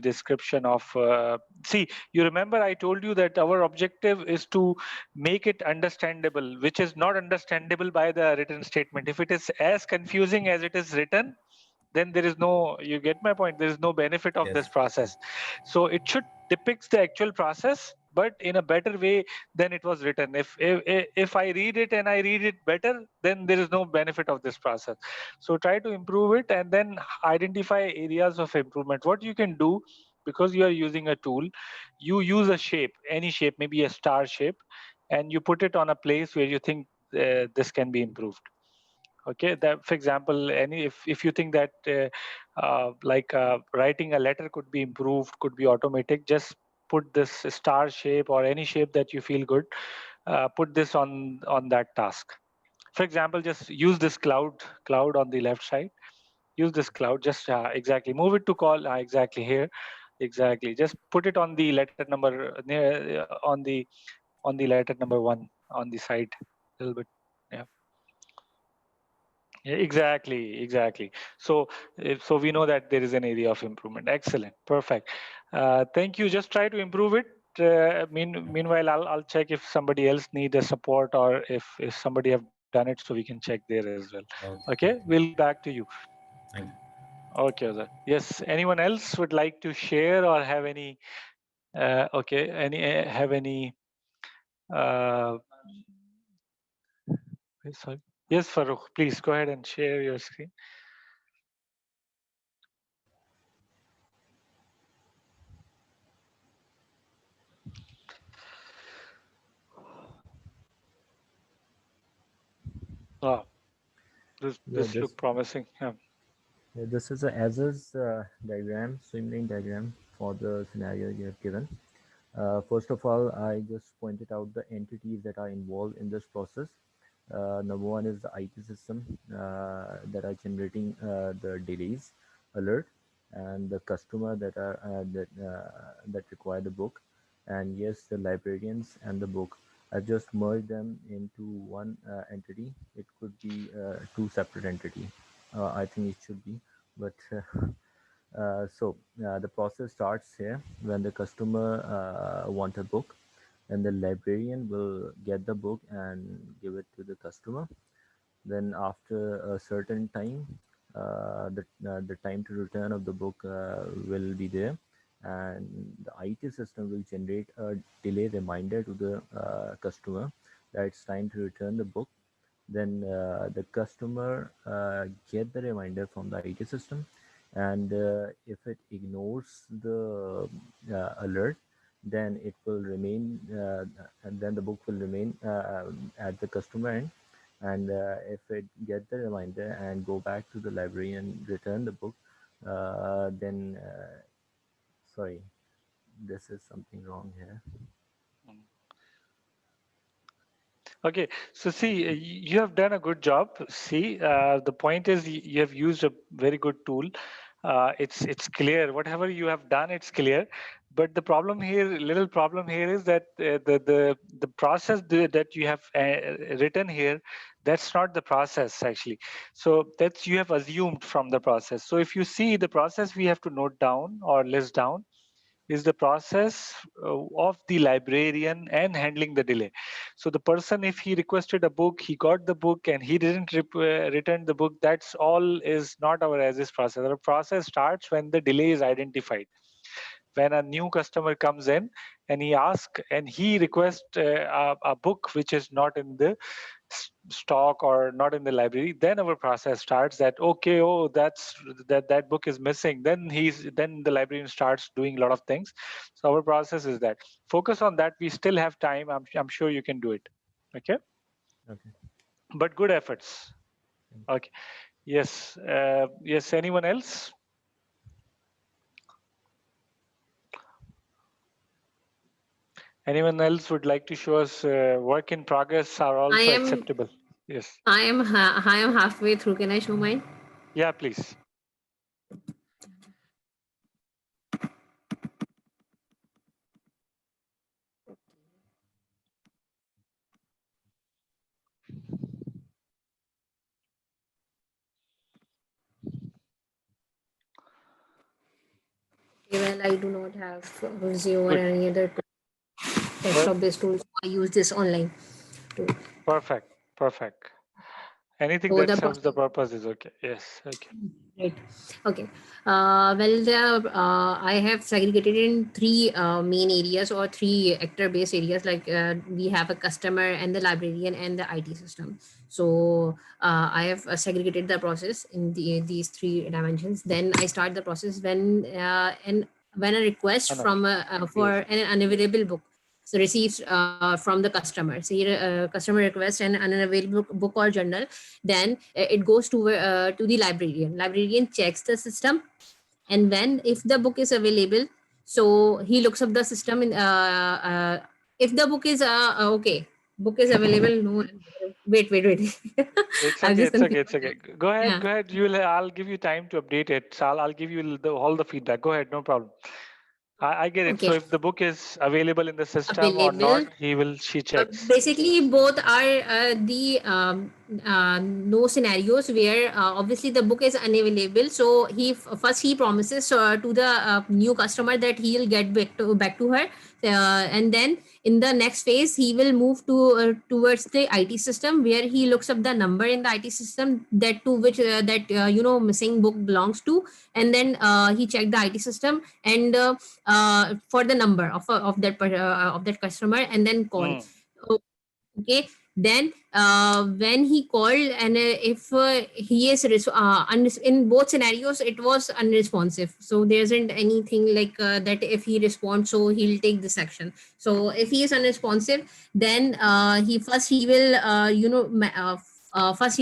S1: description of. See, you remember I told you that our objective is to make it understandable, which is not understandable by the written statement. If it is as confusing as it is written, then there is no, you get my point, there is no benefit of
S5: Yes.
S1: this process. So it should depicts the actual process, but in a better way than it was written. If I read it and I read it better, then there is no benefit of this process. So try to improve it and then identify areas of improvement. What you can do, because you are using a tool, you use a shape, any shape, maybe a star shape, and you put it on a place where you think this can be improved. Okay, that, for example, any, if you think that writing a letter could be improved, could be automatic, just put this star shape or any shape that you feel good, put this on that task. For example, just use this cloud on the left side. Use this cloud, just exactly move it to call, exactly here, exactly, just put it on the letter number near on the letter number 1 on the side a little bit. Yeah. Yeah, exactly. So, so we know that there is an area of improvement. Excellent, perfect. Thank you. Just try to improve it. Meanwhile, I'll check if somebody else need a support or if somebody have done it, so we can check there as well. Okay, we'll get back to you.
S5: Thank you.
S1: Okay, Azhar. Yes. Anyone else would like to share or have any? Okay. Have any? Uh, sorry. Yes, Farooq. Please go ahead and share your screen. Oh,
S6: Yeah,
S1: this look promising. Yeah.
S6: this is a as-is diagram, swim lane diagram for the scenario you have given. First of all, I just pointed out the entities that are involved in this process. Number one is the IT system that are generating the delays alert, and the customer that require the book, and yes, the librarians and the book. I've just merged them into one entity. It could be two separate entity. I think it should be, but the process starts here when the customer want a book, and the librarian will get the book and give it to the customer. Then after a certain time, the time to return of the book will be there, and the IT system will generate a delay reminder to the customer that it's time to return the book. Then the customer get the reminder from the IT system, and if it ignores the alert, then it will remain, and then the book will remain at the customer end. And if it get the reminder and go back to the library and return the book, then sorry, this is something wrong here.
S1: Okay, so see, you have done a good job. See, the point is you have used a very good tool. It's clear. Whatever you have done, it's clear. But the problem here, little problem here, is that the process that you have written here, that's not the process actually. So that's you have assumed from the process. So if you see the process, we have to note down or list down is the process of the librarian and handling the delay. So the person, if he requested a book, he got the book and he didn't return the book, that's all is not our as is process. Our process starts when the delay is identified. When a new customer comes in and he asks and he requests a book which is not in the stock or not in the library, then our process starts that okay, oh, that book is missing, then the librarian starts doing a lot of things. So our process is that focus on that. We still have time. I'm sure you can do it. Okay,
S6: Okay.
S1: but good efforts. Okay, yes, yes, anyone else? Anyone else would like to show us work in progress are also acceptable? Yes.
S3: I am halfway through. Can I show mine?
S1: Yeah, please.
S3: Well, I do not have Zio or
S1: Good.
S3: any other desktop-based tools. I use this online tool.
S1: Perfect. Perfect. Anything
S3: So
S1: that
S3: the
S1: serves the
S3: process.
S1: purpose is okay. Yes. Okay.
S3: Right. Okay. I have segregated in three main areas or three actor-based areas. Like we have a customer and the librarian and the IT system. So I have segregated the process in these three dimensions. Then I start the process when a request
S1: Anand.
S3: from for
S1: Yes.
S3: an unavailable book so receives from the customer. Say customer request an unavailable book or journal, then it goes to the librarian. Librarian checks the system, and when if the book is available, so he looks up the system in if the book is okay, book is available. No, wait.
S1: It's
S3: I'm
S1: okay.
S3: just
S1: It's okay.
S3: confused.
S1: It's okay. Go ahead.
S3: Yeah.
S1: Go ahead. I'll give you time to update it. So I'll give you all the feedback. Go ahead. No problem. I get it. So
S3: Okay.
S1: if the book is available in the system or not,
S3: Available.
S1: she checks.
S3: Basically both are the no scenarios where obviously the book is unavailable, so first he promises to the new customer that he'll get back to her, and then in the next phase he will move towards the IT system, where he looks up the number in the IT system that to which that missing book belongs to, and then he checked the IT system and for the number of that customer, and then call.
S1: Mm.
S3: Okay, then when he called, and if he is in both scenarios it was unresponsive, so there isn't anything like that if he responds so he'll take this action. So if he is unresponsive, then he will first he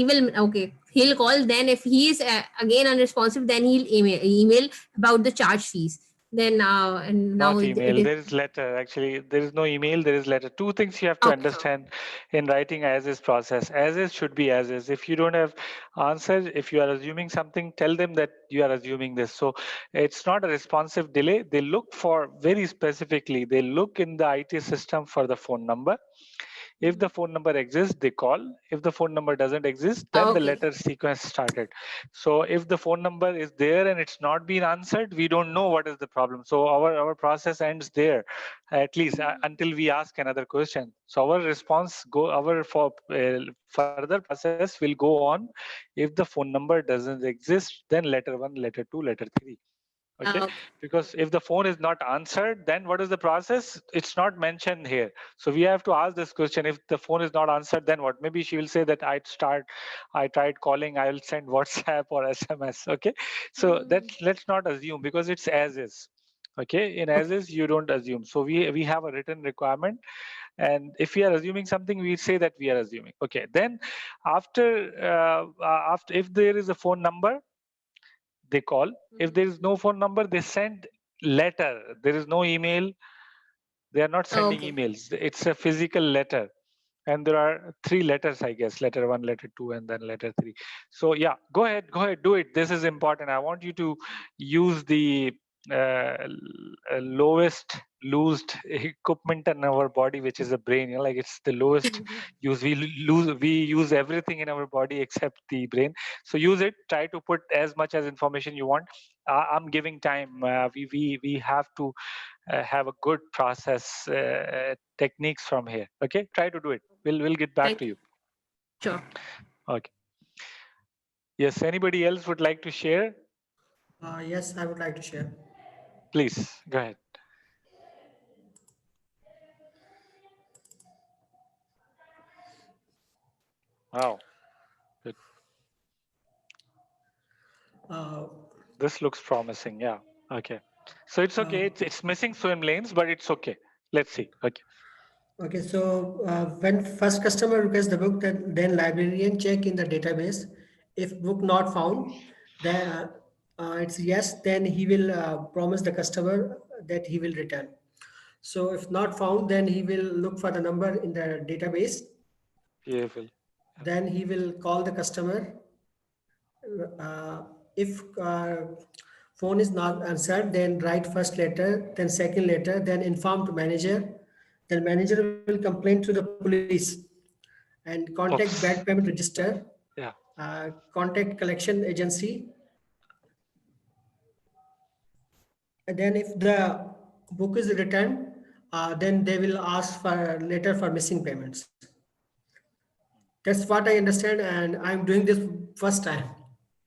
S3: will okay, he'll call. Then if he is again unresponsive, then he'll email about the charge fees. Then and now
S1: Not
S3: it
S1: email.
S3: is
S1: There is letter. Actually, there is no email. There is letter. Two things you have to
S3: okay.
S1: understand in writing as is process. As is should be as is. If you don't have answer, if you are assuming something, tell them that you are assuming this. So it's not a responsive delay. They look for very specifically. They look in the IT system for the phone number. If the phone number exists, they call. If the phone number doesn't exist, then the
S3: Okay.
S1: letter sequence started. So if the phone number is there and it's not been answered, we don't know what is the problem. So our process ends there, at least until we ask another question. So our response further process will go on. If the phone number doesn't exist, then letter 1, letter 2, letter 3. Okay,
S3: Okay.
S1: because if the phone is not answered, then what is the process? It's not mentioned here. So we have to ask this question: if the phone is not answered, then what? Maybe she will say that I tried calling, I will send WhatsApp or SMS. Okay, so let's not assume, because it's as is. Okay, in as is you don't assume. So we have a written requirement, and if we are assuming something, we say that we are assuming. Okay, then after if there is a phone number, they call. If there is no phone number, they send letter. There is no email. They are not sending
S3: Okay.
S1: emails. It's a physical letter. And there are 3 letters, I guess, letter 1, letter 2, and then letter 3. So yeah, go ahead, do it. This is important. I want you to use the lowest used equipment in our body, which is the brain. Like it's the lowest use. We use everything in our body except the brain. So use it. Try to put as much as information you want. I'm giving time. We have to have a good process techniques from here. Okay, try to do it. We'll get back
S3: Thank
S1: to
S3: you.
S1: you.
S3: Sure.
S1: Okay. Yes. Anybody else would like to share?
S4: Yes, I would like to share.
S1: Please go ahead. Wow. Good.
S4: Uh,
S1: This looks promising. Yeah. Okay. So it's okay. It's missing swim lanes, but it's okay. Let's see. Okay.
S4: Okay, so when first customer requests the book, then librarian check in the database. If book not found, then it's yes, then he will promise the customer that he will return. So if not found, then he will look for the number in the database.
S1: Beautiful.
S4: Then he will call the customer. If phone is not answered, then write first letter, then second letter, then inform to manager. Then manager will complain to the police and contact bad payment
S1: Oops.
S4: register,
S1: Yeah.
S4: contact collection agency. And then if the book is returned, then they will ask for a letter for missing payments. That's what I understand, and I'm doing this first time.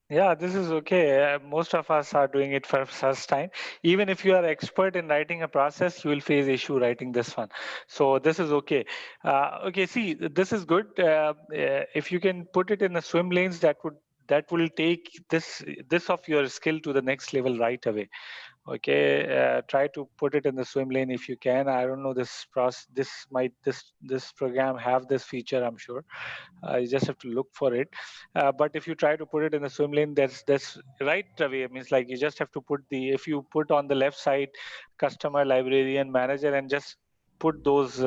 S1: Yeah, this is okay. Most of us are doing it for first time. Even if you are expert in writing a process, you will face issue writing this one. So this is okay. Okay, see, this is good. If you can put it in the swim lanes, that will take this of your skill to the next level right away. Okay, try to put it in the swim lane if you can. I don't know this process. This program have this feature, I'm sure. You just have to look for it. But if you try to put it in the swim lane, that's right away. It means like you just have to put if you put on the left side customer, librarian, manager, and just put those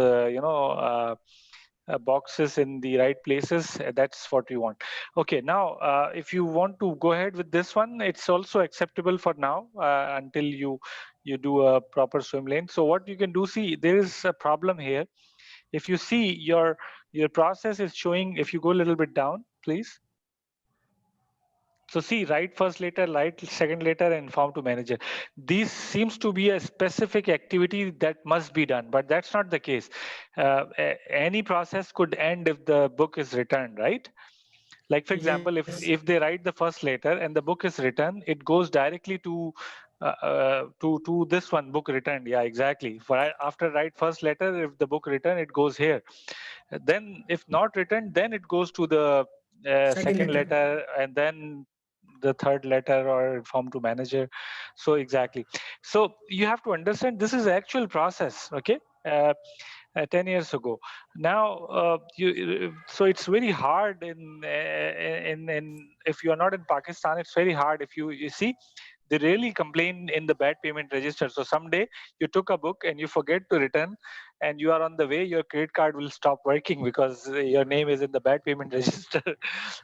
S1: boxes in the right places. That's what you want. Okay, now if you want to go ahead with this one, it's also acceptable for now until you do a proper swim lane. So what you can do, see, there is a problem here. If you see your process is showing, if you go a little bit down, please. So see, write first letter, write second letter, and inform to manager. This seems to be a specific activity that must be done, but that's not the case. Any process could end if the book is returned, right? Like for example,
S4: Yes.
S1: if they write the first letter and the book is returned, it goes directly to this one, book returned. Yeah, exactly. After write first letter, if the book returned, it goes here. Then if not returned, then it goes to the
S4: Second
S1: second
S4: letter.
S1: letter, and then the third letter or inform to manager. So exactly. So you have to understand this is actual process. Okay. 10 years ago. Now, so it's very hard in if you are not in Pakistan, it's very hard. If you see, they really complain in the bad payment register. So someday you took a book and you forget to return, and you are on the way, your credit card will stop working because your name is in the bad payment register,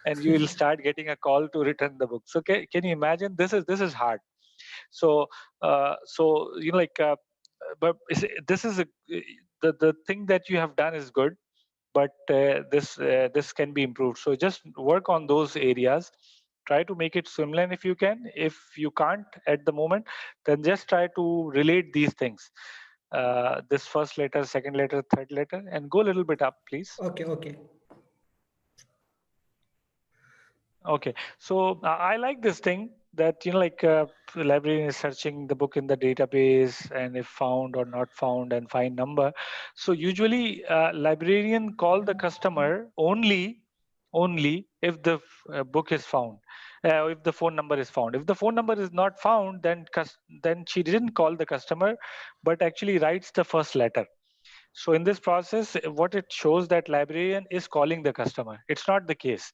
S1: and you will start getting a call to return the book. So can you imagine? This is hard. So but this is the thing that you have done is good, but this can be improved. So just work on those areas. Try to make it similar if you can. If you can't at the moment, then just try to relate these things. This first letter, second letter, third letter, and go a little bit up, please.
S4: Okay.
S1: Okay, so I like this thing that the librarian is searching the book in the database, and if found or not found, and find number. So usually librarian call the customer only if the book is found, if the phone number is found. If the phone number is not found, then she didn't call the customer, but actually writes the first letter. So in this process, what it shows that librarian is calling the customer. It's not the case.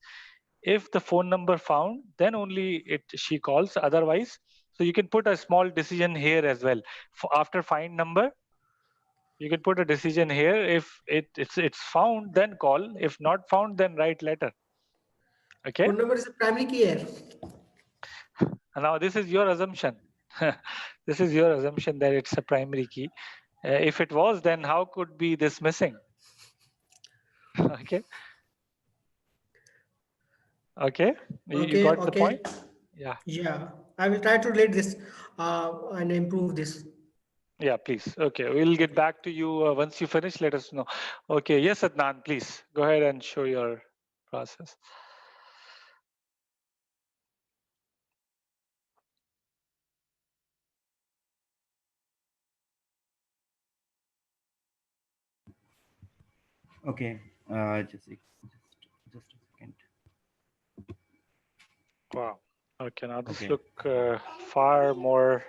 S1: If the phone number found, then only she calls. Otherwise, so you can put a small decision here as well. After find number, you can put a decision here. If it's found, then call. If not found, then write letter. Okay.
S4: Phone number is a primary key here.
S1: And now this is your assumption. This is your assumption that it's a primary key. If it was, then how could be this missing? Okay. Okay. You got the point? Yeah.
S4: Yeah. I will try to relate this and improve this.
S1: Yeah, please. Okay, we'll get back to you once you finish. Let us know. Okay. Yes, Adnan, please go ahead and show your process.
S8: Okay, just a second.
S1: Wow. Okay, now this
S8: Okay.
S1: look far more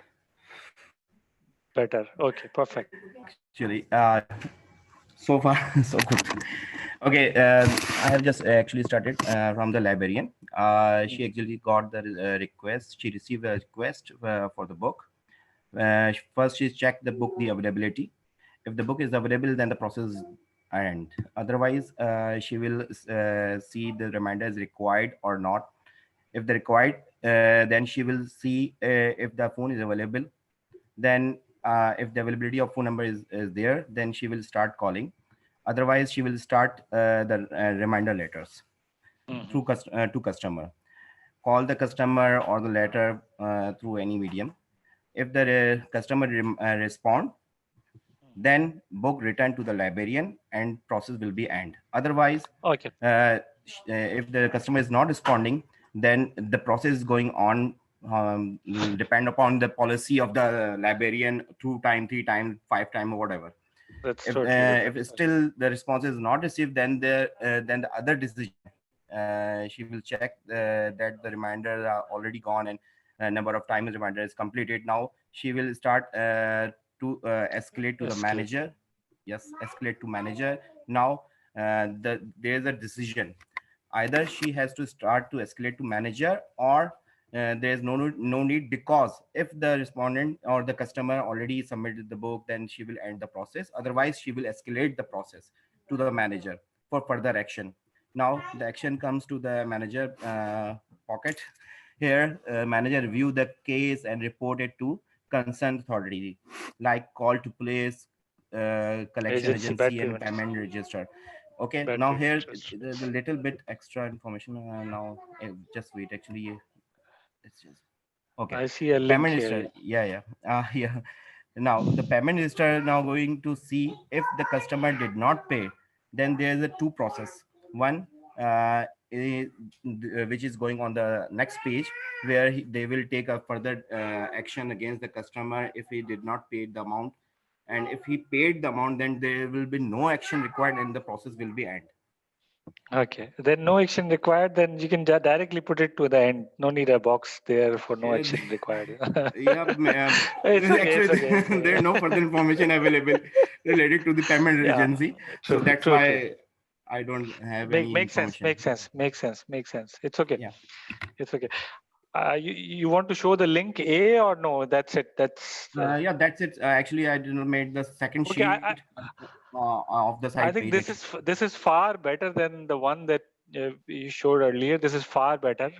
S1: better. Okay, perfect.
S8: Actually, so far so good. Okay, I have just actually started from the librarian. She actually got the request. She received a request for the book. First, she checked the book, the availability. If the book is available, then the process end. Otherwise, she will see the reminder is required or not. If the required, then she will see if the phone is available. Then if the availability of phone number is there, then she will start calling. Otherwise, she will start the reminder letters to customer. Call the customer or the letter through any medium. If the customer respond, then book return to the librarian and process will be end. Otherwise,
S1: Okay.
S8: if the customer is not responding, then the process is going on, depend upon the policy of the librarian, 2 time, 3 time, 5 time, or whatever.
S1: That's
S8: If
S1: totally different.
S8: if still the response is not received, then the other decision, she will check that the reminder are already gone and number of times reminder is completed. Now she will start to escalate to the
S1: Escalate.
S8: manager. Yes, escalate to manager. Now there is a decision. Either she has to start to escalate to manager, or there is no need, because if the respondent or the customer already submitted the book, then she will end the process. Otherwise, she will escalate the process to the manager for further action. Now the action comes to the manager pocket. Here, manager review the case and report it to concerned authority, like call to police, collection
S1: Agency, bad
S8: agency, and
S1: payment.
S8: payment register. Okay,
S1: Bad
S8: now
S1: payment
S8: here
S1: register.
S8: the little bit extra information. Now just wait. Actually, it's just okay.
S1: I see a link
S8: Payment
S1: here.
S8: register. Yeah. Yeah. Now the payment register now going to see if the customer did not pay. Then there is a two process. One, which is going on the next page, where they will take a further action against the customer if he did not pay the amount. And if he paid the amount, then there will be no action required and the process will be end.
S1: Okay. Then no action required. Then you can directly put it to the end. No need a box there for no
S8: Uh,
S1: action required.
S8: yeah,
S1: It's okay. It's
S8: actually,
S1: okay. It's
S8: there is no
S1: okay.
S8: further information available related to the payment
S1: Yeah.
S8: agency. So
S1: True.
S8: that's
S1: True. True.
S8: why I don't have
S1: Make
S8: any
S1: make sense.
S8: information.
S1: Make sense. Make sense. Make sense. It's okay.
S8: Yeah.
S1: It's okay. You want to show the link A or no? That's it. That's
S8: Yeah, that's it. Actually, I did not made the second
S1: okay.
S8: sheet of the
S1: I
S8: side
S1: think
S8: page.
S1: this is this is far better than the one that you showed earlier. This is far better,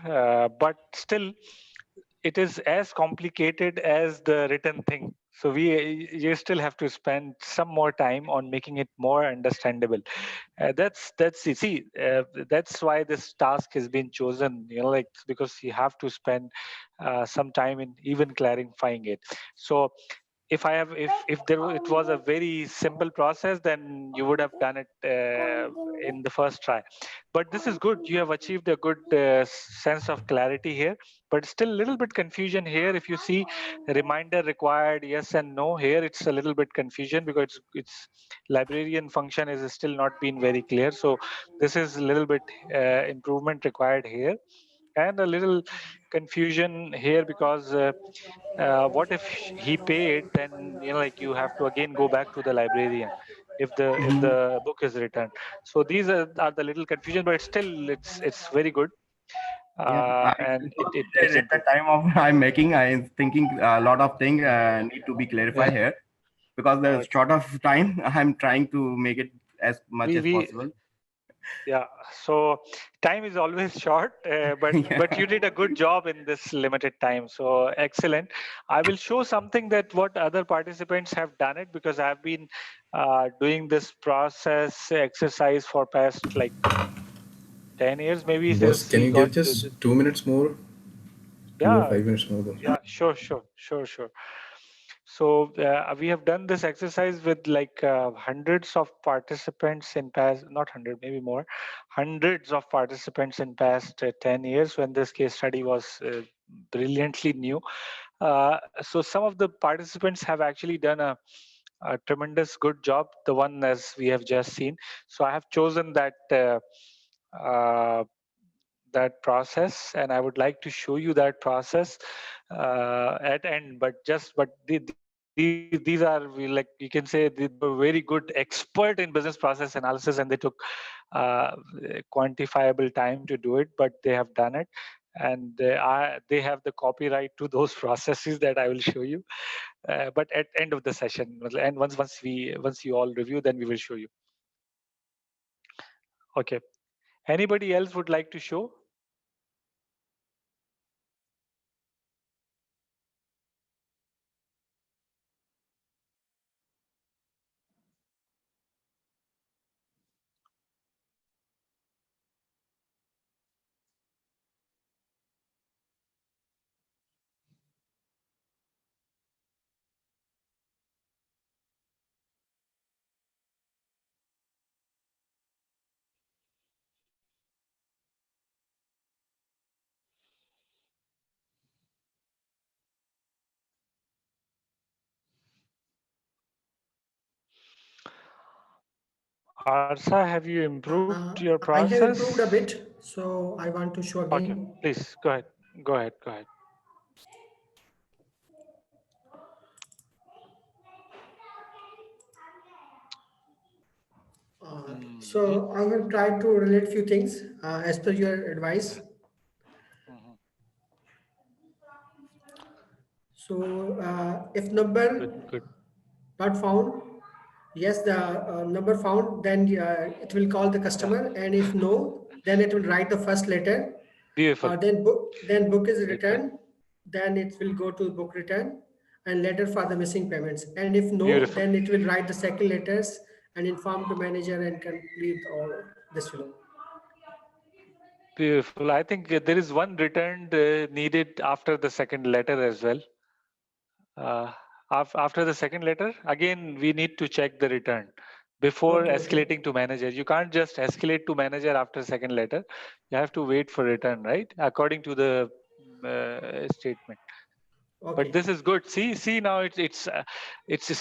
S1: but still, it is as complicated as the written thing. So you still have to spend some more time on making it more understandable. That's you see that's why this task has been chosen. You know, like because you have to spend some time in even clarifying it. So if there it was a very simple process, then you would have done it in the first try. But this is good. You have achieved a good sense of clarity here, but still a little bit confusion here. If you see reminder required, yes and no, here it's a little bit confusion because it's librarian function is still not been very clear. So this is a little bit improvement required here, and a little confusion here because what if he paid, then you know like you have to again go back to the librarian if the book is returned. So these are the little confusion, but still it's very good,
S8: Yeah, I
S1: and it
S8: at
S1: it's
S8: the
S1: improved.
S8: time of I'm making, I'm thinking a lot of things need to be
S1: Yeah.
S8: clarified here, because the
S1: Okay.
S8: short of time, I'm trying to make it as much as
S1: We
S8: possible.
S1: yeah. So time is always short, but
S8: Yeah.
S1: you did a good job in this limited time. So excellent. I will show something that what other participants have done it, because I've been doing this process exercise for past like 10 years maybe
S9: Boss,
S1: since
S9: can
S1: we
S9: you
S1: got
S9: give just 2 minutes more? Two or
S1: yeah
S9: 5 minutes more, though.
S1: yeah sure. So we have done this exercise with like hundreds of participants in past, not hundred, maybe more, hundreds of participants in past 10 years when this case study was brilliantly new. So some of the participants have actually done a tremendous good job, the one as we have just seen. So I have chosen uh, that process, and I would like to show you that process at end. These are like you can say they were very good expert in business process analysis, and they took uh, quantifiable time to do it, but they have done it, and they have the copyright to those processes that I will show you. But at end of the session, and once you all review, then we will show you. Okay. Anybody else would like to show? Arsa, have you improved your
S4: I have
S1: process?
S4: improved a bit, so I want to show
S1: Okay,
S4: again.
S1: please go ahead. Go ahead. Go ahead.
S4: So I have tried to relate few things as per your advice.
S1: Mhm.
S4: So if number
S1: Good.
S4: not found, yes, the number found, then it will call the
S1: Yeah.
S4: customer, and if no, then it will write the first letter.
S1: Beautiful.
S4: Then book is
S1: Return.
S4: returned. Then it will go to book return and letter for the missing payments. And if no,
S1: Beautiful.
S4: then it will write the second letters and inform the manager and complete all this flow.
S1: Beautiful. I think there is one returned needed after the second letter as well. After the second letter, again, we need to check the return before
S4: Okay.
S1: escalating to manager. You can't just escalate to manager after second letter. You have to wait for return, right? According to the statement. But
S4: Okay.
S1: this is good. See now it's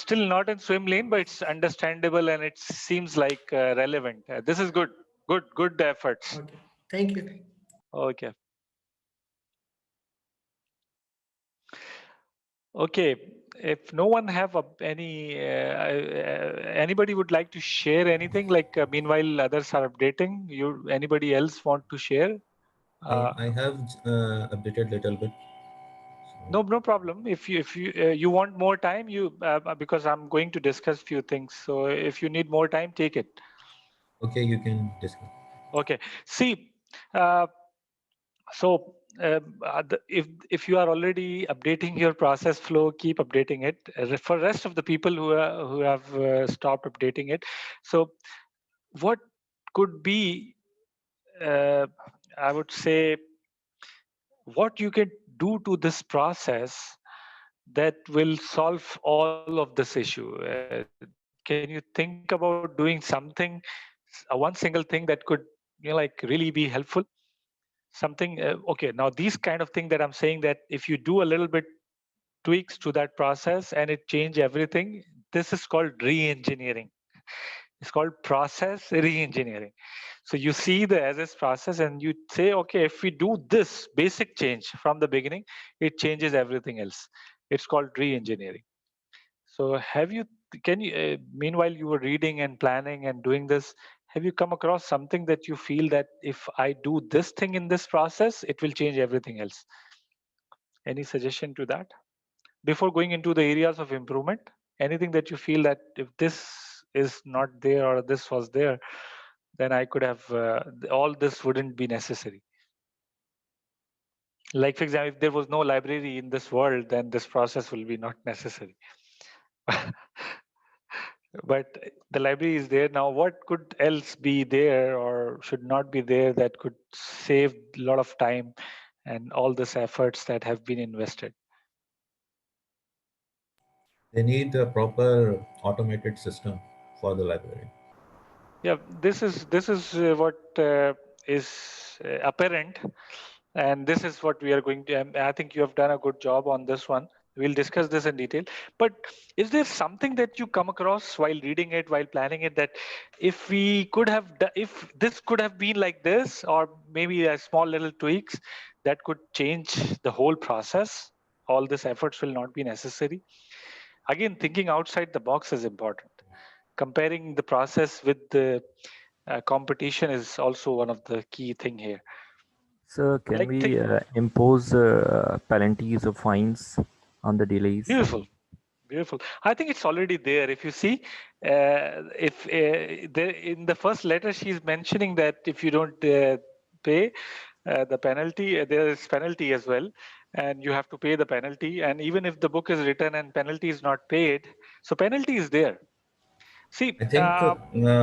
S1: still not in swim lane, but it's understandable and it seems like relevant. This is good. Good efforts.
S4: Okay. Thank you.
S1: Okay. Okay, if no one have anybody would like to share anything, like meanwhile others are updating, anybody else want to share?
S5: I have updated little bit.
S1: No problem. If you want more time, because I'm going to discuss few things. So if you need more time, take it.
S5: Okay, you can discuss.
S1: Okay. See, uh, so if you are already updating your process flow, keep updating it. For rest of the people who have stopped updating it, so what could be, I would say, what you can do to this process that will solve all of this issue. Can you think about doing something, one single thing that could, like really be helpful? Something okay, now these kind of thing that I'm saying, that if you do a little bit tweaks to that process and it change everything, this is called re-engineering. It's called process re-engineering. So you see the as is process and you say, okay, if we do this basic change from the beginning, it changes everything else. It's called re-engineering. So can you, meanwhile you were reading and planning and doing this, have you come across something that you feel that if I do this thing in this process, it will change everything else? Any suggestion to that? Before going into the areas of improvement, anything that you feel that if this is not there or this was there, then I could have, all this wouldn't be necessary. Like, for example, if there was no library in this world, then this process will be not necessary. But the library is there now. What could else be there or should not be there that could save a lot of time and all this efforts that have been invested?
S5: They need a proper automated system for the library.
S1: Yeah, this is what is apparent, and this is what we are going to. I think you have done a good job on this one. We'll discuss this in detail. But is there something that you come across while reading it, while planning it, that if we could have, if this could have been like this, or maybe a small little tweaks that could change the whole process, all these efforts will not be necessary? Again, thinking outside the box is important. Comparing the process with the competition is also one of the key thing here.
S6: So can
S1: Like, think
S6: we impose penalties or fines on the delays?
S1: beautiful. I think it's already there. If you see, if in the first letter she's mentioning that if you don't pay the penalty, there is penalty as well, and you have to pay the penalty. And even if the book is written and penalty is not paid, so penalty is there. See,
S5: I think
S1: yep,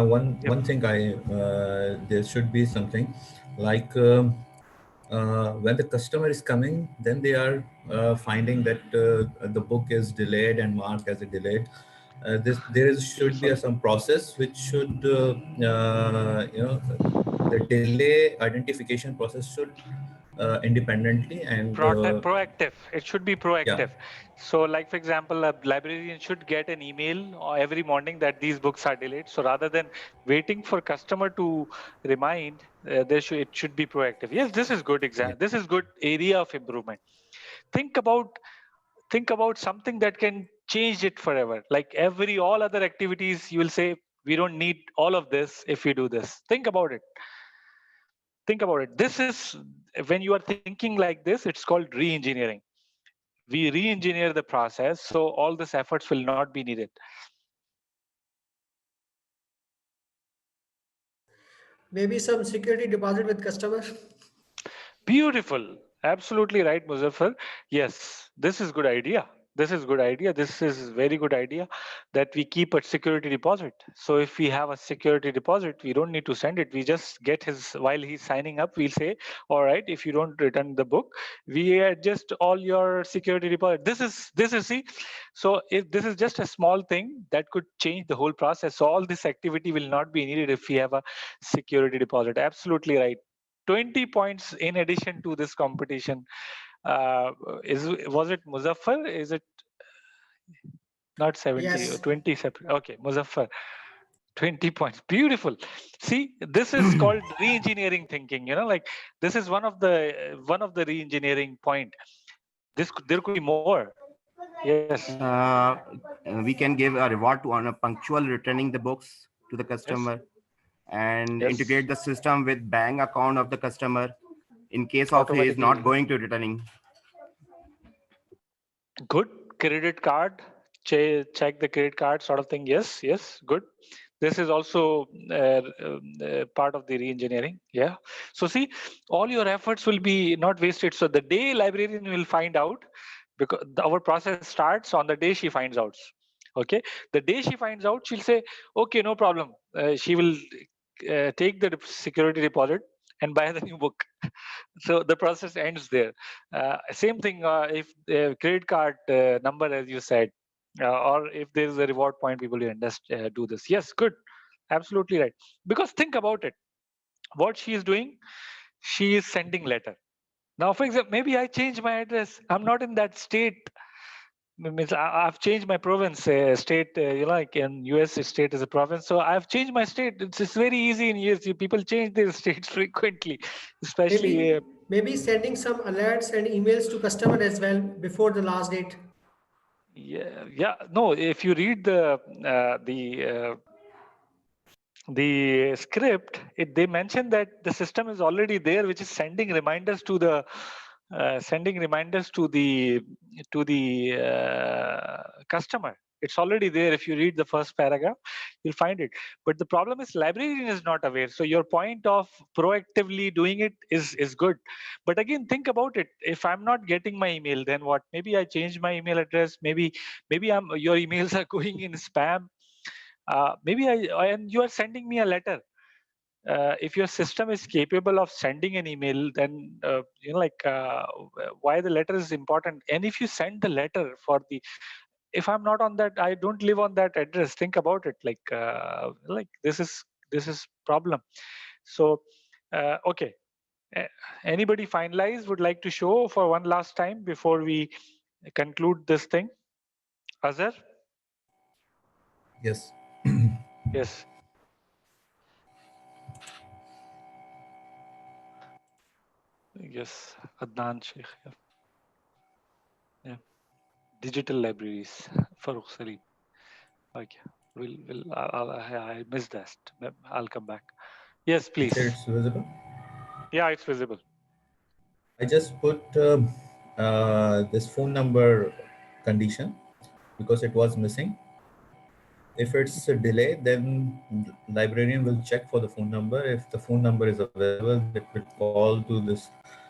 S5: one thing there should be something like when the customer is coming, then they are finding that the book is delayed and marked as a delayed. Should be
S1: beautiful.
S5: some process which should the delay identification process should independently and
S1: proactive. It should be proactive. So like for example, a librarian should get an email every morning that these books are delayed. So rather than waiting for customer to remind, it should be proactive. Yes, this is good This is good area of improvement. Think about something that can change it forever. Like all other activities, you will say we don't need all of this if we do this. Think about it. This is when you are thinking like this, it's called re-engineering. We re-engineer the process, so all these efforts will not be needed.
S4: Maybe some security deposit with customer.
S1: Beautiful. Absolutely right, Muzaffar. Yes, this is good idea. This is very good idea that we keep a security deposit. So if we have a security deposit, we don't need to send it. We just get his, while he's signing up, we'll say, all right, if you don't return the book, we adjust all your security deposit. This is see. So if this is just a small thing that could change the whole process. So all this activity will not be needed if we have a security deposit. Absolutely right. 20 points in addition to this competition. Was it Muzaffar? Is it not 70?
S4: Yes.
S1: 20 separate. Okay, Muzaffar. 20 points. Beautiful. See, this is called re-engineering thinking. Like this is one of the re-engineering point. There could be more. Yes.
S8: We can give a reward to on a punctual returning the books to the customer, and
S1: Yes.
S8: integrate the system with bank account of the customer in case of he is not going to returning.
S1: Good. Credit card, check the credit card sort of thing. Yes, good. This is also part of the re-engineering. Yeah. So see, all your efforts will be not wasted. So the day librarian will find out, because our process starts on the day she finds out. Okay. The day she finds out, she'll say, okay, no problem. She will take the security deposit and buy the new book. So the process ends there. Same thing if credit card number, as you said, or if there is a reward point, people will do this. Yes, good. Absolutely right. Because think about it. What she is doing, she is sending letter. Now, for example, maybe I change my address. I'm not in that state. Means I've changed my province, state. Like in US, state is a province. So I've changed my state. It's very easy in US. People change their states frequently, especially.
S4: Maybe sending some alerts and emails to customer as well before the last date.
S1: Yeah. No, if you read the script, they mention that the system is already there, which is sending reminders to the customer. It's already there. If you read the first paragraph, you'll find it. But the problem is librarian is not aware. So your point of proactively doing it is good. But again, think about it. If I'm not getting my email, then what? Maybe I changed my email address. Maybe your emails are going in spam. And you are sending me a letter. If your system is capable of sending an email, then why the letter is important. And if you send the letter if I'm not on that, I don't live on that address. Think about it. Like this is problem. So okay, anybody finalize would like to show for one last time before we conclude this thing? Azhar?
S5: Yes.
S1: Yes. Yes, Adnan Sheikh. Yeah. Digital libraries, Farooq Salim. Okay, I missed that. I'll come back. Yes, please.
S5: It's visible.
S1: Yeah, it's visible.
S5: I just put this phone number condition because it was missing. If it's a delay, then librarian will check for the phone number. If the phone number is available, it will call to this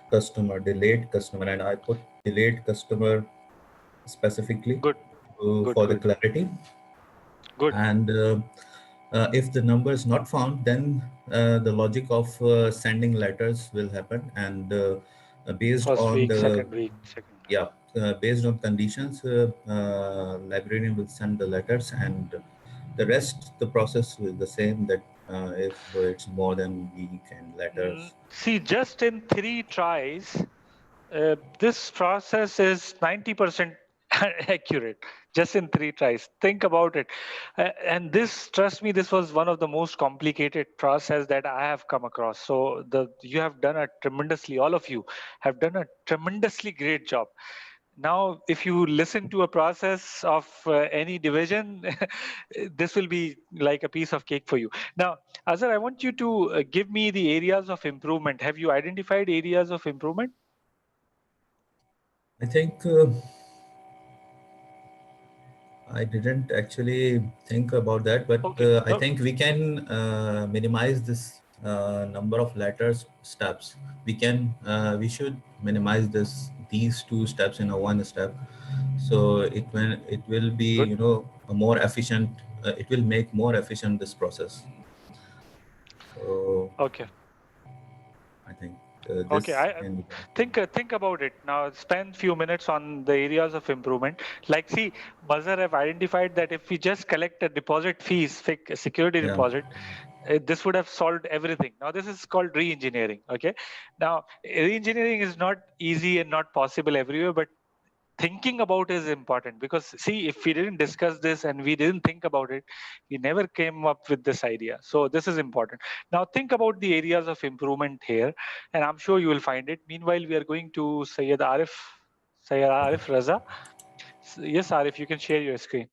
S5: customer, delayed customer, and I put delayed customer specifically
S1: good
S5: for the clarity.
S1: Good.
S5: And if the number is not found, then the logic of sending letters will happen, and based
S1: First
S5: on
S1: week,
S5: the
S1: second week,
S5: based on conditions, librarian will send the letters, and the rest, the process is the same, that if it's more than week and letters?
S1: See, just in 3 tries, this process is 90% accurate, just in 3 tries. Think about it. And this, trust me, this was one of the most complicated process that I have come across. So you have done a tremendously, all of you have done a tremendously great job. Now, if you listen to a process of any division, this will be like a piece of cake for you. Now, Azhar, I want you to give me the areas of improvement. Have you identified areas of improvement?
S5: I think I didn't actually think about that, but
S1: Okay.
S5: I think we can minimize this number of letters steps. We should minimize these 2 steps in a one step, so it will be
S1: Good.
S5: a more efficient. It will make more efficient this process. So
S1: Okay.
S5: I think
S1: Okay.
S5: this
S1: I
S5: can be
S1: think about it now. Spend few minutes on the areas of improvement. Like, see, Mazhar have identified that if we just collect a deposit fees, security
S5: yeah.
S1: deposit, this would have solved everything. Now, this is called re-engineering. Okay. Now, re-engineering is not easy and not possible everywhere, but thinking about is important, because see, if we didn't discuss this and we didn't think about it, we never came up with this idea. So this is important. Now think about the areas of improvement here, and I'm sure you will find it. Meanwhile, we are going to Sayyid Arif Raza. Yes, Arif, you can share your screen.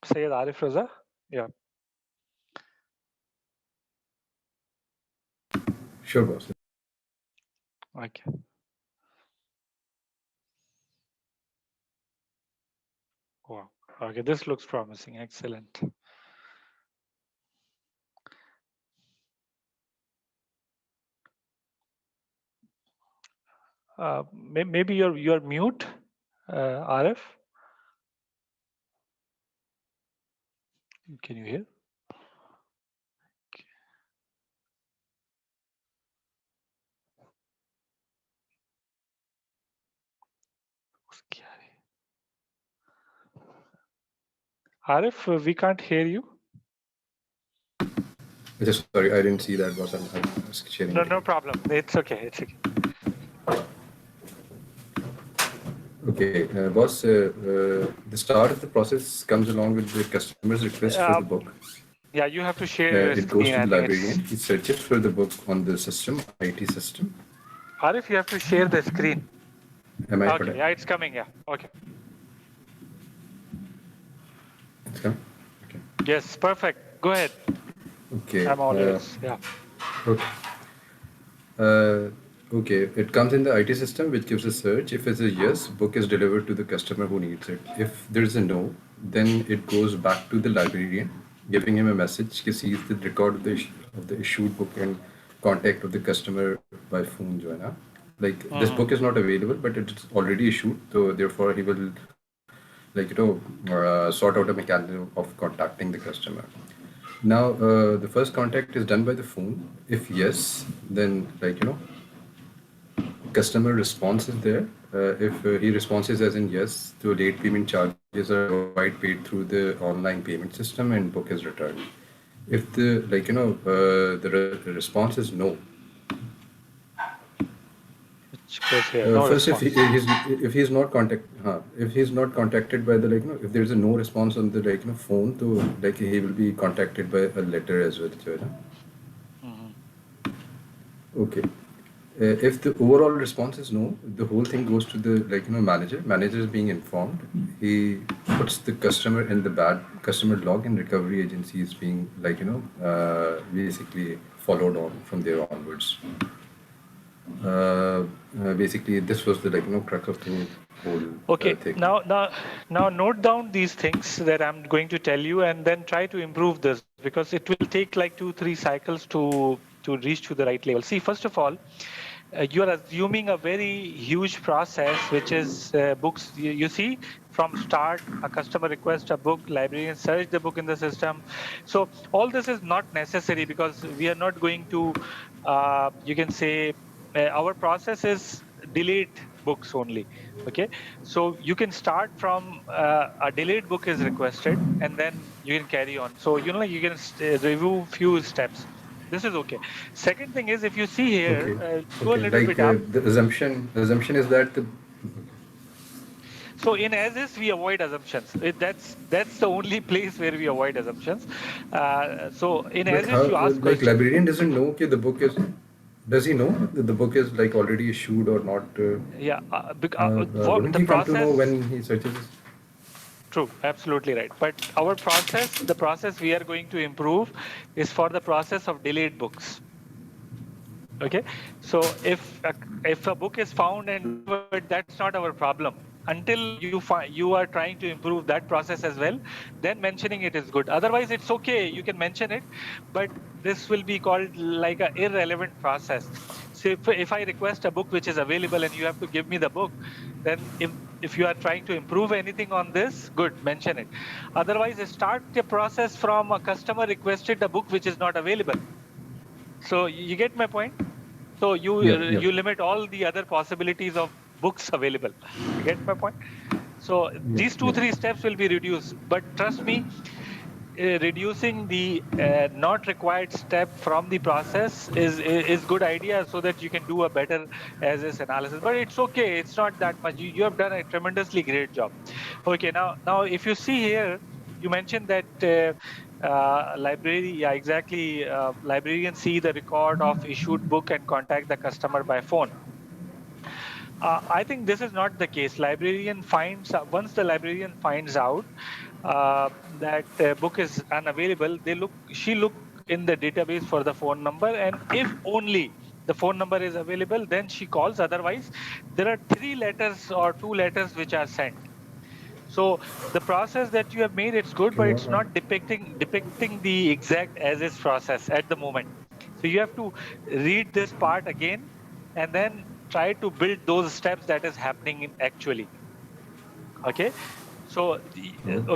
S1: Sayyid Arif Raza. Yeah.
S9: Sure, boss.
S1: Okay. Wow. Okay, this looks promising. Excellent. Maybe you're mute, Arif. Can you hear? Arif, we can't hear you.
S9: Just sorry, I didn't see that, boss. I'm sharing it
S1: No
S9: again.
S1: problem. It's okay. It's okay.
S9: Okay, boss, the start of the process comes along with the customer's request for the book.
S1: Yeah, you have to share your
S9: It goes
S1: screen.
S9: to
S1: I
S9: the
S1: think
S9: librarian. He searches for the book on the system, IT system.
S1: Arif, you have to share the screen.
S9: Am I
S1: Okay,
S9: correct?
S1: yeah, it's coming. Yeah, okay.
S9: It's coming? Okay.
S1: Yes, perfect. Go ahead.
S9: Okay.
S1: I'm all ears. Yeah.
S9: Okay. Okay, it comes in the IT system, which gives a search. If it's a yes, book is delivered to the customer who needs it. If there's a no, then it goes back to the librarian, giving him a message. He sees the record of the issued book and contact of the customer by phone. जो है ना? Like this book is not available, but it's already issued. So therefore, he will, like sort out a mechanism of contacting the customer. Now, the first contact is done by the phone. If yes, then customer response is there. If he responses as in yes, the late payment charges are paid through the online payment system and book is returned. If the response is no.
S1: Which goes here. No
S9: First,
S1: response.
S9: if he's not contacted by the if there's a no response on the phone, so he will be contacted by a letter as well. Okay. If the overall response is no, the whole thing goes to the manager. Manager is being informed. He puts the customer in the bad customer log, and recovery agency is being basically followed on from there onwards. Basically, this was the crux of the whole
S1: Okay.
S9: thing.
S1: Now note down these things that I'm going to tell you, and then try to improve this, because it will take like 2-3 cycles to reach to the right level. See, first of all, you are assuming a very huge process, which is books. You see, from start, a customer requests a book, librarian search the book in the system. So all this is not necessary, because we are not going to, you can say, our process is delayed books only. Okay, so you can start from a delayed book is requested, and then you can carry on. So you can review few steps. This is okay. Second thing is, if you see here,
S9: Okay.
S1: go a
S9: Okay.
S1: little
S9: Like
S1: bit up.
S9: the assumption is that the.
S1: So in as is, we avoid assumptions. That's the only place where we avoid assumptions. So in
S9: But
S1: as
S9: how,
S1: is, you ask
S9: like,
S1: question.
S9: librarian doesn't know that the book is. Does he know that the book is like already issued or not?
S1: Yeah,
S9: Wouldn't
S1: the
S9: he come to know
S1: process.
S9: when he searches?
S1: True, absolutely right. But our process, the process we are going to improve, is for the process of delayed books. Okay, so if a book is found and delivered, that's not our problem. Until you are trying to improve that process as well, then mentioning it is good. Otherwise, it's okay. You can mention it, but this will be called like a irrelevant process. So if I request a book which is available and you have to give me the book, then if you are trying to improve anything on this, good, mention it. Otherwise, start the process from a customer requested a book which is not available. So you get my point? So
S9: Yep. Yep.
S1: you limit all the other possibilities of books available. You get my point? So
S9: Yep.
S1: these
S9: Yep.
S1: 2-3 steps will be reduced. But trust me, reducing the not required step from the process is good idea, so that you can do a better as is analysis. But it's okay. It's not that much. You have done a tremendously great job. Okay. Now if you see here, you mentioned that library, yeah, exactly. Librarians see the record of issued book and contact the customer by phone. I think this is not the case. Once the librarian finds out that book is unavailable, she look in the database for the phone number, and if only the phone number is available, then she calls. Otherwise, there are 3 letters or 2 letters which are sent. So the process that you have made, it's good, but it's not depicting the exact as is process at the moment. So you have to read this part again, and then try to build those steps that is happening in actually. Okay. So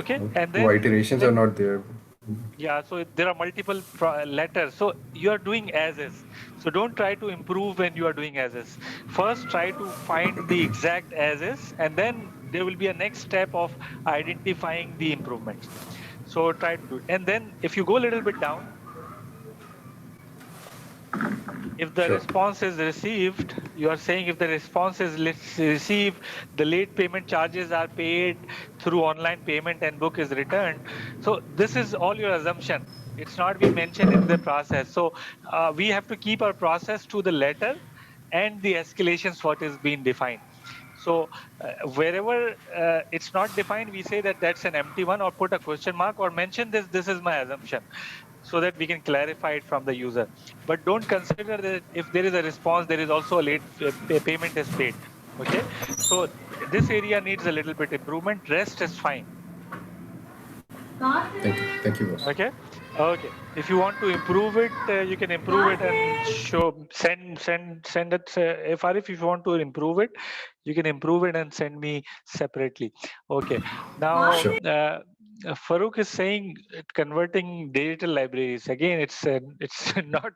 S1: okay, and
S9: So iterations are
S1: then
S9: not there.
S1: yeah, so there are multiple letters. So you are doing as is. So don't try to improve when you are doing as is. First, try to find the exact as is, and then there will be a next step of identifying the improvements. So try to do it. And then if you go a little bit down, if the
S9: Sure.
S1: response is received, you are saying if the response is received, the late payment charges are paid through online payment and book is returned. So this is all your assumption. It's not been mentioned in the process. So we have to keep our process to the letter and the escalations what is being defined. So wherever it's not defined, we say that that's an empty one, or put a question mark, or mention this is my assumption, so that we can clarify it from the user. But don't consider that if there is a response, there is also a late payment is paid. Okay, so this area needs a little bit improvement. Rest is fine.
S9: Thank you, boss.
S1: Okay, if you want to improve it, you can improve it and send it. If you want to improve it, you can improve it and send me separately. Okay, now
S9: Sure.
S1: Farooq is saying converting digital libraries. Again, it's not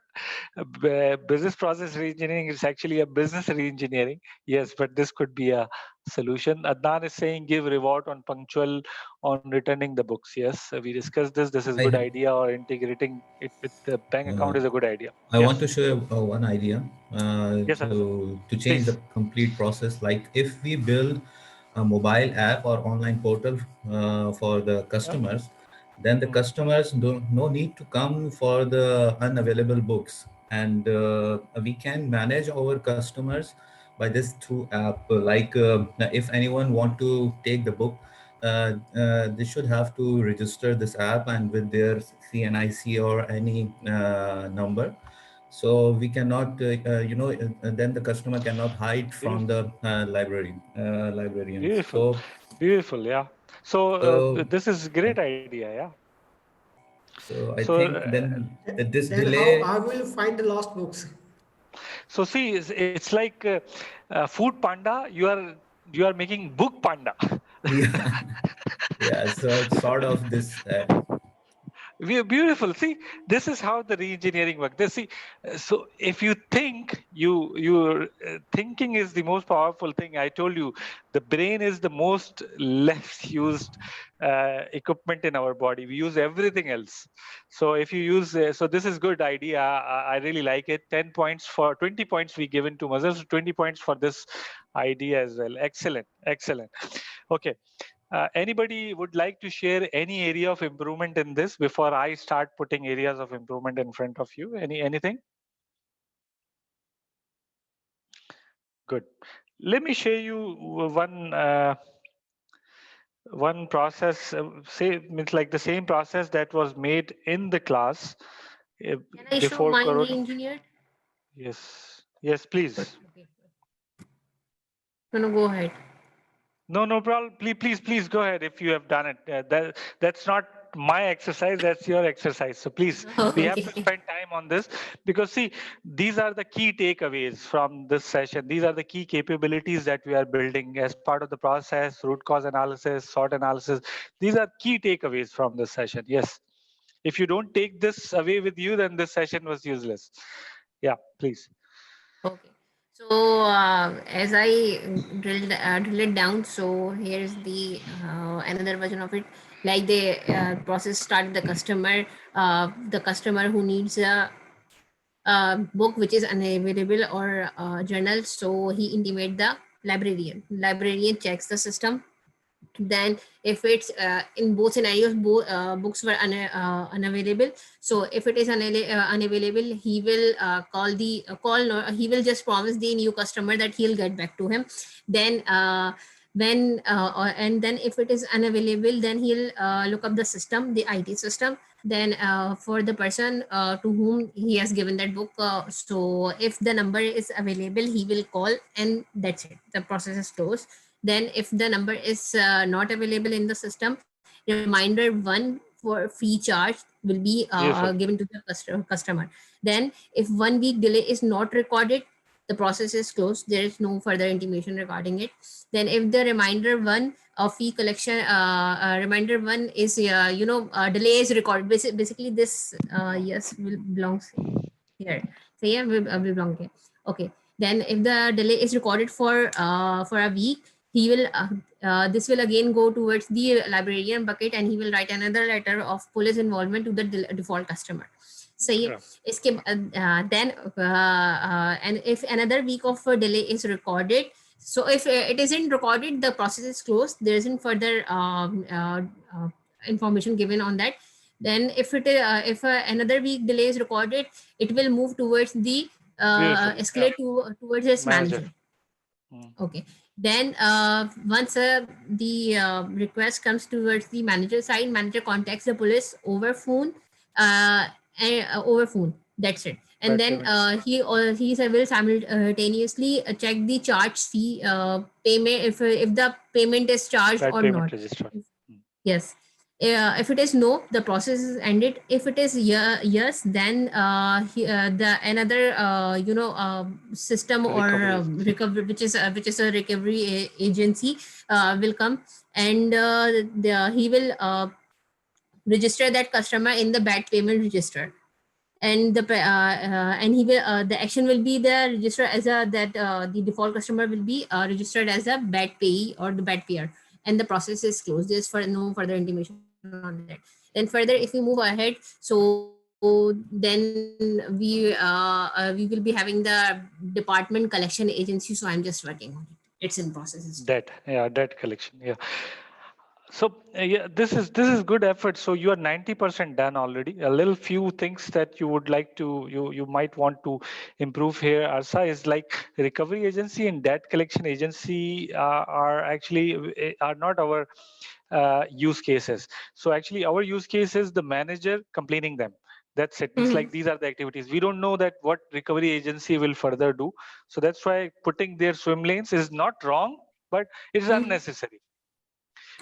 S1: business process reengineering. It's actually a business reengineering. Yes, but this could be a solution. Adnan is saying give reward on punctual on returning the books. Yes, we discussed this. This is
S5: I
S1: good idea, or integrating it with the bank account is a good idea.
S5: I want
S1: Yes.
S5: to share one idea
S1: Yes, Arsa.
S5: to change the
S1: Please.
S5: complete process. Like if we build a mobile app or online portal for the
S1: Yeah.
S5: customers, then the
S1: Mm.
S5: customers don't no need to come for the unavailable books, and we can manage our customers by this through app. Like if anyone want to take the book, they should have to register this app and with their CNIC or any number. So we cannot, then the customer cannot hide from
S1: Beautiful.
S5: the librarians.
S1: Beautiful. Beautiful. Yeah. So
S5: So,
S1: this is great idea. Yeah.
S5: so I
S1: So
S5: think then this
S4: Then how
S5: delay,
S4: I will find the lost books?
S1: so see, it's like food panda. You are making book panda.
S5: yeah, yeah. So it's sort of this.
S1: Beautiful. See, this is how the re-engineering works. See, so if you think you thinking is the most powerful thing. I told you, the brain is the most less used equipment in our body. We use everything else. So if you use, so this is good idea. I really like it. 10 points for 20 points we given to Mazhar. So 20 points for this idea as well. Excellent, excellent. Okay. Anybody would like to share any area of improvement in this before I start putting areas of improvement in front of you? Anything? Good. Let me share you one process. Say means like the same process that was made in the class
S3: Can I show
S1: before
S3: mine
S1: Corona.
S3: re-engineered?
S1: Yes. Yes, please.
S3: Okay. No, go ahead.
S1: No problem. Please go ahead if you have done it. That's not my exercise. That's your exercise. So please, we have to
S3: Okay.
S1: spend time on this because see, these are the key takeaways from this session. These are the key capabilities that we are building as part of the process, root cause analysis, SWOT analysis. These are key takeaways from this session. Yes. If you don't take this away with you, then this session was useless. Yeah, please.
S3: Okay. So as I drill it down, so here's the another version of it. Like the process start the customer who needs a book which is unavailable or journal. So he intimate the librarian. Librarian checks the system. Then if it's in both scenarios, both books were unavailable. So if it is unavailable, he will call the call no, he will just promise the new customer that he'll get back to him. Then and then if it is unavailable, then he'll look up the system, the IT system. Then for the person to whom he has given that book, so if the number is available, he will call, and that's it, the process is closed. Then if the number is not available in the system, reminder 1 for free charge will be
S1: Beautiful.
S3: given to the customer. Then if 1 week delay is not recorded, the process is closed, there is no further intimation regarding it. Then if the reminder 1 of fee collection, reminder 1 is delay is recorded, basically this yes will belongs here. So yeah, will belong here. Okay. Then if the delay is recorded for a week, he will this will again go towards the librarian bucket, and he will write another letter of police involvement to the default customer. So yeah, then and if another week of delay is recorded, so if it isn't recorded, the process is closed, there isn't further information given on that. Then if another week delay is recorded, it will move towards the
S1: Beautiful.
S3: escalate towards its
S1: Manager.
S3: manager. Okay. Then once the request comes towards the manager side, manager contacts the police over phone, over phone. That's it. And then he will simultaneously check the charge fee payment, if the payment is charged
S1: Bad
S3: or
S1: payment
S3: not.
S1: register.
S3: Yes. If it is no, the process is ended. If it is yes, then the another system or recovery, which is a recovery agency will come, and he will register that customer in the bad payment register. And and he will the action will be the register as a that the default customer will be registered as a bad payee or the bad payer, and the process is closed. There's for no further intimation on that. Then further, if we move ahead, so then we will be having the department collection agency. So I'm just working on it. It's in process still.
S1: Debt collection. Yeah. So yeah, this is good effort. So you are 90% done already. A little few things that you would like to you might want to improve here, Arsa, is like recovery agency and debt collection agency are actually are not our use cases. So actually our use case is the manager complaining them. That's it. It's like these are the activities. We don't know that what recovery agency will further do. So that's why putting their swim lanes is not wrong, but it is unnecessary.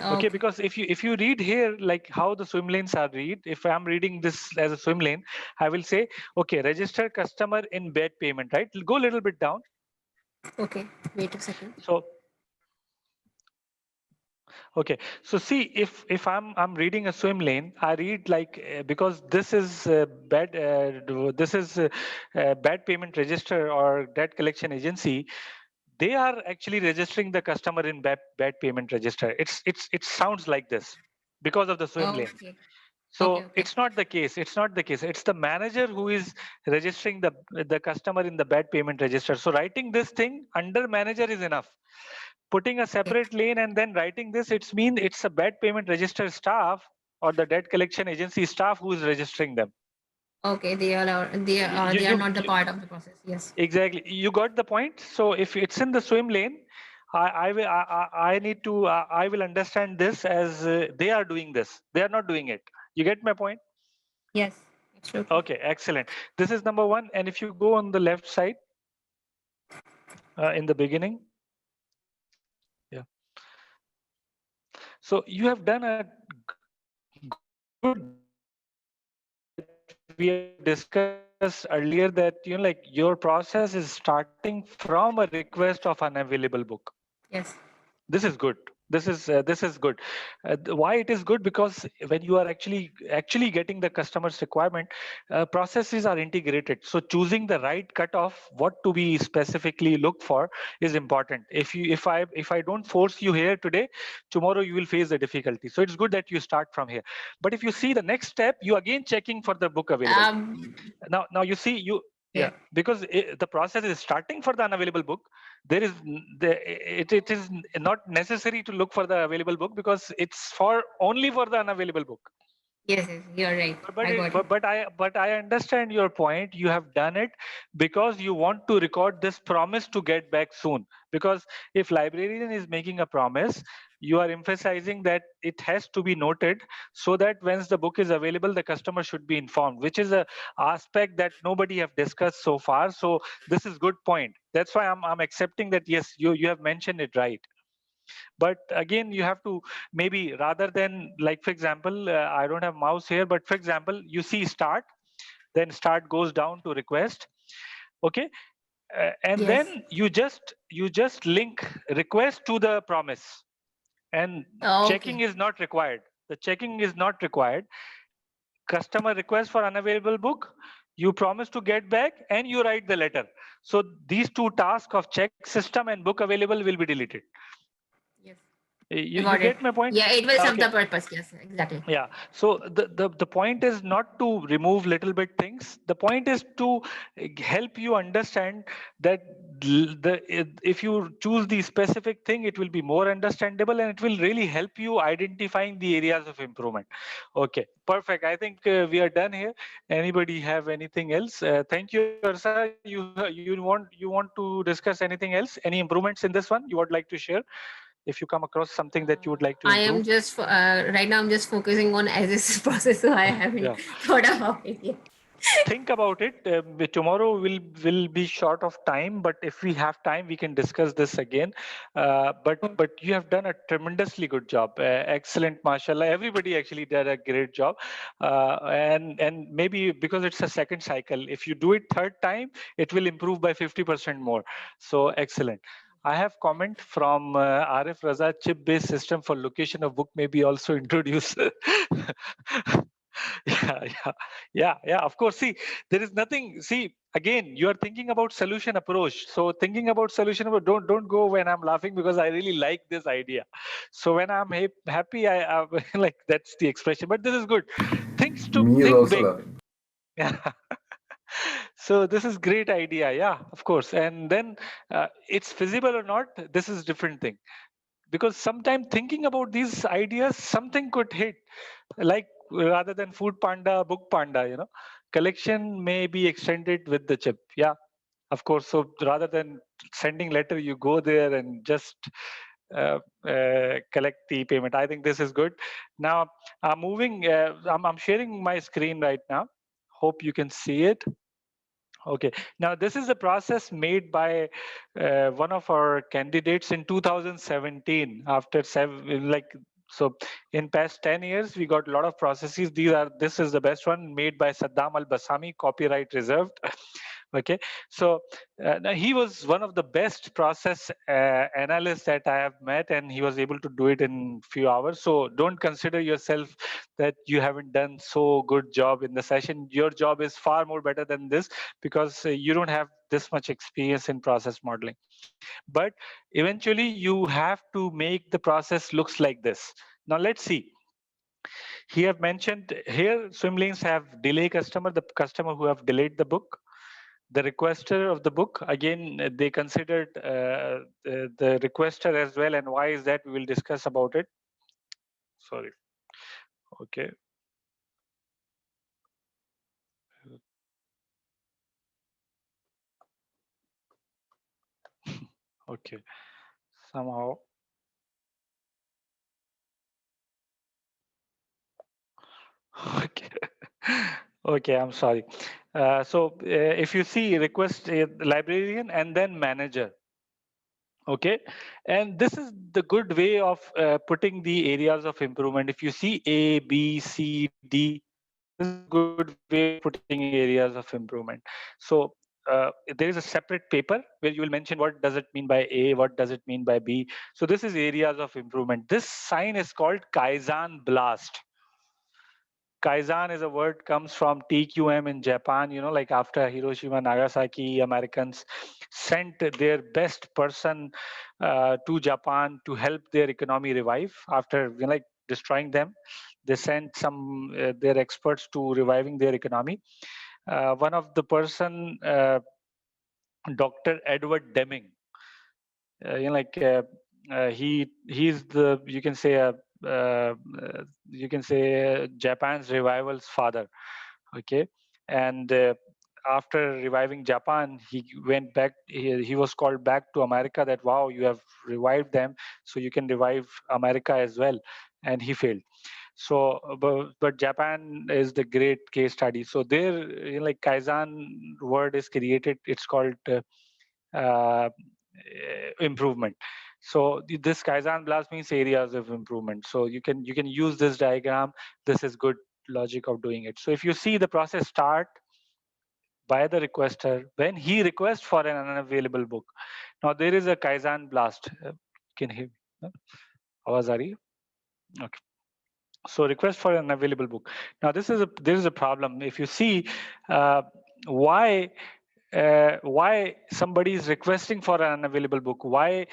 S1: Okay, because if you read here like how the swim lanes are read, if I'm reading this as a swim lane, I will say, okay, register customer in bad payment, right? Go a little bit down.
S3: Okay, wait a second.
S1: Okay, so see, if I'm reading a swim lane, I read like because this is bad payment register or debt collection agency, they are actually registering the customer in bad payment register. It sounds like this because of the swim lane.
S3: Okay.
S1: So
S3: Okay.
S1: it's not the case. It's not the case. It's the manager who is registering the customer in the bad payment register. So writing this thing under manager is enough. Putting a separate lane and then writing this, it's a bad payment register staff or the debt collection agency staff who is registering them.
S3: Okay. They are not the part of the process. Yes.
S1: Exactly. You got the point. So if it's in the swim lane, I need to I will understand this as they are doing this. They are not doing it. You get my point?
S3: Yes. Absolutely.
S1: Okay, excellent. This is number one. And if you go on the left side in the beginning, yeah. So you have done a good job that we have discussed earlier that like your process is starting from a request of an available book.
S3: Yes.
S1: This is good. This is good. Why it is good? Because when you are actually getting the customer's requirement, processes are integrated. So choosing the right cutoff, what to be specifically look for, is important. If I don't force you here today, tomorrow you will face the difficulty. So it's good that you start from here. But if you see the next step, you again checking for the book available. Now you see yeah, because the process is starting for the unavailable book. There is it is not necessary to look for the available book because it's for only for the unavailable book.
S3: Yes, you're right.
S1: But I understand your point. You have done it because you want to record this promise to get back soon. Because if librarian is making a promise, you are emphasizing that it has to be noted so that once the book is available, the customer should be informed, which is a aspect that nobody have discussed so far. So this is good point. That's why I'm accepting that yes, you have mentioned it right. But again, you have to maybe rather than like, for example, I don't have mouse here, but for example, you see start, then start goes down to request. Okay. And then you just link request to the promise, and checking is not required. The checking is not required. Customer request for unavailable book, you promise to get back, and you write the letter. So these two tasks of check system and book available will be deleted.
S3: Yes.
S1: You get my point?
S3: Yeah, it will serve the purpose. Yes, exactly.
S1: Yeah. So the point is not to remove little bit things. The point is to help you understand that if you choose the specific thing, it will be more understandable and it will really help you identifying the areas of improvement. Okay, perfect. I think we are done here. Anybody have anything else? Thank you, Arsa. You want to discuss anything else? Any improvements in this one you would like to share? If you come across something that you would like to
S3: I
S1: improve.
S3: am just right now I'm just focusing on as this process, so I haven't thought about it yet.
S1: Think about it. Tomorrow will be short of time, but if we have time, we can discuss this again. But you have done a tremendously good job. Excellent, mashallah. Everybody actually did a great job. And maybe because it's a second cycle, if you do it third time, it will improve by 50% more. So excellent. I have comment from Arif Raza. Chip-based system for location of book may be also introduced. Yeah, of course. See, there is nothing. See, again, you are thinking about solution approach. So thinking about solution approach, don't go when I'm laughing, because I really like this idea. So when I'm happy, I like, that's the expression. But this is good. Think big. Yeah. So this is great idea. Yeah, of course. And then it's feasible or not, this is different thing. Because sometimes thinking about these ideas, something could hit, like rather than food panda, book panda, collection may be extended with the chip. Yeah, of course. So rather than sending letter, you go there and just collect the payment. I think this is good. Now I'm moving. I'm sharing my screen right now. Hope you can see it. Okay. Now this is a process made by one of our candidates in 2017. After so in past 10 years, we got a lot of processes. This is the best one, made by Saddam Al Basami, copyright reserved. Okay, so now he was one of the best process analysts that I have met, and he was able to do it in few hours. So don't consider yourself that you haven't done so good job in the session. Your job is far more better than this, because you don't have this much experience in process modeling. But eventually you have to make the process looks like this. Now let's see. He have mentioned here swim lanes have delay customer, the customer who have delayed the book. The requester of the book, again, they considered the requester as well. And why is that? We will discuss about it. Sorry. Okay. Okay. Somehow. Okay. Okay, I'm sorry. So if you see request librarian and then manager. Okay, and this is the good way of putting the areas of improvement. If you see A, B, C, D, this is a good way of putting areas of improvement. So there is a separate paper where you will mention what does it mean by A, what does it mean by B. So this is areas of improvement. This sign is called Kaizen blast. Kaizen is a word comes from TQM in Japan. You know, like after Hiroshima, Nagasaki, Americans sent their best person to Japan to help their economy revive after like destroying them. They sent some their experts to reviving their economy. One of the person, Dr. Edward Deming, he's the uh, you can say Japan's revival's father. Okay, and after reviving Japan, he went back. He was called back to America. That wow, you have revived them, so you can revive America as well. And he failed. So, but Japan is the great case study. So there, like Kaizen word is created. It's called improvement. So this Kaizen blast means areas of improvement. So you can use this diagram. This is good logic of doing it. So if you see the process start by the requester when he requests for an unavailable book. Now there is a Kaizen blast. Can hear me? No? Awaz aa rahi hai? Okay. So request for an available book. Now there is a problem. If you see why why somebody is requesting for an unavailable book, why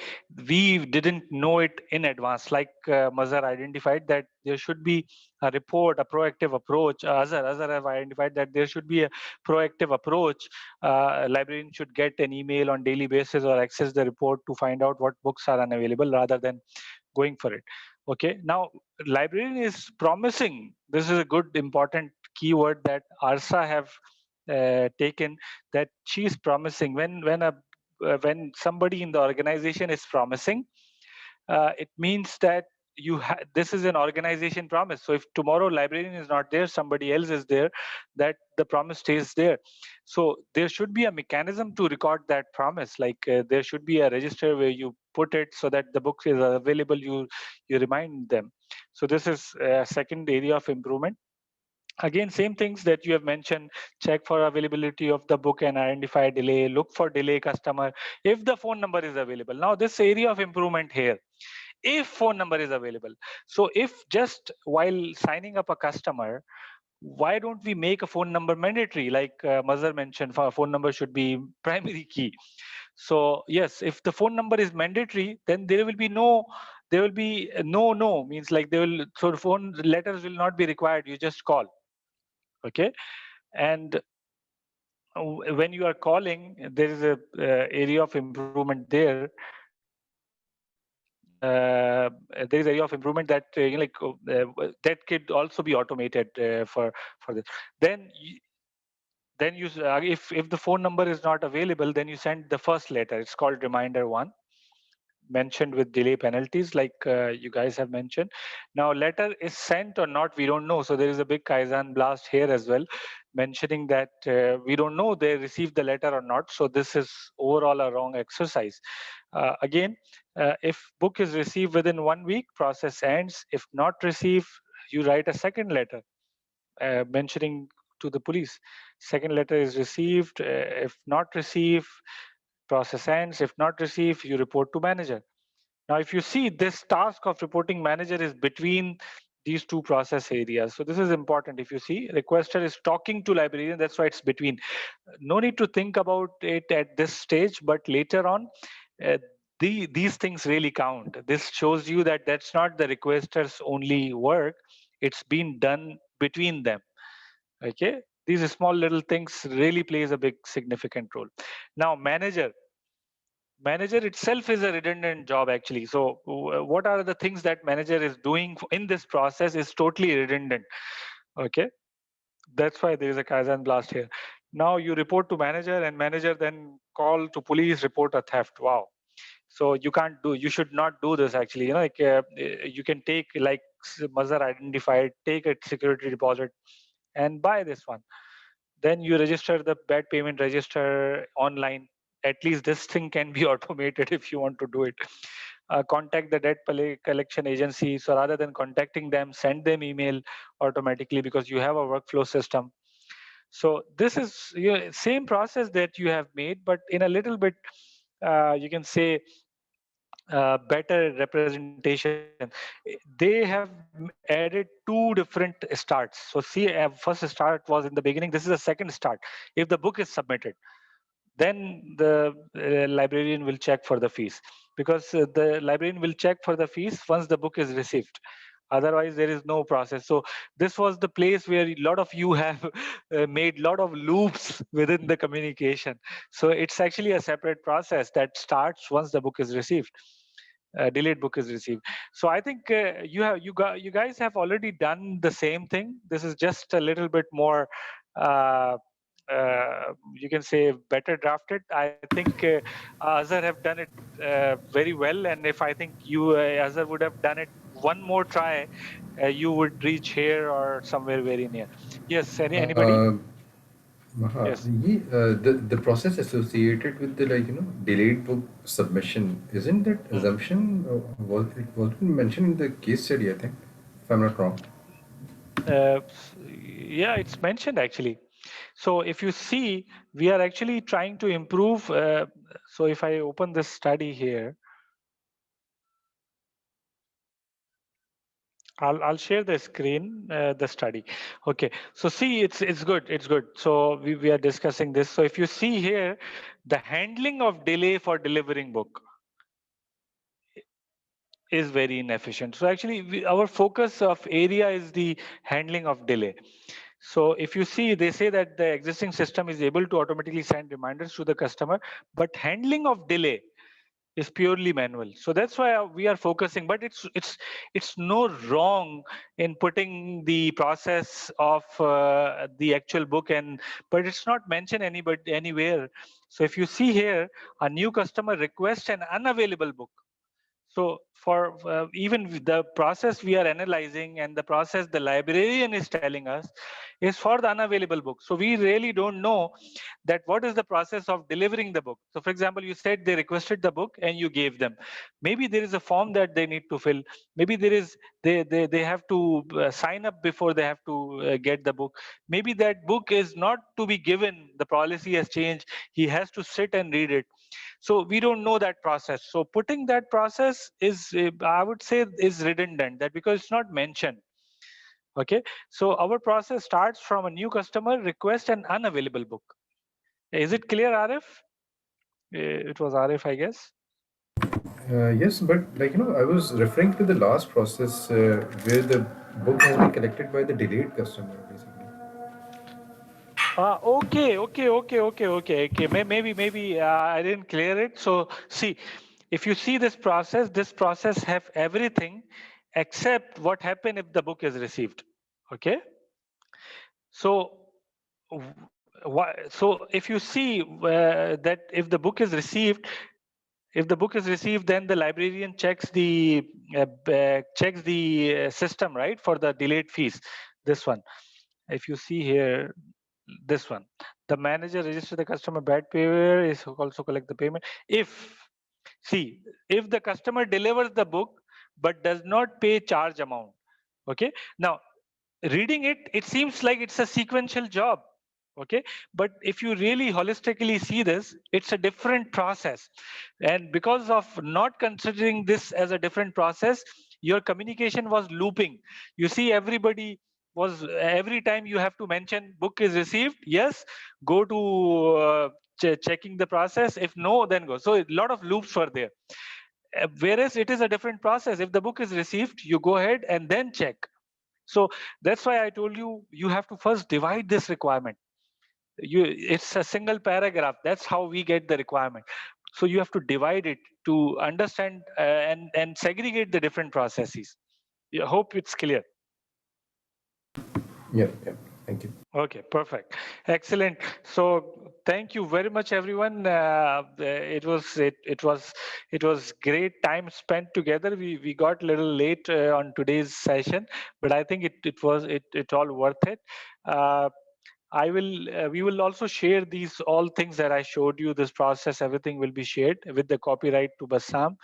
S1: we didn't know it in advance, like Mazhar identified that there should be a report, a proactive approach. Azhar have identified that there should be a proactive approach. Librarian should get an email on daily basis or access the report to find out what books are unavailable rather than going for it. Okay, now librarian is promising. This is a good important keyword that ARSA have taken, that she is promising. When somebody in the organization is promising, it means that this is an organization promise. So if tomorrow librarian is not there, somebody else is there, that the promise stays there. So there should be a mechanism to record that promise. Like there should be a register where you put it so that the book is available. You remind them. So this is a second area of improvement. Again, same things that you have mentioned: check for availability of the book and identify delay, look for delay customer if the phone number is available. Now this area of improvement here, if phone number is available. So if just while signing up a customer, why don't we make a phone number mandatory? Like Mazhar mentioned, phone number should be primary key. So yes, if the phone number is mandatory, then there will be no means like so the phone letters will not be required. You just call. Okay, and when you are calling, there is a area of improvement there. There is area of improvement that that could also be automated for this. Then if the phone number is not available, then you send the first letter. It's called reminder 1, mentioned with delay penalties, like you guys have mentioned. Now letter is sent or not, we don't know. So there is a big Kaizen blast here as well, mentioning that we don't know they received the letter or not. So this is overall a wrong exercise. Again, if book is received within 1 week, process ends. If not received, you write a second letter mentioning to the police. Second letter is received. If not received, process ends. If not received, you report to manager. Now, if you see, this task of reporting manager is between these two process areas. So this is important. If you see, requester is talking to librarian, that's why it's between. No need to think about it at this stage, but later on, uh, these things really count. This shows you that that's not the requester's only work. It's been done between them. Okay, these small little things really plays a big significant role. Now, manager itself is a redundant job actually. So what are the things that manager is doing in this process is totally redundant. Okay, that's why there is a Kaizen blast here. Now you report to manager and manager then call to police, report a theft. Wow. So you should not do this actually. Like you can take like Mazhar identified, take a security deposit and buy this one. Then you register the bad payment register online. At least this thing can be automated if you want to do it. Contact the debt collection agency. So rather than contacting them, send them email automatically because you have a workflow system. So this is same process that you have made, but in a little bit, you can say better representation. They have added two different starts. So see, first start was in the beginning. This is a second start. If the book is submitted, then the librarian will check for the fees, because the librarian will check for the fees once the book is received. Otherwise there is no process. So this was the place where a lot of you have made lot of loops within the communication. So it's actually a separate process that starts once the book is received. Delayed book is received. So I think you guys have already done the same thing. This is just a little bit more uh, you can say better drafted. I think Azhar have done it very well, and if I think you Azhar would have done it one more try, you would reach here or somewhere very near. Yes, anybody? Yes.
S9: The process associated with the delayed book submission, isn't that
S1: Hmm.
S9: assumption was mentioned in the case study, I think, if I'm not wrong.
S1: Yeah, it's mentioned actually. So if you see, we are actually trying to improve. So if I open this study here, I'll share the screen, the study. Okay, so see, it's good, it's good. So we are discussing this. So if you see here, the handling of delay for delivering book is very inefficient. So actually, our focus of area is the handling of delay. So if you see, they say that the existing system is able to automatically send reminders to the customer, but handling of delay is purely manual. So that's why we are focusing. But it's no wrong in putting the process of the actual book, and but it's not mentioned anywhere. So if you see here, a new customer requests an unavailable book. So for even the process we are analyzing and the process the librarian is telling us is for the unavailable book. So we really don't know that what is the process of delivering the book. So for example, you said they requested the book and you gave them. Maybe there is a form that they need to fill. Maybe there is they have to sign up before they have to get the book. Maybe that book is not to be given. The policy has changed. He has to sit and read it. So we don't know that process. So putting that process is I would say is redundant, that because it's not mentioned. Okay, so our process starts from a new customer request an unavailable book. Is it clear, Arif? It was Arif, I guess.
S9: Yes, but I was referring to the last process where the book has been collected by the delayed customer, basically.
S1: Okay. Maybe I didn't clear it. So see, if you see this process have everything except what happen if the book is received. Okay. So, so if you see that if the book is received, then the librarian checks the system, right, for the delayed fees. This one, if you see here, this one, the manager register the customer bad payer is also collect the payment. If the customer delivers the book but does not pay charge amount, okay. Now reading it seems like it's a sequential job. Okay, but if you really holistically see this, it's a different process. And because of not considering this as a different process, your communication was looping. You see, everybody was, every time you have to mention book is received, yes, go to checking the process, if no, then go. So a lot of loops were there. Whereas it is a different process. If the book is received, you go ahead and then check. So that's why I told you, you have to first divide this requirement. It's a single paragraph. That's how we get the requirement. So you have to divide it to understand and segregate the different processes. I hope it's clear.
S9: Yeah, yeah. Thank you.
S1: Okay, perfect, excellent. So thank you very much, everyone. It was great time spent together. We got a little late on today's session, but I think it all worth it. Uh, we will also share these all things that I showed you. This process, everything will be shared with the copyright to Bassam,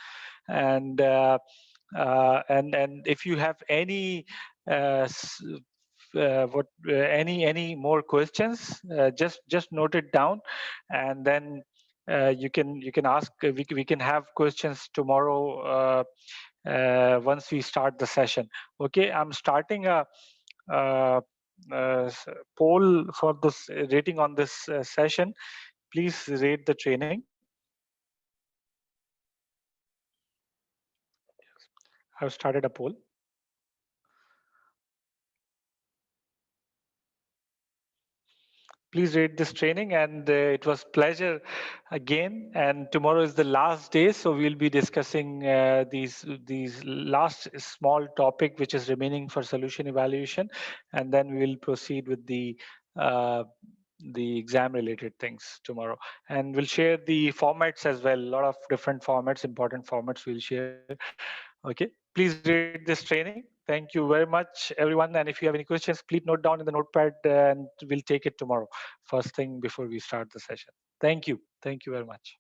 S1: and if you have any any more questions, just note it down, and then you can ask. We can have questions tomorrow once we start the session. Okay, I'm starting a uh, poll for this rating on this session. Please rate the training. I've started a poll. Please rate this training, and it was pleasure again. And tomorrow is the last day, so we'll be discussing these last small topic which is remaining for solution evaluation, and then we will proceed with uh, the exam related things tomorrow. And we'll share the formats as well. A lot of different formats, important formats we'll share. Okay, please rate this training. Thank you very much, everyone. And if you have any questions, please note down in the notepad, and we'll take it tomorrow, first thing before we start the session. Thank you. Thank you very much.